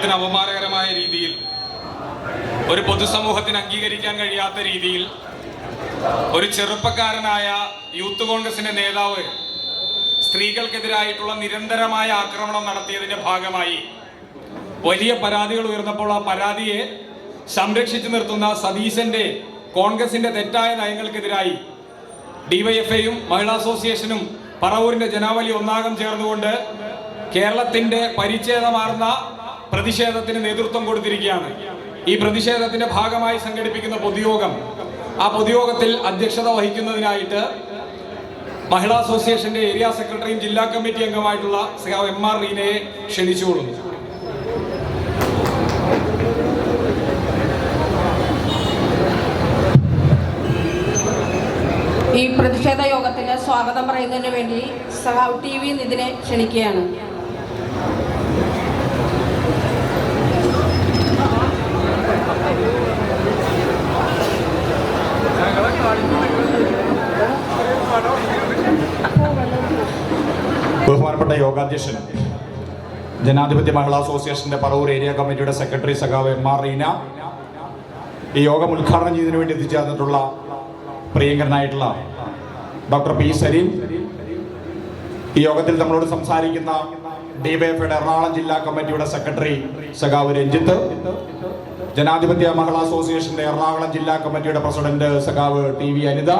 രാജ്യത്തിന് അപമാനകരമായ രീതിയിൽ, ഒരു പൊതുസമൂഹത്തിന് അംഗീകരിക്കാൻ കഴിയാത്ത രീതിയിൽ ഒരു ചെറുപ്പക്കാരനായ യൂത്ത് കോൺഗ്രസിന്റെ നേതാവ് സ്ത്രീകൾക്കെതിരായിട്ടുള്ള നിരന്തരമായ ആക്രമണം നടത്തിയതിന്റെ ഭാഗമായി വലിയ പരാതികൾ ഉയർന്നപ്പോൾ ആ പരാതിയെ സംരക്ഷിച്ചു നിർത്തുന്ന സതീശന്റെ കോൺഗ്രസിന്റെ തെറ്റായ നയങ്ങൾക്കെതിരായി ഡിവൈഎഫ്ഐയും മഹിളാ അസോസിയേഷനും പറവൂരിന്റെ ജനാവലി ഒന്നാകം ചേർന്നുകൊണ്ട് കേരളത്തിന്റെ പരിച്ഛേദമാർന്ന പ്രതിഷേധത്തിന് നേതൃത്വം കൊടുത്തിരിക്കുകയാണ്. ഈ പ്രതിഷേധത്തിന്റെ ഭാഗമായി സംഘടിപ്പിക്കുന്ന പൊതുയോഗം, ആ പൊതുയോഗത്തിൽ അധ്യക്ഷത വഹിക്കുന്നതിനായിട്ട് മഹിളാ അസോസിയേഷന്റെ ഏരിയ സെക്രട്ടറിയും ജില്ലാ കമ്മിറ്റി അംഗമായിട്ടുള്ള MR റീനയെ ക്ഷണിച്ചുകൊള്ളുന്നു. ഈ പ്രതിഷേധ യോഗത്തിന് സ്വാഗതം പറയുന്നതിന് വേണ്ടി സഹാവ് TV നിതിനെ ക്ഷണിക്കുകയാണ്. ബഹുമാനപ്പെട്ട യോഗാധ്യക്ഷൻ, ജനാധിപത്യ മഹിളാ അസോസിയേഷന്റെ പറവൂർ ഏരിയ കമ്മിറ്റിയുടെ സെക്രട്ടറി സഖാവ് MR റീന, ഈ യോഗം ഉദ്ഘാടനം ചെയ്തതിനു വേണ്ടി എത്തിച്ചേർന്നിട്ടുള്ള പ്രിയങ്കരനായിട്ടുള്ള ഡോക്ടർ P സലീം, ഈ യോഗത്തിൽ നമ്മളോട് സംസാരിക്കുന്ന ഡിവൈഎഫ്ഐയുടെ എറണാകുളം ജില്ലാ കമ്മിറ്റിയുടെ സെക്രട്ടറി സഖാവ് രഞ്ജിത്ത്, ജനാധിപത്യ മഹിളാ അസോസിയേഷന്റെ എറണാകുളം ജില്ലാ കമ്മിറ്റിയുടെ പ്രസിഡന്റ് സഖാവ് TV അനിത,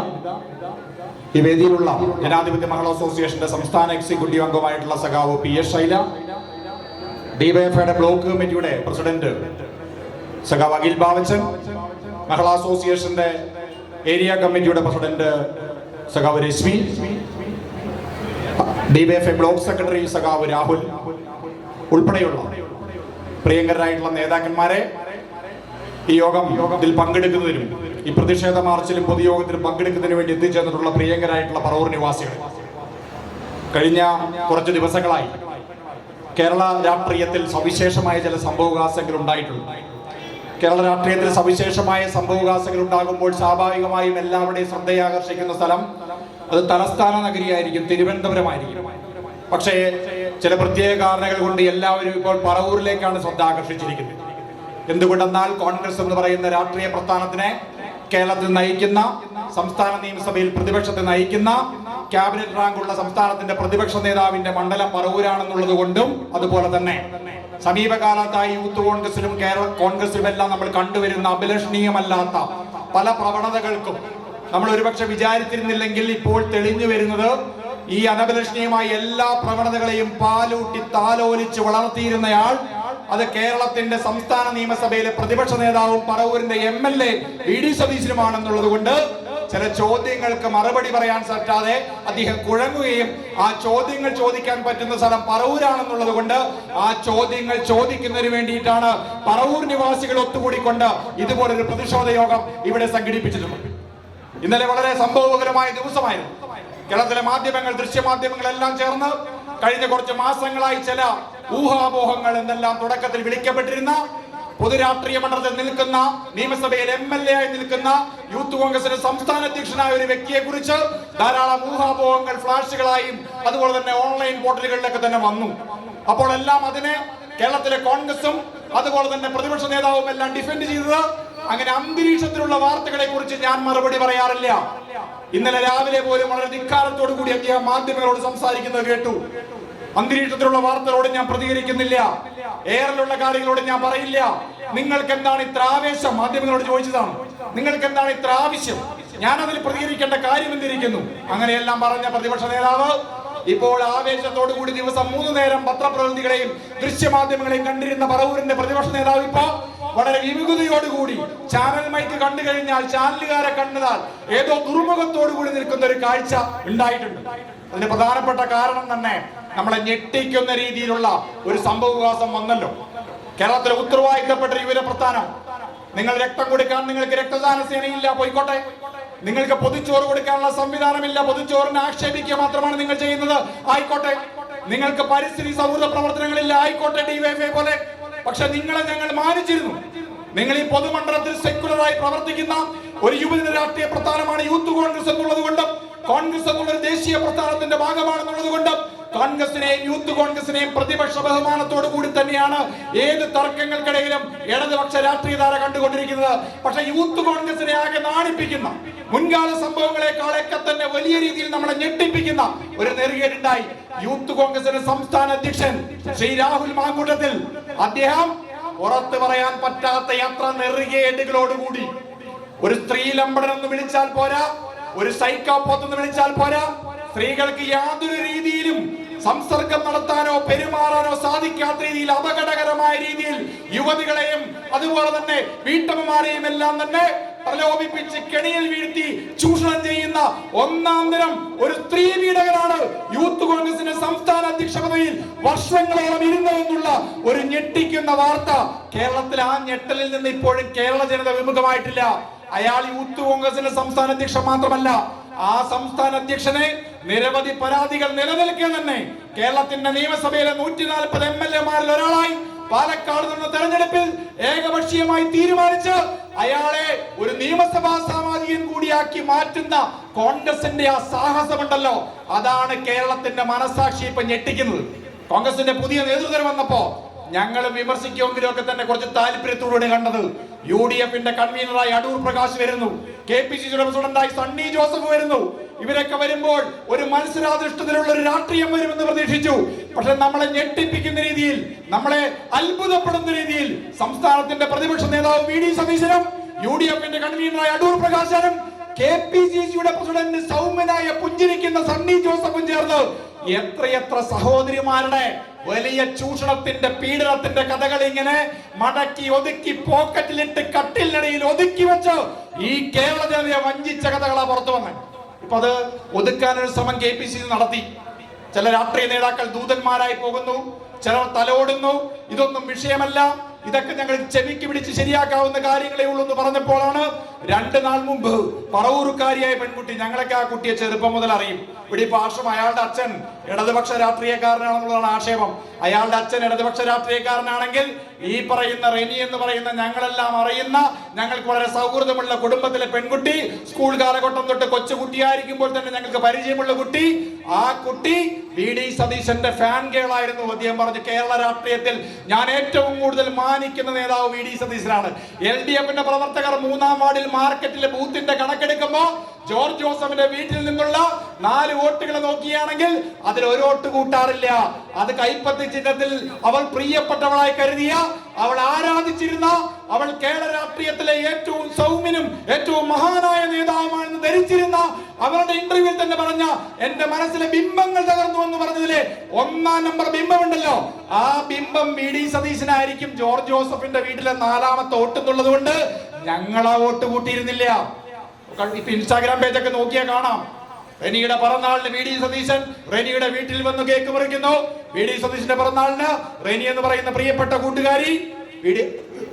ഈ വേദിയിലുള്ള ജനാധിപത്യ മഹിളാ അസോസിയേഷന്റെ സംസ്ഥാന എക്സിക്യൂട്ടീവ് അംഗമായിട്ടുള്ള സഖാവ് PS ശൈല, ഡിവൈഎഫ്ഐയുടെ ബ്ലോക്ക് കമ്മിറ്റിയുടെ പ്രസിഡന്റ് സഖാവ് അഖിൽ ബാവച്ചൻ, മഹിളാ അസോസിയേഷന്റെ ഏരിയ കമ്മിറ്റിയുടെ പ്രസിഡന്റ് സഖാവ് രശ്മി, ഡിവൈഎഫ്ഐ ബ്ലോക്ക് സെക്രട്ടറി സഖാവ് രാഹുൽ ഉൾപ്പെടെയുള്ള പ്രിയങ്കരായിട്ടുള്ള നേതാക്കന്മാരെ, ഈ യോഗത്തിൽ പങ്കെടുക്കുന്നതിനും ഈ പ്രതിഷേധ മാർച്ചിലും പൊതുയോഗത്തിലും പങ്കെടുക്കുന്നതിന് വേണ്ടി എത്തിച്ചേർന്നിട്ടുള്ള പ്രിയങ്കരായിട്ടുള്ള പറവൂർ നിവാസികൾ, കഴിഞ്ഞ കുറച്ച് ദിവസങ്ങളായി കേരള രാഷ്ട്രീയത്തിൽ സവിശേഷമായ ചില സംഭവവികാസങ്ങൾ ഉണ്ടായിട്ടുണ്ട്. കേരള രാഷ്ട്രീയത്തിൽ സവിശേഷമായ സംഭവവികാസങ്ങൾ ഉണ്ടാകുമ്പോൾ സ്വാഭാവികമായും എല്ലാവരുടെയും ശ്രദ്ധയാകർഷിക്കുന്ന സ്ഥലം അത് തലസ്ഥാന നഗരിയായിരിക്കും, തിരുവനന്തപുരമായിരിക്കും. പക്ഷേ ചില പ്രത്യേക കാരണങ്ങൾ കൊണ്ട് എല്ലാവരും ഇപ്പോൾ പറവൂരിലേക്കാണ് ശ്രദ്ധ ആകർഷിച്ചിരിക്കുന്നത്. എന്തുകൊണ്ടെന്നാൽ കോൺഗ്രസ് എന്ന് പറയുന്ന രാഷ്ട്രീയ പ്രസ്ഥാനത്തിനെ കേരളത്തിൽ നയിക്കുന്ന, സംസ്ഥാന നിയമസഭയിൽ പ്രതിപക്ഷത്തെ നയിക്കുന്ന, ക്യാബിനറ്റ് റാങ്കുള്ള സംസ്ഥാനത്തിന്റെ പ്രതിപക്ഷ നേതാവിന്റെ മണ്ഡലം പറവൂരാണെന്നുള്ളത് കൊണ്ടും, അതുപോലെ തന്നെ സമീപകാലത്തായി യൂത്ത് കോൺഗ്രസിലും കേരള കോൺഗ്രസിലും എല്ലാം നമ്മൾ കണ്ടുവരുന്ന അഭിലഷണീയമല്ലാത്ത പല പ്രവണതകൾക്കും നമ്മൾ ഒരുപക്ഷെ വിചാരിച്ചിരുന്നില്ലെങ്കിൽ ഇപ്പോൾ തെളിഞ്ഞു വരുന്നത് ഈ അനഭിലഷണീയമായ എല്ലാ പ്രവണതകളെയും പാലൂട്ടി താലോലിച്ച് വളർത്തിയിരുന്നയാൾ അത് കേരളത്തിന്റെ സംസ്ഥാന നിയമസഭയിലെ പ്രതിപക്ഷ നേതാവും പറവൂരിന്റെ MLA VD സതീശനുമാണെന്നുള്ളത് കൊണ്ട് ചില ചോദ്യങ്ങൾക്ക് മറുപടി പറയാൻ പറ്റാതെ അദ്ദേഹം കുഴങ്ങുകയും ആ ചോദ്യങ്ങൾ ചോദിക്കാൻ പറ്റുന്ന സ്ഥലം പറവൂരാണെന്നുള്ളത് കൊണ്ട് ആ ചോദ്യങ്ങൾ ചോദിക്കുന്നതിന് വേണ്ടിയിട്ടാണ് പറവൂർ നിവാസികൾ ഒത്തുകൂടിക്കൊണ്ട് ഇതുപോലൊരു പ്രതിഷേധ യോഗം ഇവിടെ സംഘടിപ്പിച്ചിട്ടുണ്ട്. ഇന്നലെ വളരെ സംഭവകരമായ ദിവസമായിരുന്നു. കേരളത്തിലെ മാധ്യമങ്ങൾ, ദൃശ്യമാധ്യമങ്ങൾ എല്ലാം ചേർന്ന് കഴിഞ്ഞ കുറച്ച് മാസങ്ങളായി ചില ഊഹാപോഹങ്ങൾ എന്നെല്ലാം തുടക്കത്തിൽ വിളിക്കപ്പെട്ടിരുന്ന, പൊതുരാഷ്ട്രീയ മണ്ഡലത്തിൽ നിൽക്കുന്ന, നിയമസഭയിൽ MLA ആയി നിൽക്കുന്ന യൂത്ത് കോൺഗ്രസിന്റെ സംസ്ഥാന അധ്യക്ഷനായ ഒരു വ്യക്തിയെ കുറിച്ച് ധാരാളം ഊഹാപോഹങ്ങൾ ഫ്ലാഷുകളായും അതുപോലെ തന്നെ ഓൺലൈൻ പോർട്ടലുകളിലൊക്കെ തന്നെ വന്നു. അപ്പോൾ എല്ലാം അതിനെ കേരളത്തിലെ കോൺഗ്രസും അതുപോലെ തന്നെ പ്രതിപക്ഷ നേതാവും എല്ലാം ഡിഫെൻഡ് ചെയ്തത്. അങ്ങനെ അന്തരീക്ഷത്തിലുള്ള വാർത്തകളെ കുറിച്ച് ഞാൻ മറുപടി പറയാറില്ല. ഇന്നലെ രാവിലെ പോലും വളരെ ധിക്കാരത്തോടു കൂടി അദ്ദേഹം മാധ്യമങ്ങളോട് സംസാരിക്കുന്നത് കേട്ടു. അന്തരീക്ഷത്തിലുള്ള വാർത്തകളോട് ഞാൻ പ്രതികരിക്കുന്നില്ല, എയറിലുള്ള കാര്യങ്ങളോട് ഞാൻ പറയില്ല. നിങ്ങൾക്ക് എന്താണ് ഇത്ര ആവേശം? മാധ്യമങ്ങളോട് ചോദിച്ചതാണ്, നിങ്ങൾക്ക് എന്താണ് ഇത്ര ആവശ്യം? ഞാൻ അതിൽ പ്രതികരിക്കേണ്ട കാര്യം എന്തിരിക്കുന്നു? അങ്ങനെയെല്ലാം പറഞ്ഞ പ്രതിപക്ഷ നേതാവ് ഇപ്പോൾ ആവേശത്തോടു കൂടി ദിവസം 3 നേരം പത്രപ്രതിനിധികളെയും ദൃശ്യമാധ്യമങ്ങളെയും കണ്ടിരുന്ന പറവൂരിന്റെ പ്രതിപക്ഷ നേതാവ് ഇപ്പോ വളരെ വിമുഖതയോടുകൂടി ചാനൽ മൈക്ക് കണ്ടു കഴിഞ്ഞാൽ, ചാനലുകാരെ കണ്ടാൽ ഏതോ ദുർമുഖത്തോടുകൂടി നിൽക്കുന്ന ഒരു കാഴ്ച ഉണ്ടായിട്ടുണ്ട്. അതിന് പ്രധാനപ്പെട്ട കാരണം തന്നെ നമ്മളെ ഞെട്ടിക്കുന്ന രീതിയിലുള്ള ഒരു സംഭവവികാസം വന്നല്ലോ. കേരളത്തിലെ ഉത്തരവാദിത്തപ്പെട്ട യുവജന പ്രസ്ഥാനം, നിങ്ങൾ രക്തം കൊടുക്കാൻ നിങ്ങൾക്ക് രക്തദാന സേനയില്ല, പോയിക്കോട്ടെ. നിങ്ങൾക്ക് പൊതിച്ചോറ് കൊടുക്കാനുള്ള സംവിധാനമില്ല, പൊതിച്ചോറിനെ ആക്ഷേപിക്കുക മാത്രമാണ് നിങ്ങൾ ചെയ്യുന്നത്, ആയിക്കോട്ടെ. നിങ്ങൾക്ക് പരിസ്ഥിതി സൗഹൃദ പ്രവർത്തനങ്ങളില്ല, ആയിക്കോട്ടെ, ഡിവൈഎഫ്ഐ പോലെ. പക്ഷെ നിങ്ങളെ ഞങ്ങൾ മാനിച്ചിരുന്നു. നിങ്ങൾ ഈ പൊതുമണ്ഡലത്തിൽ സെക്യുലറായി പ്രവർത്തിക്കുന്ന ഒരു യുവജന രാഷ്ട്രീയ പ്രസ്ഥാനമാണ് യൂത്ത് കോൺഗ്രസ് എന്നുള്ളത് കൊണ്ടും, കോൺഗ്രസ് എന്നുള്ളൊരു ദേശീയ പ്രസ്ഥാനത്തിന്റെ ഭാഗമാണെന്നുള്ളത് കൊണ്ടും, കോൺഗ്രസിനെയും യൂത്ത് കോൺഗ്രസിനെയും പ്രതിപക്ഷ ബഹുമാനത്തോടു കൂടി തന്നെയാണ് ഏത് തർക്കങ്ങൾക്കിടയിലും ഇടതുപക്ഷ രാഷ്ട്രീയധാര കണ്ടുകൊണ്ടിരിക്കുന്നത്. പക്ഷെ യൂത്ത് കോൺഗ്രസിനെ ആകെ നാണിപ്പിക്കുന്ന, മുൻകാല സംഭവങ്ങളെക്കാളൊക്കെ തന്നെ വലിയ രീതിയിൽ നമ്മളെ ഞെട്ടിപ്പിക്കുന്ന ഒരു നെറുകേടുണ്ടായി. യൂത്ത് കോൺഗ്രസിന്റെ സംസ്ഥാന അധ്യക്ഷൻ ശ്രീ രാഹുൽ മാങ്കൂട്ടത്തിൽ അദ്ദേഹം പുറത്തു പറയാൻ പറ്റാത്ത യാത്ര നെറുകേടുകളോടുകൂടി ഒരു സ്ത്രീ ലംബടൻ എന്ന് വിളിച്ചാൽ പോരാ, ഒരു സൈക്കോപോത്ത് എന്ന് വിളിച്ചാൽ പോരാ, സ്ത്രീകൾക്ക് യാതൊരു രീതിയിലും സംസർഗം നടത്താനോ പെരുമാറാനോ സാധിക്കാത്ത രീതിയിൽ അപകടകരമായ രീതിയിൽ യുവതികളെയും അതുപോലെ തന്നെ വീട്ടമ്മമാരെയും എല്ലാം തന്നെ പ്രലോഭിപ്പിച്ച് കെണിയിൽ വീഴ്ത്തി ചൂഷണം ചെയ്യുന്ന ഒന്നാം തരം ഒരു സ്ത്രീ പീഡകനാണ് യൂത്ത് കോൺഗ്രസിന്റെ സംസ്ഥാന അധ്യക്ഷ പദവിയിൽ വർഷങ്ങളോളം ഇരുന്നതെന്നുള്ള ഒരു ഞെട്ടിക്കുന്ന വാർത്ത കേരളത്തിൽ. ആ ഞെട്ടലിൽ നിന്ന് ഇപ്പോഴും കേരള ജനത വിമുഖമായിട്ടില്ല. അയാൾ യൂത്ത് കോൺഗ്രസിന്റെ സംസ്ഥാന അധ്യക്ഷൻ മാത്രമല്ല, ആ സംസ്ഥാന അധ്യക്ഷനെ നിരവധി പരാതികൾ നിലനിൽക്കെ തന്നെ കേരളത്തിന്റെ നിയമസഭയിലെ 140 MLA-മാരിൽ ഒരാളായി പാലക്കാട് നടന്ന തെരഞ്ഞെടുപ്പിൽ ഏകപക്ഷീയമായി തീരുമാനിച്ച് അയാളെ ഒരു നിയമസഭാ സാമാജികൻ കൂടിയാക്കി മാറ്റുന്ന കോൺഗ്രസിന്റെ ആ സാഹസമുണ്ടല്ലോ, അതാണ് കേരളത്തിന്റെ മനസാക്ഷി ഇപ്പൊ ഞെട്ടിക്കുന്നത്. കോൺഗ്രസിന്റെ പുതിയ നേതൃത്വം വന്നപ്പോ ഞങ്ങളും വിമർശിക്കുമെങ്കിലും ഒക്കെ തന്നെ കുറച്ച് താല്പര്യത്തോടെ കണ്ടത്. UDF-ന്റെ കൺവീനറായി അടൂർ പ്രകാശ് വരുന്നു, KPCC-യുടെ പ്രസിഡന്റായി സണ്ണി ജോസഫ് വരുന്നു. ഇവരൊക്കെ വരുമ്പോൾ ഒരു മത്സരാധിഷ്ഠിതത്തിലുള്ള ഒരു രാഷ്ട്രീയം വരുമെന്ന് പ്രതീക്ഷിച്ചു. പക്ഷെ നമ്മളെ ഞെട്ടിപ്പിക്കുന്ന രീതിയിൽ, നമ്മളെ അത്ഭുതപ്പെടുന്ന രീതിയിൽ സംസ്ഥാനത്തിന്റെ പ്രതിപക്ഷ നേതാവ് VD സതീശനും UDF-ന്റെ കൺവീനറായ അടൂർ പ്രകാശനും KPCC-യുടെ പ്രസിഡന്റ് സൗമ്യനായ പുഞ്ചിരിക്കുന്ന സണ്ണി ജോസഫും ചേർന്ന് എത്രയെത്ര സഹോദരിമാരുടെ വലിയ ചൂഷണത്തിന്റെ പീഡനത്തിന്റെ കഥകൾ ഇങ്ങനെ മടക്കി ഒതുക്കി പോക്കറ്റിലിട്ട് കട്ടിലിനടിയിൽ ഒതുക്കി വെച്ച് ഈ കേരള ജനതയെ വഞ്ചിച്ച കഥകളാ പുറത്തു വന്നത്. ഇപ്പൊ അത് ഒതുക്കാനൊരു ശ്രമം KPCC നടത്തി. ചില രാഷ്ട്രീയ നേതാക്കൾ ദൂതന്മാരായി പോകുന്നു, ചിലർ തലോടുന്നു. ഇതൊന്നും വിഷയമല്ല, ഇതൊക്കെ ഞങ്ങൾ ചെവിക്ക് പിടിച്ച് ശരിയാക്കാവുന്ന കാര്യങ്ങളേ ഉള്ളൂ എന്ന് പറഞ്ഞപ്പോഴാണ് 2 നാൾ മുമ്പ് പറവൂരുകാരിയായ പെൺകുട്ടി, ഞങ്ങളൊക്കെ ആ കുട്ടിയെ ചെറുപ്പം മുതൽ അറിയും. ഇവിടെ ഇപ്പൊ ആശ്രമം, അയാളുടെ അച്ഛൻ ഇടതുപക്ഷ രാഷ്ട്രീയക്കാരനാണെന്നുള്ളതാണ് ആക്ഷേപം. അയാളുടെ അച്ഛൻ ഇടതുപക്ഷ രാഷ്ട്രീയക്കാരനാണെങ്കിൽ ഈ പറയുന്ന റെനി എന്ന് പറയുന്ന ഞങ്ങളെല്ലാം അറിയുന്ന, ഞങ്ങൾക്ക് വളരെ സൗഹൃദമുള്ള കുടുംബത്തിലെ പെൺകുട്ടി, സ്കൂൾ കാലഘട്ടം തൊട്ട് കൊച്ചുകുട്ടിയായിരിക്കുമ്പോൾ തന്നെ ഞങ്ങൾക്ക് പരിചയമുള്ള കുട്ടി, ആ കുട്ടി VD സതീശന്റെ ഫാൻ ഗേളായിരുന്നു. അദ്ദേഹം പറഞ്ഞു, കേരള രാഷ്ട്രീയത്തിൽ ഞാൻ ഏറ്റവും കൂടുതൽ മാനിക്കുന്ന നേതാവ് VD സതീശനാണ്. LDF-ന്റെ പ്രവർത്തകർ 3-ാം വാർഡിൽ മാർക്കറ്റിലെ ബൂത്തിന്റെ കണക്കെടുക്കുമ്പോ ജോർജ് ജോസഫിന്റെ വീട്ടിൽ നിന്നുള്ള 4 വോട്ടുകൾ നോക്കിയാണെങ്കിൽ അതിൽ ഒരു വോട്ട് കൂട്ടാറില്ല. അത് കൈപ്പത്തി ചിഹ്നത്തിൽ അവൾ പ്രിയപ്പെട്ടവളായി കരുതിയ, അവൾ ആരാധിച്ചിരുന്ന, അവൾ കേരള രാഷ്ട്രീയത്തിലെ ഏറ്റവും സൗമ്യനും ഏറ്റവും മഹാനായ നേതാവുമാണെന്ന് ധരിച്ചിരുന്ന, അവരുടെ ഇന്റർവ്യൂവിൽ തന്നെ പറഞ്ഞ എന്റെ മനസ്സിലെ ബിംബങ്ങൾ തകർന്നു എന്ന് പറഞ്ഞതിലെ 1-ാം നമ്പർ ബിംബമുണ്ടല്ലോ, ആ ബിംബം VD സതീശനായിരിക്കും. ജോർജ് ജോസഫിന്റെ വീട്ടിലെ 4-ാമത്തെ വോട്ട് എന്നുള്ളത് കൊണ്ട് ഞങ്ങൾ ആ വോട്ട് കൂട്ടിയിരുന്നില്ല. ഇപ്പൊ ഇൻസ്റ്റാഗ്രാം പേജൊക്കെ നോക്കിയാൽ കാണാം. റെനിയുടെ പിറന്നാളിന് VD സതീശൻ റെനിയുടെ വീട്ടിൽ വന്ന് കേക്ക് മുറിക്കുന്നു. VD സതീശന്റെ പിറന്നാളിന് റെനി എന്ന് പറയുന്ന പ്രിയപ്പെട്ട കൂട്ടുകാരി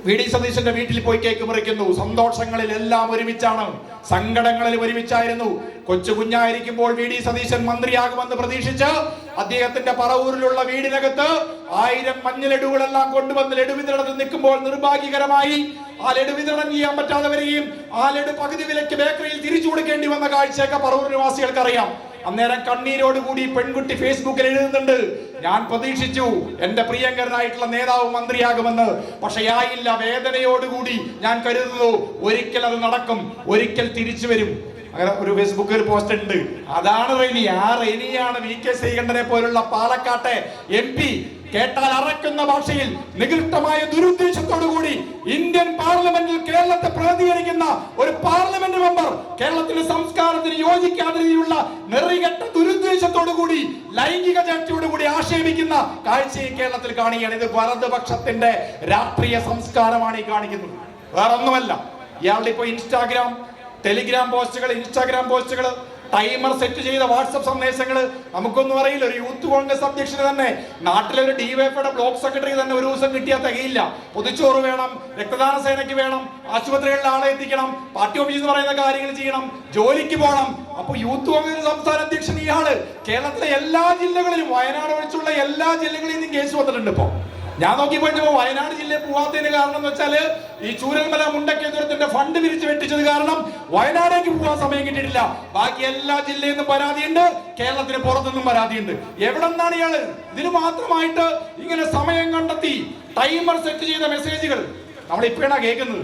VD സതീശന്റെ വീട്ടിൽ പോയി കേക്ക് മുറിക്കുന്നു. സന്തോഷങ്ങളിൽ എല്ലാം ഒരുമിച്ചാണ്, സങ്കടങ്ങളിൽ ഒരുമിച്ചായിരുന്നു. കൊച്ചു കുഞ്ഞായിരിക്കുമ്പോൾ VD സതീശൻ മന്ത്രിയാകുമെന്ന് പ്രതീക്ഷിച്ച് അദ്ദേഹത്തിന്റെ പറവൂരിലുള്ള വീടിനകത്ത് 1000 മഞ്ഞ ലഡുകളെല്ലാം കൊണ്ടുവന്ന് ലഡു വിതരണത്തിൽ നിൽക്കുമ്പോൾ നിർഭാഗ്യകരമായി ആ ലഡു വിതരണം ചെയ്യാൻ പറ്റാതെ വരികയും ആ ലഡു പകുതി വിലയ്ക്ക് ബേക്കറിയിൽ തിരിച്ചു കൊടുക്കേണ്ടി വന്ന കാഴ്ചയൊക്കെ പറവൂർ നിവാസികൾക്ക് അറിയാം. അന്നേരം കണ്ണീരോടുകൂടി പെൺകുട്ടി ഫേസ്ബുക്കിൽ എഴുതുന്നുണ്ട്, ഞാൻ പ്രതീക്ഷിച്ചു എന്റെ പ്രിയങ്കരനായിട്ടുള്ള നേതാവ് മന്ത്രിയാകുമെന്ന്, പക്ഷെ ആയില്ല. വേദനയോടുകൂടി ഞാൻ കരുതുന്നു ഒരിക്കൽ അത് നടക്കും, ഒരിക്കൽ തിരിച്ചു വരും. അങ്ങനെ ഒരു ഫേസ്ബുക്കിൽ ഒരു പോസ്റ്റ് ഉണ്ട്. അതാണ് റെനി. ആ റെനിയാണ് VK ശ്രീകണ്ഠനെ പോലുള്ള പാലക്കാട്ടെ MP കേട്ടാൽ അറക്കുന്ന ഭാഷയിൽ നികൃഷ്ടമായ ദുരുദ്ദേശത്തോടുകൂടി ഇന്ത്യൻ പാർലമെന്റിൽ കേരളത്തെ പ്രതിനിധീകരിക്കുന്ന ഒരു പാർലമെന്റ് മെമ്പർ കേരളത്തിന്റെ സംസ്കാരത്തിന് യോജിക്കാതെയുള്ള നെറികെട്ട ദുരുദ്ദേശത്തോടുകൂടി ലൈംഗിക ചർച്ചയോടുകൂടി ആക്ഷേപിക്കുന്ന കാഴ്ചയെ കേരളത്തിൽ കാണുകയാണ്. ഇത് വലതുപക്ഷത്തിന്റെ രാഷ്ട്രീയ സംസ്കാരമാണ് ഈ കാണിക്കുന്നത്, വേറൊന്നുമല്ല. ഇയാളുടെ ഇപ്പൊ ടെലിഗ്രാം പോസ്റ്റുകൾ, ടൈമർ സെറ്റ് ചെയ്ത വാട്സപ്പ് സന്ദേശങ്ങൾ, നമുക്കൊന്നും അറിയില്ല. ഒരു യൂത്ത് കോൺഗ്രസ് അധ്യക്ഷന് തന്നെ, നാട്ടിലെ ഒരു DYFയുടെ ബ്ലോക്ക് സെക്രട്ടറി തന്നെ ഒരു ദിവസം കിട്ടിയാൽ തികയില്ല. പൊതിച്ചോറ് വേണം, രക്തദാന സേനയ്ക്ക് വേണം, ആശുപത്രികളിൽ ആളെ എത്തിക്കണം, പാർട്ടി ഓഫീസ് എന്ന് പറയുന്ന കാര്യങ്ങൾ ചെയ്യണം, ജോലിക്ക് പോകണം. അപ്പൊ യൂത്ത് കോൺഗ്രസ് സംസ്ഥാന അധ്യക്ഷൻ ഇയാള് കേരളത്തിലെ എല്ലാ ജില്ലകളിലും, വയനാട് ഒഴിച്ചുള്ള എല്ലാ ജില്ലകളിൽ നിന്നും കേസ് വന്നിട്ടുണ്ട്. ഇപ്പൊ ഞാൻ നോക്കിപ്പോയപ്പോ വയനാട് ജില്ലയിൽ പോവാത്തതിന് കാരണം എന്ന് വെച്ചാല് ഈ ചൂരൽമല മുണ്ടക്കേന്ദ്രത്തിന്റെ ഫണ്ട് പിരിച്ചു വെട്ടിച്ചത് കാരണം വയനാടേക്ക് പോകാൻ സമയം കിട്ടിയിട്ടില്ല. ബാക്കി എല്ലാ ജില്ലയിൽ നിന്നും പരാതിയുണ്ട്, കേരളത്തിന് പുറത്തുനിന്നും പരാതിയുണ്ട്. എവിടെ നിന്നാണ് ഇയാള് ഇതിന് മാത്രമായിട്ട് ഇങ്ങനെ സമയം കണ്ടെത്തി ടൈമർ സെറ്റ് ചെയ്ത മെസ്സേജുകൾ നമ്മൾ ഇപ്പോഴാണ് കേൾക്കുന്നത്.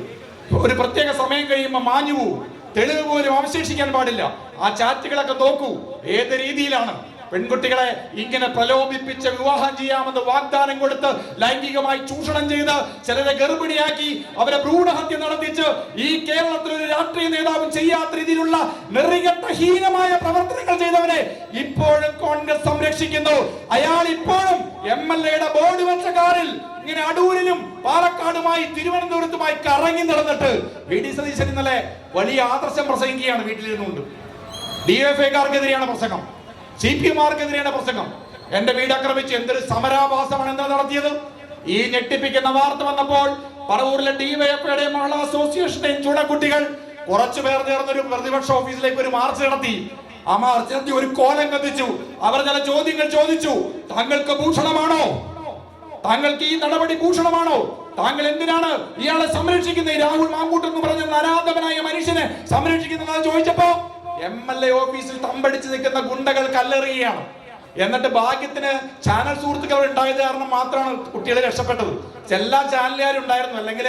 ഒരു പ്രത്യേക സമയം കഴിയുമ്പോൾ മാഞ്ഞു പോവും, തെളിവ് പോലും അവശേഷിക്കാൻ പാടില്ല. ആ ചാറ്റുകളൊക്കെ നോക്കൂ ഏത് രീതിയിലാണ്. പെൺകുട്ടികളെ ഇങ്ങനെ പ്രലോഭിപ്പിച്ച് വിവാഹം ചെയ്യാമെന്ന് വാഗ്ദാനം കൊടുത്ത് ലൈംഗികമായി ചൂഷണം ചെയ്ത് ചിലരെ ഗർഭിണിയാക്കി അവരെ ഭ്രൂണഹത്യ നടത്തിച്ച് ഈ കേരളത്തിൽ ഒരു രാഷ്ട്രീയ നേതാവും ചെയ്യാത്ത രീതിയിലുള്ള നെറികെട്ട ഹീനമായ പ്രവർത്തനങ്ങൾ ചെയ്തവരെ ഇപ്പോഴും കോൺഗ്രസ് സംരക്ഷിക്കുന്നു. അയാൾ ഇപ്പോഴും MLA-യുടെ ബോർഡ് വെച്ച കാറിൽ ഇങ്ങനെ അടൂരിലും പാലക്കാടുമായി തിരുവനന്തപുരത്തുമായി കറങ്ങി നടന്നിട്ട് VD സതീശൻ ഇന്നലെ വലിയ ആദർശം പ്രസംഗിക്കുകയാണ്. വീട്ടിലിരുന്നുകൊണ്ട് DFIക്കാർക്കെതിരെയാണ് പ്രസംഗം, CPM-മാർക്കെതിരെയാണ് പ്രസംഗം. എന്റെ വീട് ആക്രമിച്ച് എന്തൊരു സമരാഭാസമാണ് എന്താ നടത്തിയത്. ഈ ഞെട്ടിപ്പിക്കുന്ന വാർത്ത വന്നപ്പോൾ പറവൂരിലെ DYFIയുടെയും മഹിളാ അസോസിയേഷന്റെയും ചുണക്കുട്ടികൾ കുറച്ചുപേർ ചേർന്നൊരു പ്രതിപക്ഷ ഓഫീസിലേക്ക് ഒരു മാർച്ച് നടത്തി. ആ മാർച്ച് നടത്തി ഒരു കോലം കത്തിച്ചു. അവർ ചില ചോദ്യങ്ങൾ ചോദിച്ചു. താങ്കൾക്ക് ഭൂഷണമാണോ? താങ്കൾക്ക് ഈ നടപടി ഭൂഷണമാണോ? താങ്കൾ എന്തിനാണ് ഇയാളെ സംരക്ഷിക്കുന്നത്? രാഹുൽ മാങ്കൂട്ട് എന്ന് പറഞ്ഞ നരാധമനായ മനുഷ്യനെ സംരക്ഷിക്കുന്നത് ചോദിച്ചപ്പോ MLA ഓഫീസിൽ തമ്പടിച്ച് നിൽക്കുന്ന ഗുണ്ടകൾ കല്ലെറിയുകയാണ്. എന്നിട്ട് ഭാഗ്യത്തിന് ചാനൽ സുഹൃത്തുക്കൾ ഉണ്ടായത് കാരണം മാത്രമാണ് കുട്ടികളെ രക്ഷപ്പെട്ടത്. എല്ലാ ചാനലുകാരും ഉണ്ടായിരുന്നു, അല്ലെങ്കിൽ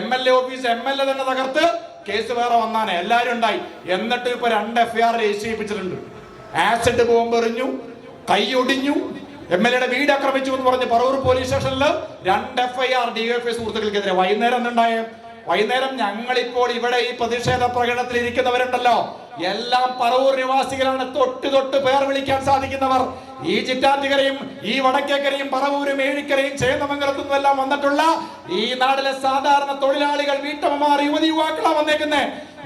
MLA ഓഫീസ് MLA തന്നെ തകർത്ത് കേസ് വേറെ വന്നാനെ. എല്ലാവരും ഉണ്ടായി. എന്നിട്ട് ഇപ്പൊ 2 FIR രജിസ്റ്റർ ചെയ്യിപ്പിച്ചിട്ടുണ്ട്. ആസിഡ് ബോംബ് എറിഞ്ഞു, കൈയൊടിഞ്ഞു, MLA-യുടെ വീട് ആക്രമിച്ചു എന്ന് പറഞ്ഞ് പറവൂർ പോലീസ് സ്റ്റേഷനിൽ 2 FIR DYFI സുഹൃത്തുക്കൾക്കെതിരെ. വൈകുന്നേരം എന്തുണ്ടായ? വൈകുന്നേരം ഞങ്ങളിപ്പോൾ ഇവിടെ ഈ പ്രതിഷേധ പ്രകടനത്തിൽ ഇരിക്കുന്നവരുണ്ടല്ലോ, എല്ലാം പറവൂർ നിവാസികളാണ്. തൊട്ട് പേർ വിളിക്കാൻ സാധിക്കുന്നവർ. ഈ ചിറ്റാറ്റുകരയും ഈ വടക്കേക്കരയും പറവൂരും ഏഴിക്കരയും ചേന്നമംഗലത്തും എല്ലാം വന്നിട്ടുള്ള ഈ നാട്ടിലെ സാധാരണ തൊഴിലാളികൾ, വീട്ടമ്മമാർ, യുവതി യുവാക്കളാ വന്നേക്കുന്നേ.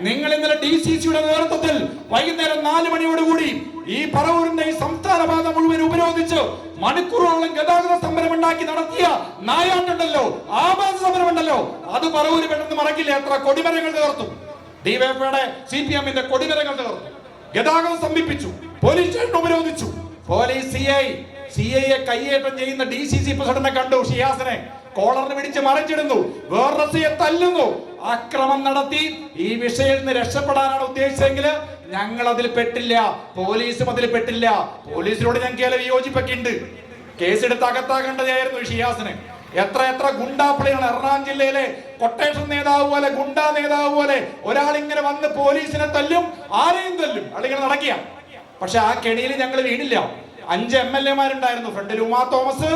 നിങ്ങൾ ഇന്നലെ DCCയുടെ നേതൃത്വത്തിൽ വൈകുന്നേരം 4 മണിയോടുകൂടി ഈ പറവൂരിന്റെ ഈ സംസ്ഥാന പാത മുഴുവൻ ഉപരോധിച്ച് മണിക്കൂറോളം ഗതാഗത സമരം ഉണ്ടാക്കി നടത്തിയ നായാട്ടുണ്ടല്ലോ, ആവാസ സമരമുണ്ടല്ലോ, അത് പറവൂര് പെട്ടെന്ന് മറക്കില്ല. എത്ര കൊടിമരങ്ങൾ തീർത്തു. DYFIയുടെ CPM-ന്റെ കൊടിമരങ്ങൾ തീർത്തു, ഗതാഗതം സ്തംഭിപ്പിച്ചു, പോലീസ് സ്റ്റേഷൻ ഉപരോധിച്ചു. പോലീസ് CI-യെ കയ്യേറ്റം ചെയ്യുന്ന DCC പ്രസിഡന്റിനെ കണ്ടു. ഷിയാസിനെ കോളറിന് പിടിച്ച് മറിച്ചിടുന്നു, വേറെ തല്ലുന്നു, അക്രമം നടത്തി. ഈ വിഷയത്തിൽ നിന്ന് രക്ഷപ്പെടാനാണ് ഉദ്ദേശിച്ചെങ്കിൽ ഞങ്ങൾ അതിൽ പെട്ടില്ല, പോലീസും അതിൽ പെട്ടില്ല. പോലീസിനോട് ഞങ്ങൾക്ക് വിയോജിപ്പൊക്കെ ഉണ്ട്. കേസെടുത്ത് അകത്താകേണ്ടതായിരുന്നു ഷിയാസിന്. എത്ര ഗുണ്ടാപ്പിളിയാണ്. എറണാകുളം ജില്ലയിലെ കൊട്ടേഷൻ നേതാവ് പോലെ, ഗുണ്ടാ നേതാവ് പോലെ ഒരാൾ ഇങ്ങനെ വന്ന് പോലീസിനെ തല്ലും, ആരെയും തല്ലും, അല്ലെങ്കിൽ നടക്കുക. പക്ഷെ ആ കെണിയിൽ ഞങ്ങൾ വീണില്ല. 5 MLA-മാരുണ്ടായിരുന്നു. ഫ്രണ്ടിൽ ഉമാ തോമസ്,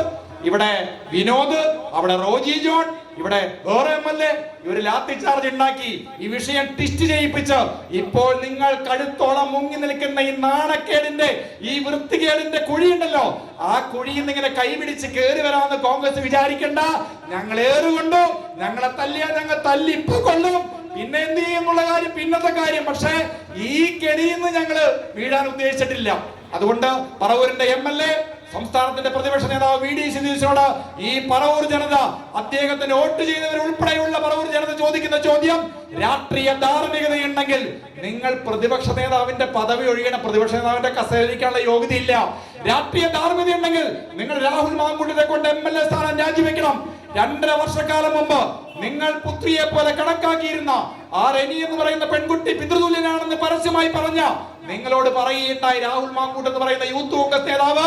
ഇവിടെ വിനോദ്, അവിടെ റോജി ജോൺ, ഇവിടെ വേറെ MLA. ഇവര് ലാത്തി ചാർജ് ഉണ്ടാക്കി ഈ വിഷയം ട്വിസ്റ്റ് ചെയ്യിപ്പിച്ച് ഇപ്പോൾ നിങ്ങൾ കഴുത്തോളം മുങ്ങി നിൽക്കുന്ന ഈ നാണക്കേടിന്റെ, ഈ വൃത്തികേടിന്റെ കുഴിയുണ്ടല്ലോ, ആ കുഴിയിൽ നിന്ന് ഇങ്ങനെ കൈപിടിച്ച് കയറി വരാമെന്ന് കോൺഗ്രസ് വിചാരിക്കണ്ട. ഞങ്ങൾ ഏറുകൊണ്ടു, ഞങ്ങളെ തല്ലിയാൽ ഞങ്ങൾ തല്ലിപ്പ് കൊള്ളും. പിന്നെ എന്ത് ചെയ്യുന്നുള്ള കാര്യം പിന്നത്തെ കാര്യം. പക്ഷേ ഈ കെണിയിൽ നിന്ന് ഞങ്ങള് വീഴാൻ ഉദ്ദേശിച്ചിട്ടില്ല. അതുകൊണ്ട് പറവൂരിന്റെ MLA, സംസ്ഥാനത്തിന്റെ പ്രതിപക്ഷ നേതാവ് VD സതീശനോട് ഈ പറവൂർ ജനത, അദ്ദേഹത്തിന് വോട്ട് ചെയ്തവർ ഉൾപ്പെടെയുള്ള പറവൂർ ജനത ചോദിക്കുന്ന ചോദ്യം, രാഷ്ട്രീയ ധാർമ്മികതയുണ്ടെങ്കിൽ നിങ്ങൾ പ്രതിപക്ഷ നേതാവിന്റെ പദവി ഒഴിയണം. പ്രതിപക്ഷ നേതാവിന്റെ കസേരയിലേക്കുള്ള യോഗ്യതയില്ല. രാഷ്ട്രീയ ധാർമ്മികത ഉണ്ടെങ്കിൽ നിങ്ങൾ രാഹുൽ മാങ്കൂട്ടിനെ കൊണ്ട് MLA സ്ഥാനം രാജിവെക്കണം. 2.5 വർഷക്കാലം മുമ്പ് നിങ്ങൾ പുത്രിയെ പോലെ കണക്കാക്കിയിരുന്ന ആ റെനി എന്ന് പറയുന്ന പെൺകുട്ടി പിതൃതുല്യനാണെന്ന് പരസ്യമായി പറഞ്ഞ നിങ്ങളോട് പറയുകയുണ്ടായി. രാഹുൽ മാങ്കൂട്ട് എന്ന് പറയുന്ന യൂത്ത് കോൺഗ്രസ് നേതാവ്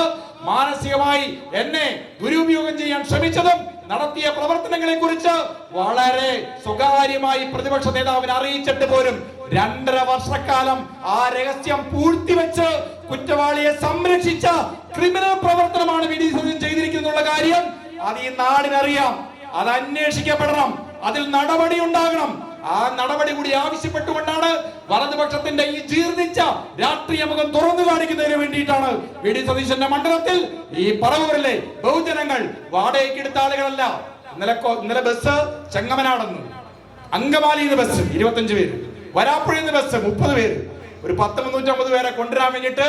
മാനസികമായി എന്നെ ദുരുപയോഗം ചെയ്യാൻ ശ്രമിച്ചതും നടത്തിയ പ്രവർത്തനങ്ങളെ കുറിച്ച് വളരെ സ്വകാര്യമായി പ്രതിപക്ഷ നേതാവിനെ അറിയിച്ചിട്ട് പോലും 2.5 വർഷക്കാലം ആ രഹസ്യം പൂഴ്ത്തിവെച്ച് കുറ്റവാളിയെ സംരക്ഷിച്ച ക്രിമിനൽ പ്രവർത്തനമാണ് VD സതീശൻ ചെയ്തിരിക്കുന്ന കാര്യം അത് ഈ നാടിനറിയാം. അത് അന്വേഷിക്കപ്പെടണം, അതിൽ നടപടി ഉണ്ടാകണം. ആ നടപടി കൂടി ആവശ്യപ്പെട്ടുകൊണ്ടാണ് വലതുപക്ഷത്തിന്റെ ഈ ജീർണിച്ച രാഷ്ട്രീയ മുഖം തുറന്നു കാണിക്കുന്നതിന് വേണ്ടിയിട്ടാണ് VD സതീശന്റെ മണ്ഡലത്തിൽ ഈ പറവൂരിലെ ബഹുജനങ്ങൾ വാടകയ്ക്ക് എടുത്ത ആളുകളല്ല. ഇന്നലെ ബസ് ചെങ്ങമനാടെന്ന്, അങ്കമാലിന്ന് ബസ് 25 പേര്, വരാപ്പുഴയിൽ ബസ് 30 പേര്, ഒരു 10-350 പേരെ കൊണ്ടുവരാൻ വേണ്ടിയിട്ട്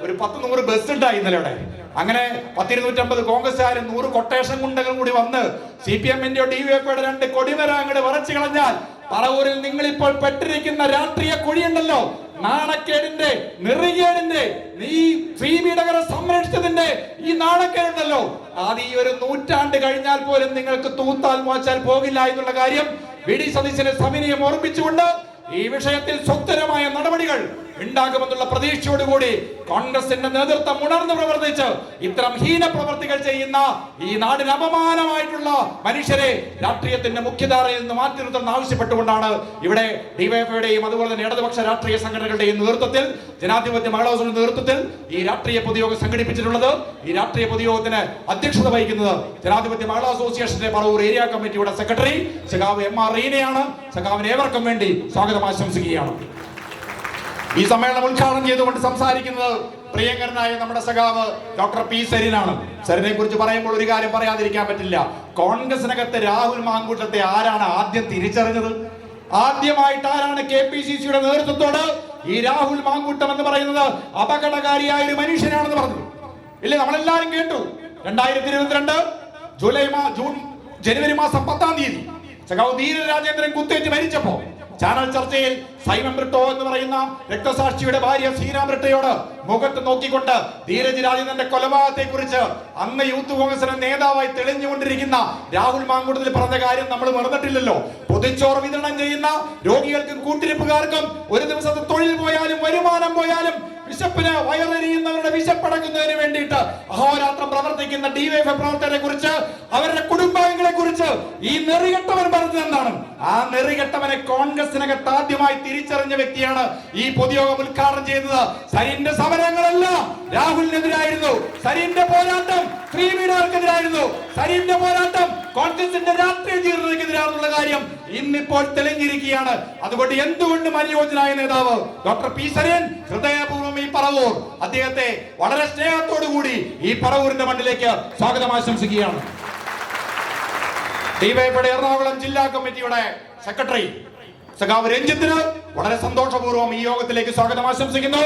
ഒരു 10-100 ബസ് ഉണ്ടായി ഇന്നലെ അവിടെ. അങ്ങനെ 10-250 കോൺഗ്രസ്സുകാരും 100 കൊട്ടേഷൻ ഗുണ്ടകളും കൂടി വന്ന് CPM-ന്റെയോ DYFIയുടെ 2 കൊടിമരം അങ്ങോട്ട് വരച്ചു കളഞ്ഞാൽ പറവൂരിൽ നിങ്ങൾ ഇപ്പോൾ പെട്ടിരിക്കുന്ന രാഷ്ട്രീയ കുഴിയുണ്ടല്ലോ, നാണക്കേടിന്റെ, നെറികേടിന്റെ, നീ ശ്രീപീഠകരെ സംരക്ഷിച്ചതിന്റെ ഈ നാണക്കേടുണ്ടല്ലോ, ആദ്യ ഈ ഒരു നൂറ്റാണ്ട് കഴിഞ്ഞാൽ പോലും നിങ്ങൾക്ക് തൂത്താൽ മോച്ചാൽ പോകില്ല എന്നുള്ള കാര്യം വി ഡി സതീശനെ സവിനയം ഓർമ്മിച്ചുകൊണ്ട് ഈ വിഷയത്തിൽ സ്വതന്ത്രമായ നടപടികൾ ഉണ്ടാകുമെന്നുള്ള പ്രതീക്ഷയോടുകൂടി കോൺഗ്രസിന്റെ നേതൃത്വം ഉണർന്ന് പ്രവർത്തിച്ച് ഇത്തരം ഹീന പ്രവർത്തികൾ ചെയ്യുന്ന ഈ നാടിന് അപമാനമായിട്ടുള്ള മനുഷ്യരെ രാഷ്ട്രീയത്തിന്റെ മുഖ്യധാരയിൽ നിന്ന് മാറ്റി നിർത്തണം ആവശ്യപ്പെട്ടുകൊണ്ടാണ് ഇവിടെ ഡിവൈഎഫ്ഐയുടെയും അതുപോലെ തന്നെ ഇടതുപക്ഷ രാഷ്ട്രീയ സംഘടനകളുടെയും നേതൃത്വത്തിൽ ജനാധിപത്യ മഹിളാ കൗൺസിലിന്റെ നേതൃത്വത്തിൽ ഈ രാഷ്ട്രീയ പൊതുയോഗം സംഘടിപ്പിച്ചിട്ടുള്ളത്. ഈ രാഷ്ട്രീയ പൊതുയോഗത്തിന് അധ്യക്ഷത വഹിക്കുന്നത് ജനാധിപത്യ മഹിളാ അസോസിയേഷന്റെ പറവൂർ ഏരിയ കമ്മിറ്റിയുടെ സെക്രട്ടറി സഖാവ് എം ആർ റീനയാണ്. സഖാവിന് ഏവർക്കും വേണ്ടി സ്വാഗതം ആശംസിക്കുകയാണ്. ഈ സമ്മേളനം ഉദ്ഘാടനം ചെയ്തുകൊണ്ട് സംസാരിക്കുന്നത് പ്രിയങ്കരനായ നമ്മുടെ സഖാവ് ഡോക്ടർ പി സരിനാണ്. സരിനെ കുറിച്ച് പറയുമ്പോൾ ഒരു കാര്യം പറയാതിരിക്കാൻ പറ്റില്ല. കോൺഗ്രസിനകത്ത് രാഹുൽ മാങ്കൂട്ടത്തെ ആരാണ് ആദ്യം തിരിച്ചറിഞ്ഞത്? ആദ്യമായിട്ട് ആരാണ് KPCCയുടെ നേതൃത്വത്തോട് ഈ രാഹുൽ മാങ്കൂട്ടം എന്ന് പറയുന്നത് അപകടകാരിയായ ഒരു മനുഷ്യനാണെന്ന് പറഞ്ഞു? ഇല്ലേ, നമ്മളെല്ലാരും കേട്ടു. 2022 ജനുവരി മാസം 10-ാം തീയതി സഖാവ് ധീരൻ രാജേന്ദ്രൻ കുത്തേറ്റ് മരിച്ചപ്പോ ചാനൽ ചർച്ചയിൽ സൈമൺ ബ്രിട്ടോ എന്ന് പറയുന്ന രക്തസാക്ഷിയുടെ ഭാര്യ ശ്രീരാം ബ്രിട്ടയോട് മുഖത്ത് നോക്കിക്കൊണ്ട് ധീരജ് രാജേന്ദ്രന്റെ കൊലപാതകത്തെ കുറിച്ച് അന്ന് യൂത്ത് കോൺഗ്രസിന്റെ നേതാവായി തെളിഞ്ഞുകൊണ്ടിരിക്കുന്ന രാഹുൽ മാങ്കൂട്ടത്തിൽ പറഞ്ഞ കാര്യം നമ്മൾ മറന്നിട്ടില്ലല്ലോ. പൊതിച്ചോറ് വിതരണം ചെയ്യുന്ന രോഗികൾക്കും കൂട്ടിരിപ്പുകാർക്കും ഒരു ദിവസത്തെ തൊഴിൽ പോയാലും വരുമാനം പോയാലും വിശപ്പിന് വയറെരിയുന്നവരുടെ വിശപ്പടക്കുന്നതിന് വേണ്ടിയിട്ട് അഹോരാത്രം പ്രവർത്തിക്കുന്ന ഡിവൈഎഫ്ഐ പ്രവർത്തകരെ കുറിച്ച് അവരുടെ കുടുംബാംഗങ്ങളെ കുറിച്ച് ഈ നെറികെട്ടവൻ പറഞ്ഞത് എന്താണ്? ആ നെറികെട്ടവനെ കോൺഗ്രസിനകത്ത് ആദ്യമായി തിരിച്ചറിഞ്ഞ വ്യക്തിയാണ് ഈ പൊതുയോഗം ഉദ്ഘാടനം ചെയ്തത്. സരിന്റെ സമരങ്ങളല്ല രാഹുലിനെതിരായിരുന്നു. സരിന്റെ പോരാട്ടം ശ്രീവീണർക്കെതിരായിരുന്നു. സരിന്റെ പോരാട്ടം കോൺഗ്രസിന്റെ രാഷ്ട്രീയ ജീർണതയ്ക്കെതിരാണെന്നുള്ള കാര്യം ഇന്നിപ്പോൾ തെളിഞ്ഞിരിക്കുകയാണ്. അതുകൊണ്ട് എന്തുകൊണ്ടും അനുയോജ്യനായ നേതാവ് ഡോക്ടർ പി സരിൻ ഹൃദയപൂർവ്വം ഈ പറവൂർ അദ്ദേഹത്തെ വളരെ സ്നേഹത്തോടു കൂടി ഈ പറവൂരിന്റെ മണ്ണിലേക്ക് സ്വാഗതം ആശംസിക്കുകയാണ്. ഡിവൈഎഫ്ഐയുടെ എറണാകുളം ജില്ലാ കമ്മിറ്റിയുടെ സെക്രട്ടറി സഖാവ് രഞ്ജിത്തിന് വളരെ സന്തോഷപൂർവ്വം ഈ യോഗത്തിലേക്ക് സ്വാഗതം ആശംസിക്കുന്നു.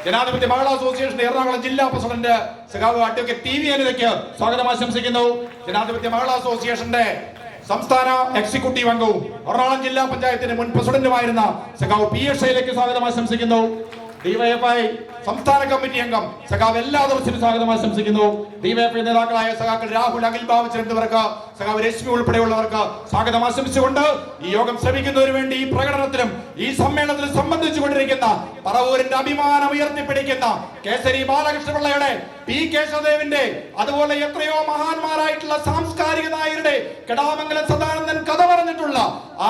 ജനാധിപത്യ മഹിളാ അസോസിയേഷന്റെ എറണാകുളം ജില്ലാ പ്രസിഡന്റ് സഖാവ് അഡ്വക്കേറ്റ് ടി വി അനിതയ്ക്ക് സ്വാഗതം ആശംസിക്കുന്നു. ജനാധിപത്യ മഹിളാ അസോസിയേഷന്റെ സംസ്ഥാന എക്സിക്യൂട്ടീവ് അംഗവും എറണാകുളം ജില്ലാ പഞ്ചായത്തിന്റെ മുൻ പ്രസിഡന്റുമായിരുന്ന സഖാവ് പി എസ് ഷൈലയ്ക്ക് സ്വാഗതം ആശംസിക്കുന്നു. ഡിവൈഎഫ്ഐ സംസ്ഥാന കമ്മിറ്റി അംഗം സഖാവ് എല്ലാ ദിവസവും സ്വാഗതം ആശംസിക്കുന്നു. ഡിവൈഎഫ്ഐ നേതാക്കളായ സഖാക്കൾ രാഹുൽ, അഖിൽ ബാബുച്ചൻ എന്നിവർക്ക്, സഖാവ് രശ്മി ഉൾപ്പെടെയുള്ളവർക്ക് സ്വാഗതം ആശംസിച്ചുകൊണ്ട് ഈ യോഗം ശ്രമിക്കുന്നതിന് വേണ്ടി ഈ പ്രകടനത്തിലും ഈ സമ്മേളനത്തിലും സംബന്ധിച്ചുകൊണ്ടിരിക്കുന്ന പറവൂരിന്റെ അഭിമാനം ഉയർത്തിപ്പിടിക്കുന്ന കേസരി ബാലകൃഷ്ണപിള്ളയുടെ, പി കേശവദേവിന്റെ, അതുപോലെ എത്രയോ മഹാന്മാരായിട്ടുള്ള സാംസ്കാരിക നായരുടെ, കെടാമംഗലം സദാനന്ദൻ കഥ പറഞ്ഞിട്ടുള്ള,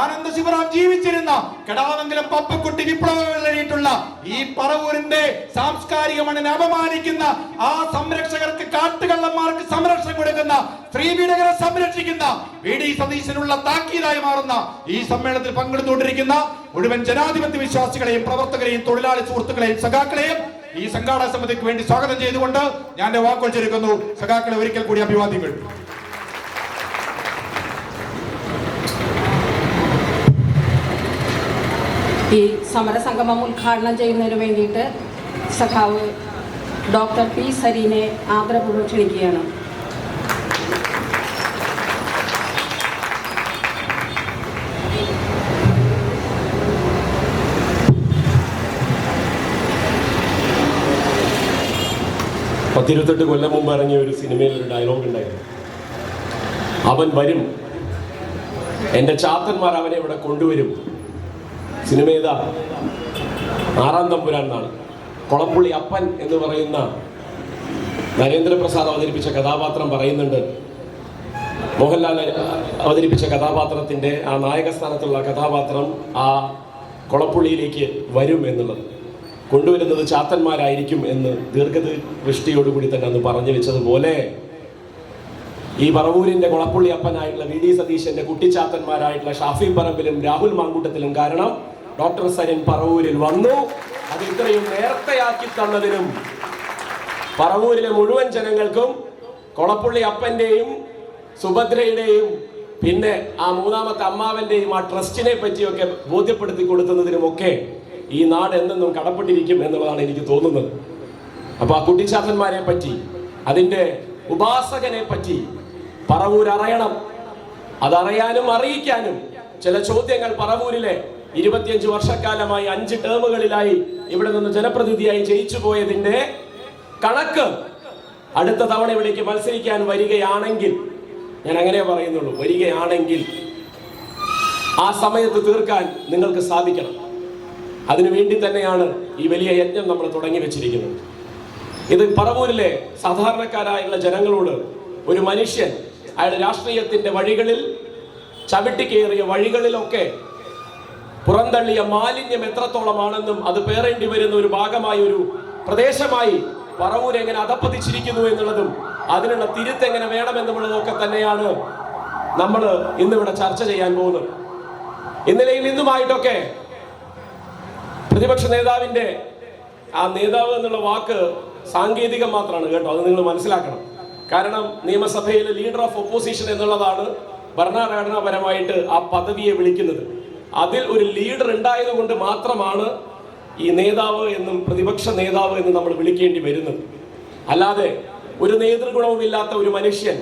ആനന്ദ ശിവറാം ജീവിച്ചിരുന്ന, കെടാമംഗലം പപ്പക്കുട്ടി വിപ്ലവങ്ങൾ എഴുതിയിട്ടുള്ള ഈ പറവൂരിന്റെ സാംസ്കാരിക മണ്ണിനെ അപമാനിക്കുന്ന ആ സംരക്ഷകർക്ക്, കാട്ടുകള്ളന്മാർക്ക് സംരക്ഷണം കൊടുക്കുന്ന, സ്ത്രീപീഡകരെ സംരക്ഷിക്കുന്ന വി ഡി സതീശനുള്ള താക്കീതായി മാറുന്ന ഈ സമ്മേളനത്തിൽ പങ്കെടുത്തുകൊണ്ടിരിക്കുന്ന മുഴുവൻ ജനാധിപത്യ വിശ്വാസികളെയും പ്രവർത്തകരെയും തൊഴിലാളി സുഹൃത്തുക്കളെയും സഖാക്കളെയും ഈ സംഘാടക സമിതിക്ക് വേണ്ടി സ്വാഗതം ചെയ്തുകൊണ്ട് ഞാൻ എന്റെ വാക്കുകൾ ചുരുക്കുന്നു. സഖാക്കളെ ഒരിക്കൽ കൂടി അഭിവാദ്യങ്ങൾ. ഈ സമരസംഗമം ഉദ്ഘാടനം ചെയ്യുന്നതിന് വേണ്ടിയിട്ട് സഖാവ് ഡോക്ടർ പി സരീനെ ആദരപൂർവ്വം ക്ഷണിക്കുകയാണ്. പത്തിരുപത്തെട്ട് കൊല്ലം മുമ്പ് ഇറങ്ങിയ ഒരു സിനിമയിൽ ഒരു ഡയലോഗ് ഉണ്ടായിരുന്നു. അവൻ വരും, എൻ്റെ ചാത്തന്മാർ അവനെ ഇവിടെ കൊണ്ടുവരും. സിനിമ ഏതാ? ആറാം തമ്പുരാൻ എന്നാണ്. കൊളപ്പുള്ളി അപ്പൻ എന്ന് പറയുന്ന നരേന്ദ്രപ്രസാദ് അവതരിപ്പിച്ച കഥാപാത്രം പറയുന്നുണ്ട്, മോഹൻലാൽ അവതരിപ്പിച്ച കഥാപാത്രത്തിൻ്റെ ആ നായകസ്ഥാനത്തുള്ള കഥാപാത്രം ആ കൊളപ്പുള്ളിയിലേക്ക് വരും എന്നുള്ളത്, കൊണ്ടുവരുന്നത് ചാത്തന്മാരായിരിക്കും എന്ന് ദീർഘദൃഷ്ടിയോടുകൂടി തന്നെ അന്ന് പറഞ്ഞു വെച്ചതുപോലെ ഈ പറവൂരിന്റെ കൊളപ്പുള്ളി അപ്പനായിട്ടുള്ള വി ഡി സതീശന്റെ കുട്ടിച്ചാത്തന്മാരായിട്ടുള്ള ഷാഫി പറമ്പിലും രാഹുൽ മാങ്കൂട്ടത്തിലും കാരണം ഡോക്ടർ സരിൻ പറവൂരിൽ വന്നു. അത് ഇത്രയും നേരത്തെയാക്കി തന്നതിനും പറവൂരിലെ മുഴുവൻ ജനങ്ങൾക്കും കൊളപ്പുള്ളി അപ്പന്റെയും സുഭദ്രയുടെയും പിന്നെ ആ മൂന്നാമത്തെ അമ്മാവന്റെയും ആ ട്രസ്റ്റിനെ പറ്റിയൊക്കെ ബോധ്യപ്പെടുത്തി കൊടുക്കുന്നതിനുമൊക്കെ ഈ നാട് എന്നെന്നും കടപ്പെട്ടിരിക്കും എന്നുള്ളതാണ് എനിക്ക് തോന്നുന്നത്. അപ്പൊ ആ കുട്ടിച്ചാത്തന്മാരെ പറ്റി, അതിന്റെ ഉപാസകനെ പറ്റി പറവൂർ അറിയണം. അതറിയാനും അറിയിക്കാനും ചില ചോദ്യങ്ങൾ പറവൂരിലെ 25 വർഷക്കാലമായി 5 ടേമുകളിലായി ഇവിടെ നിന്ന് ജനപ്രതിനിധിയായി ജയിച്ചു പോയതിന്റെ കണക്ക് അടുത്ത തവണ ഇവിടേക്ക് മത്സരിക്കാൻ വരികയാണെങ്കിൽ, ഞാൻ അങ്ങനെ പറയുന്നുള്ളൂ, വരികയാണെങ്കിൽ ആ സമയത്ത് തീർക്കാൻ നിങ്ങൾക്ക് സാധിക്കണം. അതിനുവേണ്ടി തന്നെയാണ് ഈ വലിയ യജ്ഞം നമ്മൾ തുടങ്ങി വെച്ചിരിക്കുന്നത്. ഇത് പറവൂരിലെ സാധാരണക്കാരായുള്ള ജനങ്ങളോട് ഒരു മനുഷ്യൻ അയാളുടെ രാഷ്ട്രീയത്തിന്റെ വഴികളിൽ ചവിട്ടിക്കേറിയ വഴികളിലൊക്കെ പുറന്തള്ളിയ മാലിന്യം എത്രത്തോളമാണെന്നും അത് പേറേണ്ടി വരുന്ന ഒരു ഭാഗമായി, ഒരു പ്രദേശമായി പറവൂർ എങ്ങനെ അധപ്പതിച്ചിരിക്കുന്നു എന്നുള്ളതും അതിനുള്ള തിരുത്തെങ്ങനെ വേണമെന്നുള്ളതൊക്കെ തന്നെയാണ് നമ്മൾ ഇന്നിവിടെ ചർച്ച ചെയ്യാൻ പോകുന്നത്. ഇന്നലെയും ഇന്നുമായിട്ടൊക്കെ പ്രതിപക്ഷ നേതാവിന്റെ ആ നേതാവ് എന്നുള്ള വാക്ക് സാങ്കേതികം മാത്രമാണ് കേട്ടോ, അത് നിങ്ങൾ മനസ്സിലാക്കണം. കാരണം നിയമസഭയിലെ ലീഡർ ഓഫ് ഒപ്പോസിഷൻ എന്നുള്ളതാണ് ഭരണഘടനാപരമായിട്ട് ആ പദവിയെ വിളിക്കുന്നത്. അതിൽ ഒരു ലീഡർ ഉണ്ടായത് കൊണ്ട് മാത്രമാണ് ഈ നേതാവ് എന്നും പ്രതിപക്ഷ നേതാവ് എന്നും നമ്മൾ വിളിക്കേണ്ടി വരുന്നത്. അല്ലാതെ ഒരു നേതൃഗുണവുമില്ലാത്ത ഒരു മനുഷ്യൻ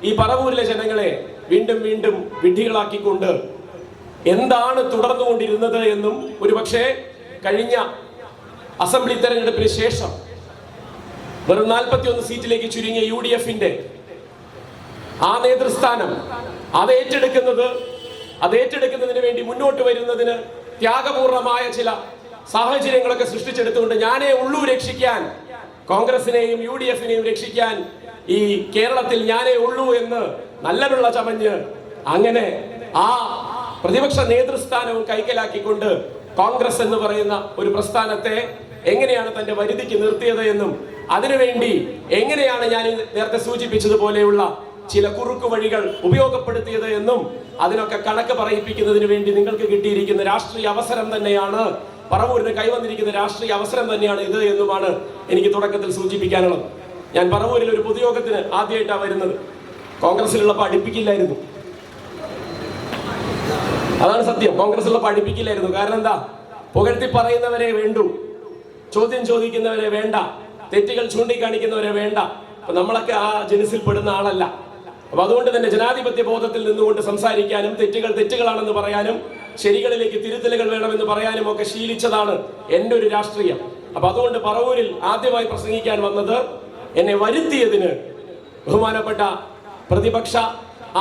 ഈ പറവൂരിലെ ജനങ്ങളെ വീണ്ടും വീണ്ടും വിഡ്ഢികളാക്കിക്കൊണ്ട് എന്താണ് തുടർന്നുകൊണ്ടിരുന്നത് എന്നും ഒരുപക്ഷെ കഴിഞ്ഞ അസംബ്ലി തെരഞ്ഞെടുപ്പിന് ശേഷം വെറും 41 സീറ്റിലേക്ക് ചുരുങ്ങിയ UDF-ന്റെ ആ നേതൃസ്ഥാനം അത് ഏറ്റെടുക്കുന്നതിന് വേണ്ടി മുന്നോട്ട് വരുന്നതിന് ത്യാഗപൂർണമായ ചില സാഹചര്യങ്ങളൊക്കെ സൃഷ്ടിച്ചെടുത്തുകൊണ്ട് ഞാനേ ഉള്ളൂ രക്ഷിക്കാൻ, കോൺഗ്രസിനെയും UDF-നെയും രക്ഷിക്കാൻ ഈ കേരളത്തിൽ ഞാനേ ഉള്ളൂ എന്ന് നല്ല വെള്ള ചമഞ്ഞ് അങ്ങനെ ആ പ്രതിപക്ഷ നേതൃസ്ഥാനവും കൈക്കലാക്കിക്കൊണ്ട് കോൺഗ്രസ് എന്ന് പറയുന്ന ഒരു പ്രസ്ഥാനത്തെ എങ്ങനെയാണ് തന്റെ വരുതിക്ക് നിർത്തിയത് എന്നും അതിനുവേണ്ടി എങ്ങനെയാണ് ഞാൻ നേരത്തെ സൂചിപ്പിച്ചതുപോലെയുള്ള ചില കുറുക്കു വഴികൾ ഉപയോഗപ്പെടുത്തിയത് എന്നും അതിനൊക്കെ കണക്ക് പറയിപ്പിക്കുന്നതിന് വേണ്ടി നിങ്ങൾക്ക് കിട്ടിയിരിക്കുന്ന രാഷ്ട്രീയ അവസരം തന്നെയാണ്, പറവൂരിന് കൈവന്നിരിക്കുന്ന രാഷ്ട്രീയ അവസരം തന്നെയാണ് ഇത് എന്നുമാണ് എനിക്ക് തുടക്കത്തിൽ സൂചിപ്പിക്കാനുള്ളത്. ഞാൻ പറവൂരിൽ ഒരു പൊതുയോഗത്തിന് ആദ്യമായിട്ടാണ് വരുന്നത്. കോൺഗ്രസിലുള്ളപ്പോൾ അടുപ്പിക്കില്ലായിരുന്നു, അതാണ് സത്യം. കോൺഗ്രസിലുള്ളപ്പോൾ അടുപ്പിക്കില്ലായിരുന്നു. കാരണം എന്താ, പുകഴ്ത്തി പറയുന്നവരെ വേണ്ടു, ചോദ്യം ചോദിക്കുന്നവരെ വേണ്ട, തെറ്റുകൾ ചൂണ്ടിക്കാണിക്കുന്നവരെ വേണ്ട. അപ്പൊ നമ്മളൊക്കെ ആ ജനസിൽ പെടുന്ന ആളല്ല. അപ്പൊ അതുകൊണ്ട് തന്നെ ജനാധിപത്യ ബോധത്തിൽ നിന്നുകൊണ്ട് സംസാരിക്കാനും തെറ്റുകൾ തെറ്റുകളാണെന്ന് പറയാനും ശരികളിലേക്ക് തിരുത്തലുകൾ വേണമെന്ന് പറയാനും ഒക്കെ ശീലിച്ചതാണ് എൻ്റെ ഒരു രാഷ്ട്രീയം. അപ്പൊ അതുകൊണ്ട് പറവൂരിൽ ആദ്യമായി പ്രസംഗിക്കാൻ വന്നത് എന്നെ വരുത്തിയതിന് ബഹുമാനപ്പെട്ട പ്രതിപക്ഷ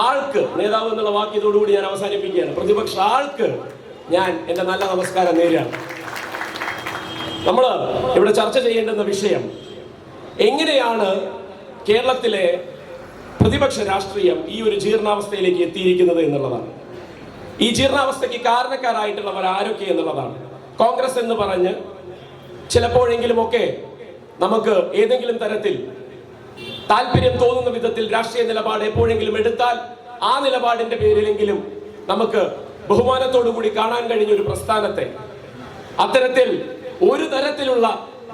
ആൾക്ക്, നേതാവ് എന്നുള്ള വാക്യത്തോടുകൂടി ഞാൻ അവസാനിപ്പിക്കുകയാണ്, പ്രതിപക്ഷ ആൾക്ക് ഞാൻ എൻ്റെ നല്ല നമസ്കാരം നേരുകയാണ്. നമ്മൾ ഇവിടെ ചർച്ച ചെയ്യേണ്ടുന്ന വിഷയം എങ്ങനെയാണ് കേരളത്തിലെ പ്രതിപക്ഷ രാഷ്ട്രീയം ഈ ഒരു ജീർണാവസ്ഥയിലേക്ക് എത്തിയിരിക്കുന്നത് എന്നുള്ളതാണ്. ഈ ജീർണാവസ്ഥയ്ക്ക് കാരണക്കാരായിട്ടുള്ളവർ ആരൊക്കെ എന്നുള്ളതാണ്. കോൺഗ്രസ് എന്ന് പറഞ്ഞ് ചിലപ്പോഴെങ്കിലുമൊക്കെ നമുക്ക് ഏതെങ്കിലും തരത്തിൽ താല്പര്യം തോന്നുന്ന വിധത്തിൽ രാഷ്ട്രീയ നിലപാട് എപ്പോഴെങ്കിലും എടുത്താൽ ആ നിലപാടിന്റെ പേരിലെങ്കിലും നമുക്ക് ബഹുമാനത്തോടു കൂടി കാണാൻ കഴിഞ്ഞ ഒരു പ്രസ്ഥാനത്തെ അത്തരത്തിൽ ഒരു തരത്തിലുള്ള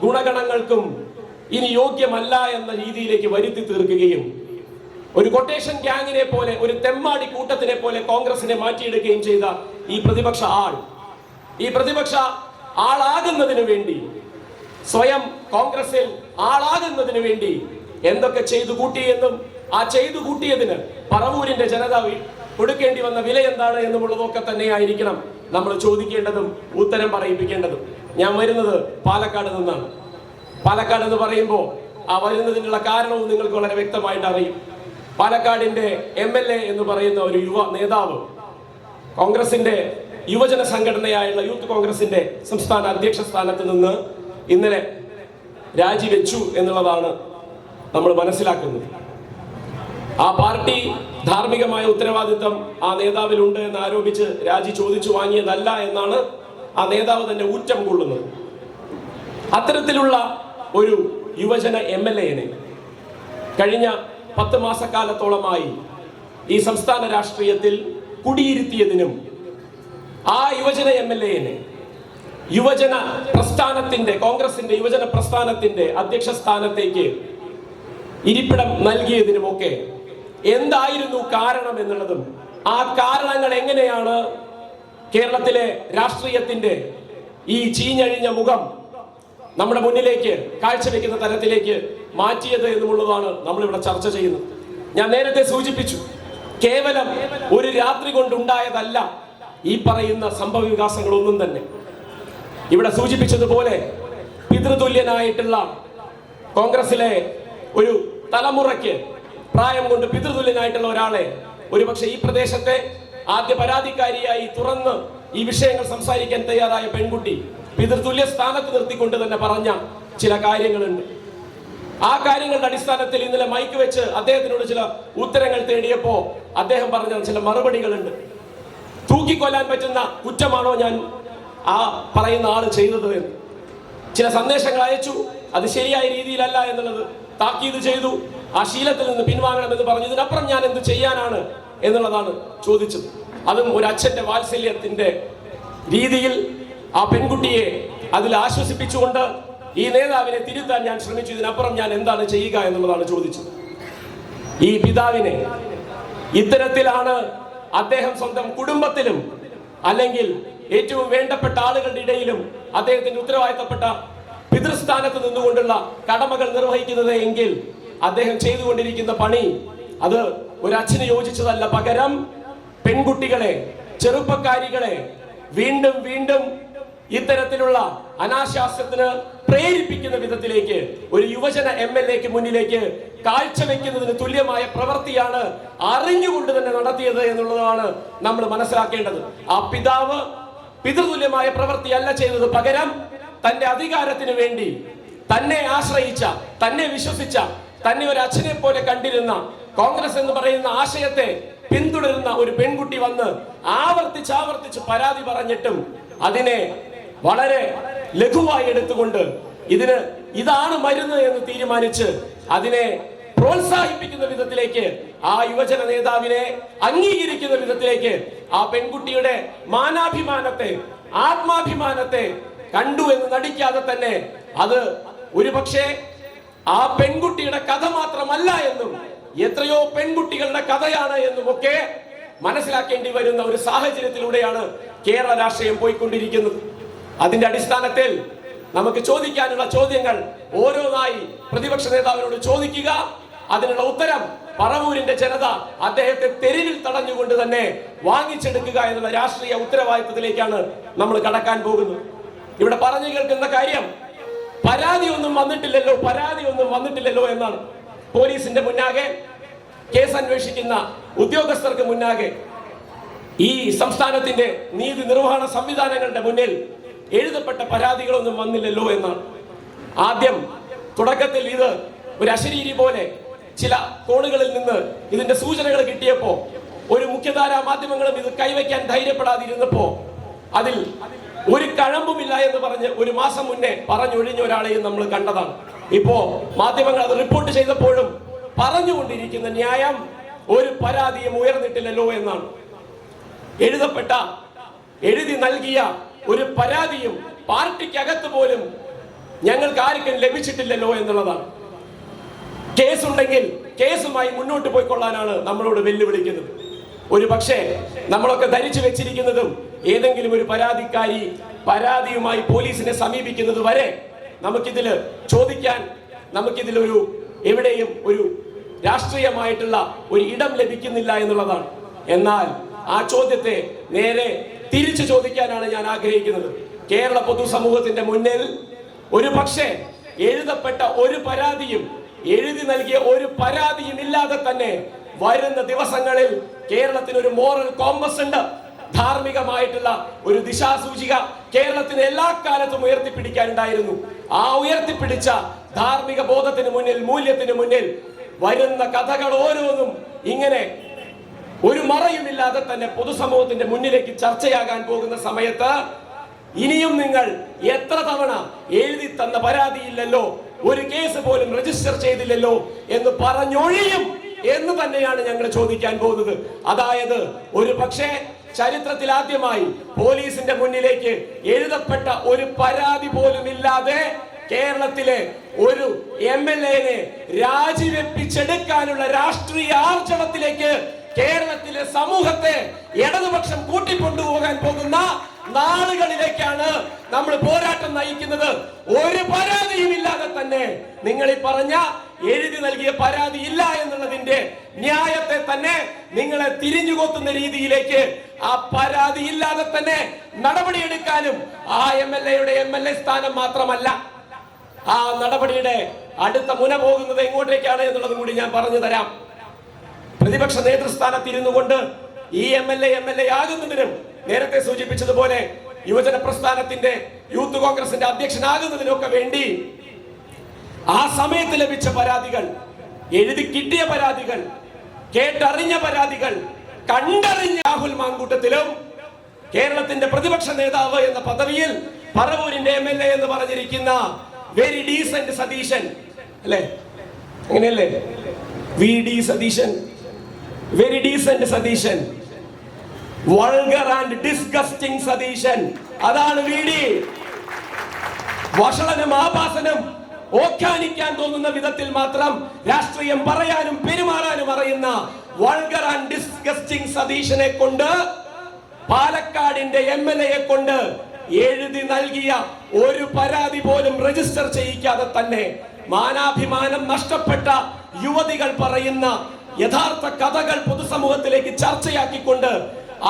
ഗുണഗണങ്ങൾക്കും ഇനി യോഗ്യമല്ല എന്ന രീതിയിലേക്ക് വരുത്തി തീർക്കുകയും ഒരു കൊട്ടേഷൻ ഗ്യാങ്ങിനെ പോലെ, ഒരു തെമ്മാടി കൂട്ടത്തിനെ പോലെ കോൺഗ്രസിനെ മാറ്റിയെടുക്കുകയും ചെയ്ത ഈ പ്രതിപക്ഷ ആളാകുന്നതിന് വേണ്ടി, സ്വയം കോൺഗ്രസിൽ ആളാകുന്നതിന് വേണ്ടി എന്തൊക്കെ ചെയ്തു കൂട്ടിയെന്നും ആ ചെയ്തു കൂട്ടിയതിന് പറവൂരിന്റെ ജനത കൊടുക്കേണ്ടി വന്ന വില എന്താണ് എന്നുമുള്ളതൊക്കെ തന്നെയായിരിക്കണം നമ്മൾ ചോദിക്കേണ്ടതും ഉത്തരം പറയിപ്പിക്കേണ്ടതും. ഞാൻ വരുന്നത് പാലക്കാട് നിന്നാണ്. പാലക്കാട് എന്ന് പറയുമ്പോൾ ആ വരുന്നതിനുള്ള കാരണവും നിങ്ങൾക്ക് വളരെ വ്യക്തമായിട്ട് അറിയും. പാലക്കാടിന്റെ MLA എന്ന് പറയുന്ന ഒരു യുവ നേതാവ് കോൺഗ്രസിന്റെ യുവജന സംഘടനയായുള്ള യൂത്ത് കോൺഗ്രസിന്റെ സംസ്ഥാന അധ്യക്ഷ സ്ഥാനത്ത് നിന്ന് ഇന്നലെ രാജിവെച്ചു എന്നുള്ളതാണ് നമ്മൾ മനസ്സിലാക്കുന്നത്. ആ പാർട്ടി ധാർമ്മികമായ ഉത്തരവാദിത്വം ആ നേതാവിലുണ്ട് എന്ന് ആരോപിച്ച് രാജി ചോദിച്ചു വാങ്ങിയതല്ല എന്നാണ് ആ നേതാവ് തന്നെ ഊറ്റം കൊള്ളുന്നത്. അത്തരത്തിലുള്ള ഒരു യുവജന MLA-നെ കഴിഞ്ഞ 10 മാസക്കാലത്തോളമായി ഈ സംസ്ഥാന രാഷ്ട്രീയത്തിൽ കുടിയിരുത്തിയതിനും ആ യുവജന MLA-നെ യുവജന പ്രസ്ഥാനത്തിന്റെ, കോൺഗ്രസിന്റെ യുവജന പ്രസ്ഥാനത്തിന്റെ അധ്യക്ഷ സ്ഥാനത്തേക്ക് ഇരിപ്പിടം നൽകിയതിനുമൊക്കെ എന്തായിരുന്നു കാരണം എന്നുള്ളതും ആ കാരണങ്ങൾ എങ്ങനെയാണ് കേരളത്തിലെ രാഷ്ട്രീയത്തിന്റെ ഈ ചീഞ്ഞഴിഞ്ഞ മുഖം നമ്മുടെ മുന്നിലേക്ക് കാഴ്ചവെക്കുന്ന തരത്തിലേക്ക് മാറ്റിയത് എന്നുള്ളതാണ് നമ്മളിവിടെ ചർച്ച ചെയ്യുന്നത്. ഞാൻ നേരത്തെ സൂചിപ്പിച്ചു, കേവലം ഒരു രാത്രി കൊണ്ടുണ്ടായതല്ല ഈ പറയുന്ന സംഭവ വികാസങ്ങളൊന്നും തന്നെ. ഇവിടെ സൂചിപ്പിച്ചതുപോലെ പിതൃതുല്യനായിട്ടുള്ള കോൺഗ്രസിലെ ഒരു തലമുറയ്ക്ക് പ്രായം കൊണ്ട് പിതൃതുല്യനായിട്ടുള്ള ഒരാളെ ഒരുപക്ഷെ ഈ പ്രദേശത്തെ ആദ്യ പരാതിക്കാരിയായി തുറന്ന് ഈ വിഷയങ്ങൾ സംസാരിക്കാൻ തയ്യാറായ പെൺകുട്ടി പിതൃതുല്യ സ്ഥാനത്ത് നിർത്തിക്കൊണ്ട് തന്നെ പറഞ്ഞ ചില കാര്യങ്ങളുണ്ട്. ആ കാര്യങ്ങളുടെ അടിസ്ഥാനത്തിൽ ഇന്നലെ മൈക്ക് വെച്ച് അദ്ദേഹത്തിനോട് ചില ഉത്തരങ്ങൾ തേടിയപ്പോ അദ്ദേഹം പറഞ്ഞ ചില മറുപടികളുണ്ട്. തൂക്കിക്കൊല്ലാൻ പറ്റുന്ന കുറ്റമാണോ ഞാൻ ആ പറയുന്ന ആള് ചെയ്തത് എന്ന് ചില സന്ദേശങ്ങൾ അയച്ചു. അത് ശരിയായ രീതിയിലല്ല എന്നുള്ളത് താക്കീത് ചെയ്തു. ആ ശീലത്തിൽ നിന്ന് പിൻവാങ്ങണമെന്ന് പറഞ്ഞു. ഇതിനപ്പുറം ഞാൻ എന്ത് ചെയ്യാനാണ് എന്നുള്ളതാണ് ചോദിച്ചത്. അതും ഒരു അച്ഛന്റെ വാത്സല്യത്തിന്റെ രീതിയിൽ ആ പെൺകുട്ടിയെ അതിൽ ആശ്വസിപ്പിച്ചുകൊണ്ട് ഈ നേതാവിനെ തിരുത്താൻ ഞാൻ ശ്രമിച്ചു. ഇതിനപ്പുറം ഞാൻ എന്താണ് ചെയ്യുക എന്നുള്ളതാണ് ചോദിച്ചത്. ഈ പിതാവിനെ ഇത്തരത്തിലാണ് അദ്ദേഹം സ്വന്തം കുടുംബത്തിലും അല്ലെങ്കിൽ ഏറ്റവും വേണ്ടപ്പെട്ട ആളുകളുടെ ഇടയിലും അദ്ദേഹത്തിന്റെ ഉത്തരവാദിത്തപ്പെട്ട പിതൃസ്ഥാനത്ത് നിന്നുകൊണ്ടുള്ള കടമകൾ നിർവഹിക്കുന്നത് എങ്കിൽ അദ്ദേഹം ചെയ്തുകൊണ്ടിരിക്കുന്ന പണി അത് ഒരു അച്ഛന് യോജിച്ചതല്ല. പകരം പെൺകുട്ടികളെ, ചെറുപ്പക്കാരികളെ വീണ്ടും വീണ്ടും ഇത്തരത്തിലുള്ള അനാശാസ്യത്തിന് പ്രേരിപ്പിക്കുന്ന വിധത്തിലേക്ക് ഒരു യുവജന MLA മുന്നിലേക്ക് കാഴ്ചവെക്കുന്നതിന് തുല്യമായ പ്രവൃത്തിയാണ് അറിഞ്ഞുകൊണ്ട് തന്നെ നടത്തിയത് എന്നുള്ളതാണ് നമ്മൾ മനസ്സിലാക്കേണ്ടത്. ആ പിതാവ് പിതൃതുല്യമായ പ്രവൃത്തിയല്ല ചെയ്തത്. പകരം തന്റെ അധികാരത്തിന് വേണ്ടി തന്നെ ആശ്രയിച്ച, തന്നെ വിശ്വസിച്ച, തന്നെ ഒരു അച്ഛനെ പോലെ കണ്ടിരുന്ന കോൺഗ്രസ് എന്ന് പറയുന്ന ആശയത്തെ പിന്തുടരുന്ന ഒരു പെൺകുട്ടി വന്ന് ആവർത്തിച്ച് പരാതി പറഞ്ഞിട്ടും അതിനെ വളരെ ലഘുവായി എടുത്തുകൊണ്ട് ഇതാണ് മരുന്ന് എന്ന് തീരുമാനിച്ച് അതിനെ പ്രോത്സാഹിപ്പിക്കുന്ന വിധത്തിലേക്ക്, ആ യുവജന നേതാവിനെ അംഗീകരിക്കുന്ന വിധത്തിലേക്ക് ആ പെൺകുട്ടിയുടെ മാനാഭിമാനത്തെ, ആത്മാഭിമാനത്തെ കണ്ടു എന്ന് നടിക്കാതെ തന്നെ അത് ഒരുപക്ഷെ ആ പെൺകുട്ടിയുടെ കഥ മാത്രമല്ല എന്നും എത്രയോ പെൺകുട്ടികളുടെ കഥയാണ് എന്നും ഒക്കെ മനസ്സിലാക്കേണ്ടി വരുന്ന ഒരു സാഹചര്യത്തിലൂടെയാണ് കേരള രാഷ്ട്രീയം പോയിക്കൊണ്ടിരിക്കുന്നത്. അതിന്റെ അടിസ്ഥാനത്തിൽ നമുക്ക് ചോദിക്കാനുള്ള ചോദ്യങ്ങൾ ഓരോന്നായി പ്രതിപക്ഷ നേതാവിനോട് ചോദിക്കുക. അതിനുള്ള ഉത്തരം പറവൂരിന്റെ ജനത അദ്ദേഹത്തെ തെരുവിൽ തടഞ്ഞുകൊണ്ട് തന്നെ വാങ്ങിച്ചെടുക്കുക എന്നുള്ള രാഷ്ട്രീയ ഉത്തരവാദിത്തത്തിലേക്കാണ് നമ്മൾ കടക്കാൻ പോകുന്നത്. ഇവിടെ പറഞ്ഞു കേൾക്കുന്ന കാര്യം പരാതിയൊന്നും വന്നിട്ടില്ലല്ലോ എന്നാണ്. പോലീസിന്റെ മുന്നാകെ, കേസ് അന്വേഷിക്കുന്ന ഉദ്യോഗസ്ഥർക്ക് മുന്നാകെ, ഈ സംസ്ഥാനത്തിന്റെ നീതി നിർവഹണ സംവിധാനങ്ങളുടെ മുന്നിൽ എഴുതപ്പെട്ട പരാതികളൊന്നും വന്നില്ലല്ലോ എന്നാണ്. ആദ്യം തുടക്കത്തിൽ ഇത് ഒരു അശരീരി പോലെ ചില കോണുകളിൽ നിന്ന് ഇതിന്റെ സൂചനകൾ കിട്ടിയപ്പോ ഒരു മുഖ്യധാരാ മാധ്യമങ്ങളും ഇത് കൈവയ്ക്കാൻ ധൈര്യപ്പെടാതിരുന്നപ്പോ അതിൽ ഒരു കഴമ്പുമില്ല എന്ന് പറഞ്ഞ് ഒരു മാസം മുന്നേ പറഞ്ഞൊഴിഞ്ഞ ഒരാളെയും നമ്മൾ കണ്ടതാണ്. ഇപ്പോ മാധ്യമങ്ങൾ അത് റിപ്പോർട്ട് ചെയ്തപ്പോഴും പറഞ്ഞുകൊണ്ടിരിക്കുന്ന ന്യായം ഒരു പരാതിയും ഉയർന്നിട്ടില്ലല്ലോ എന്നാണ്. എഴുതി നൽകിയ ഒരു പരാതിയും പാർട്ടിക്കകത്ത് പോലും ഞങ്ങൾക്ക് ആർക്കും ലഭിച്ചിട്ടില്ലല്ലോ എന്നുള്ളതാണ്. കേസുണ്ടെങ്കിൽ കേസുമായി മുന്നോട്ട് പോയിക്കൊള്ളാനാണ് നമ്മളോട് വെല്ലുവിളിക്കുന്നത്. ഒരു പക്ഷേ നമ്മളൊക്കെ ധരിച്ചു വെച്ചിരിക്കുന്നതും ഏതെങ്കിലും ഒരു പരാതിക്കാരി പരാതിയുമായി പോലീസിനെ സമീപിക്കുന്നത് വരെ നമുക്കിതില് ചോദിക്കാൻ, നമുക്കിതിലൊരു എവിടെയും ഒരു രാഷ്ട്രീയമായിട്ടുള്ള ഒരു ഇടം ലഭിക്കുന്നില്ല എന്നുള്ളതാണ്. എന്നാൽ ആ ചോദ്യത്തെ നേരെ തിരിച്ചു ചോദിക്കാനാണ് ഞാൻ ആഗ്രഹിക്കുന്നത്. കേരള പൊതുസമൂഹത്തിന്റെ മുന്നിൽ ഒരു പക്ഷേ എഴുതപ്പെട്ട ഒരു പരാതിയും, എഴുതി നൽകിയ ഒരു പരാതിയും ഇല്ലാതെ തന്നെ വരുന്ന ദിവസങ്ങളിൽ കേരളത്തിന് ഒരു മോറൽ കോമ്പസ് ഉണ്ട്, ധാർമ്മികമായിട്ടുള്ള ഒരു ദിശാസൂചിക കേരളത്തിന് എല്ലാ കാലത്തും ഉയർത്തിപ്പിടിക്കാനുണ്ടായിരുന്നു. ആ ഉയർത്തിപ്പിടിച്ച ധാർമ്മിക ബോധത്തിന് മുന്നിൽ, മൂല്യത്തിന് മുന്നിൽ വരുന്ന കഥകൾ ഓരോന്നും ഇങ്ങനെ ഒരു മറയുമില്ലാതെ തന്നെ പൊതുസമൂഹത്തിന്റെ മുന്നിലേക്ക് ചർച്ചയാകാൻ പോകുന്ന സമയത്ത് ഇനിയും നിങ്ങൾ എത്ര തവണ എഴുതി തന്ന പരാതിയില്ലല്ലോ, ഒരു കേസ് പോലും രജിസ്റ്റർ ചെയ്തില്ലല്ലോ എന്ന് പറഞ്ഞൊഴിയും എന്ന് തന്നെയാണ് ഞങ്ങൾ ചോദിക്കാൻ പോകുന്നത്. അതായത് ഒരു പക്ഷേ ചരിത്രത്തിൽ ആദ്യമായി പോലീസിന്റെ മുന്നിലേക്ക് എഴുതപ്പെട്ട ഒരു പരാതി പോലും ഇല്ലാതെ കേരളത്തിലെ ഒരു MLA രാജിവെപ്പിച്ചെടുക്കാനുള്ള രാഷ്ട്രീയ ആർജവത്തിലേക്ക് കേരളത്തിലെ സമൂഹത്തെ ഇടതുപക്ഷം കൂട്ടിക്കൊണ്ടുപോകാൻ പോകുന്ന നാളുകളിലേക്കാണ് നമ്മൾ പോരാട്ടം നയിക്കുന്നത്. ഒരു പരാതിയും ഇല്ലാതെ തന്നെ നിങ്ങൾ ഈ പറഞ്ഞ എഴുതി നൽകിയ പരാതി ഇല്ല എന്നുള്ളതിന്റെ ന്യായത്തെ തന്നെ നിങ്ങളെ തിരിഞ്ഞുകൊത്തുന്ന രീതിയിലേക്ക് ആ പരാതി ഇല്ലാതെ തന്നെ നടപടിയെടുക്കാനും ആ MLA സ്ഥാനം മാത്രമല്ല, ആ നടപടിയുടെ അടുത്ത മുന പോകുന്നത് എങ്ങോട്ടേക്കാണ് എന്നുള്ളതും കൂടി ഞാൻ പറഞ്ഞു തരാം. പ്രതിപക്ഷ നേതൃസ്ഥാനത്ത് ഇരുന്നു കൊണ്ട് ഈ എം എൽ എ ആകുന്നതിനും നേരത്തെ സൂചിപ്പിച്ചതുപോലെ യുവജന പ്രസ്ഥാനത്തിന്റെ യൂത്ത് കോൺഗ്രസിന്റെ അധ്യക്ഷനാകുന്നതിനൊക്കെ വേണ്ടി ആ സമയത്ത് ലഭിച്ച പരാതികൾ, എഴുതി കിട്ടിയ പരാതികൾ, കേട്ടറിഞ്ഞ പരാതികൾ, കണ്ടറിഞ്ഞ രാഹുൽ മാങ്കൂട്ടത്തിലും കേരളത്തിന്റെ പ്രതിപക്ഷ നേതാവ് എന്ന പദവിയിൽ പറവൂരിന്റെ MLA എന്ന് പറഞ്ഞിരിക്കുന്ന വെരി ഡീസന്റ് സതീശൻ അല്ലേ, അങ്ങനെയല്ലേ? VD Satheesan, very decent Satheesan, vulgar and disgusting Satheesan, അതാണ് VD. വഷളനും ആഭാസനും ഓഖ്യാനിക്കാൻ തോന്നുന്ന വിധത്തിൽ മാത്രം രാഷ്ട്രീയം പറയാനും പെരുമാറാനും അറിയുന്ന വൾഗർ ആൻഡ് ഡിസ്ഗസ്റ്റിംഗ് സതീശനെ കൊണ്ട്, പാലക്കാടിന്റെ MLA കൊണ്ട് എഴുതി നൽകിയ ഒരു പരാതി പോലും രജിസ്റ്റർ ചെയ്യിക്കാതെ തന്നെ മാനാഭിമാനം നഷ്ടപ്പെട്ട യുവതികൾ പറയുന്ന യഥാർത്ഥ കഥകൾ പൊതുസമൂഹത്തിലേക്ക് ചർച്ചയാക്കിക്കൊണ്ട്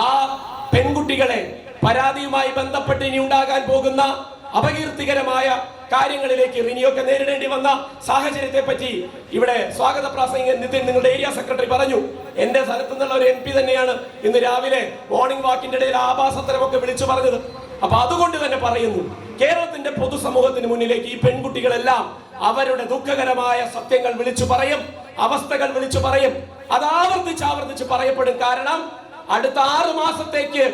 ആ പെൺകുട്ടികളെ പരാതിയുമായി ബന്ധപ്പെട്ട് ഇനി ഉണ്ടാകാൻ പോകുന്ന അപകീർത്തികരമായ കാര്യങ്ങളിലേക്ക് റിനിയൊക്കെ നേരിടേണ്ടി വന്ന സാഹചര്യത്തെ പറ്റി ഇവിടെ സ്വാഗത പ്രാസംഗികൻ നിതിൻ, നിങ്ങളുടെ ഏരിയ സെക്രട്ടറി പറഞ്ഞു. എന്റെ സ്ഥലത്തു നിന്നുള്ള ഒരു MP തന്നെയാണ് ഇന്ന് രാവിലെ മോർണിംഗ് വാക്കിന്റെ ഇടയിൽ ആഭാസത്തരമൊക്കെ വിളിച്ചു പറഞ്ഞത്. അപ്പൊ അതുകൊണ്ട് തന്നെ പറയുന്നു, കേരളത്തിന്റെ പൊതുസമൂഹത്തിന് മുന്നിലേക്ക് ഈ പെൺകുട്ടികളെല്ലാം അവരുടെ ദുഃഖകരമായ സത്യങ്ങൾ വിളിച്ചു പറയും, അവസ്ഥകൾ വിളിച്ചു പറയും. അത് ആവർത്തിച്ച് പറയപ്പെടും. കാരണം അടുത്ത 6 മാസത്തേക്ക്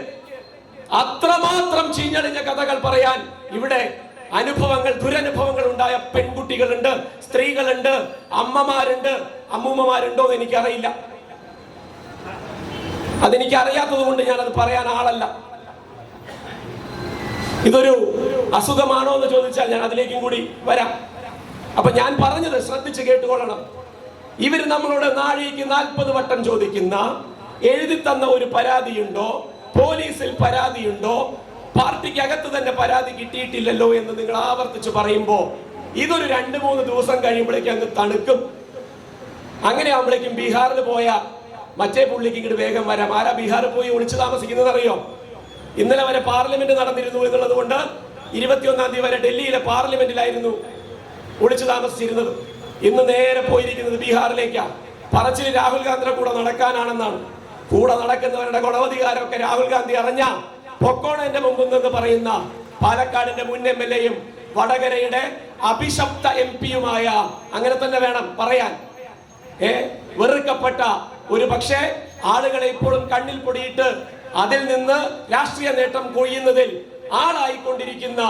അത്രമാത്രം ചീഞ്ഞളിഞ്ഞ കഥകൾ പറയാൻ ഇവിടെ അനുഭവങ്ങൾ, ദുരനുഭവങ്ങൾ ഉണ്ടായ പെൺകുട്ടികളുണ്ട്, സ്ത്രീകളുണ്ട്, അമ്മമാരുണ്ട്, അമ്മൂമ്മമാരുണ്ടോ എന്ന് എനിക്കറിയില്ല. അതെനിക്ക് അറിയാത്തത് കൊണ്ട് ഞാനത് പറയാൻ ആളല്ല. ഇതൊരു അസുഖമാണോ എന്ന് ചോദിച്ചാൽ ഞാൻ അതിലേക്കും കൂടി വരാം. അപ്പൊ ഞാൻ പറഞ്ഞത് ശ്രദ്ധിച്ച് കേട്ടുകൊള്ളണം. ഇവർ നമ്മളോട് നാഴിക്ക് 40 വട്ടം ചോദിക്കുന്ന, എഴുതി തന്ന ഒരു പരാതിയുണ്ടോ, പോലീസിൽ പരാതിയുണ്ടോ, പാർട്ടിക്ക് അകത്ത് തന്നെ പരാതി കിട്ടിയിട്ടില്ലല്ലോ എന്ന് നിങ്ങൾ ആവർത്തിച്ച് പറയുമ്പോ ഇതൊരു 2-3 ദിവസം കഴിയുമ്പോഴേക്കും അങ്ങ് തണുക്കും. അങ്ങനെ ആവുമ്പോഴേക്കും ബീഹാറിൽ പോയ മറ്റേ പുള്ളിക്ക് ഇങ്ങോട്ട് വേഗം വരാം. ആരാ ബീഹാറിൽ പോയി ഒളിച്ചു താമസിക്കുന്നത് അറിയോ? ഇന്നലെ വരെ പാർലമെന്റ് നടന്നിരുന്നു എന്നുള്ളത് കൊണ്ട് 21-ാം തീയതി വരെ ഡൽഹിയിലെ പാർലമെന്റിലായിരുന്നു ഒളിച്ചു താമസിച്ചിരുന്നത്. ഇന്ന് നേരെ പോയിരിക്കുന്നത് ബീഹാറിലേക്കാണ്. പറച്ചിൽ രാഹുൽ ഗാന്ധിയുടെ കൂടെ നടക്കാനാണെന്നാണ്. കൂടെ നടക്കുന്നവരുടെ ഗുണവധികാരമൊക്കെ രാഹുൽ ഗാന്ധി അറിഞ്ഞ പൊക്കോണ എന്റെ മുമ്പിൽ നിന്ന് പറയുന്ന പാലക്കാടിന്റെ മുൻ MLA-യും വടകരയുടെ അഭിശപ്ത MP-യുമായ, അങ്ങനെ തന്നെ വേണം പറയാൻ, വെറുക്കപ്പെട്ട ഒരു പക്ഷേ ആളുകളെ ഇപ്പോഴും കണ്ണിൽ പൊടിയിട്ട് അതിൽ നിന്ന് രാഷ്ട്രീയ നേട്ടം കൊയ്യുന്നതിൽ ആളായിക്കൊണ്ടിരിക്കുന്ന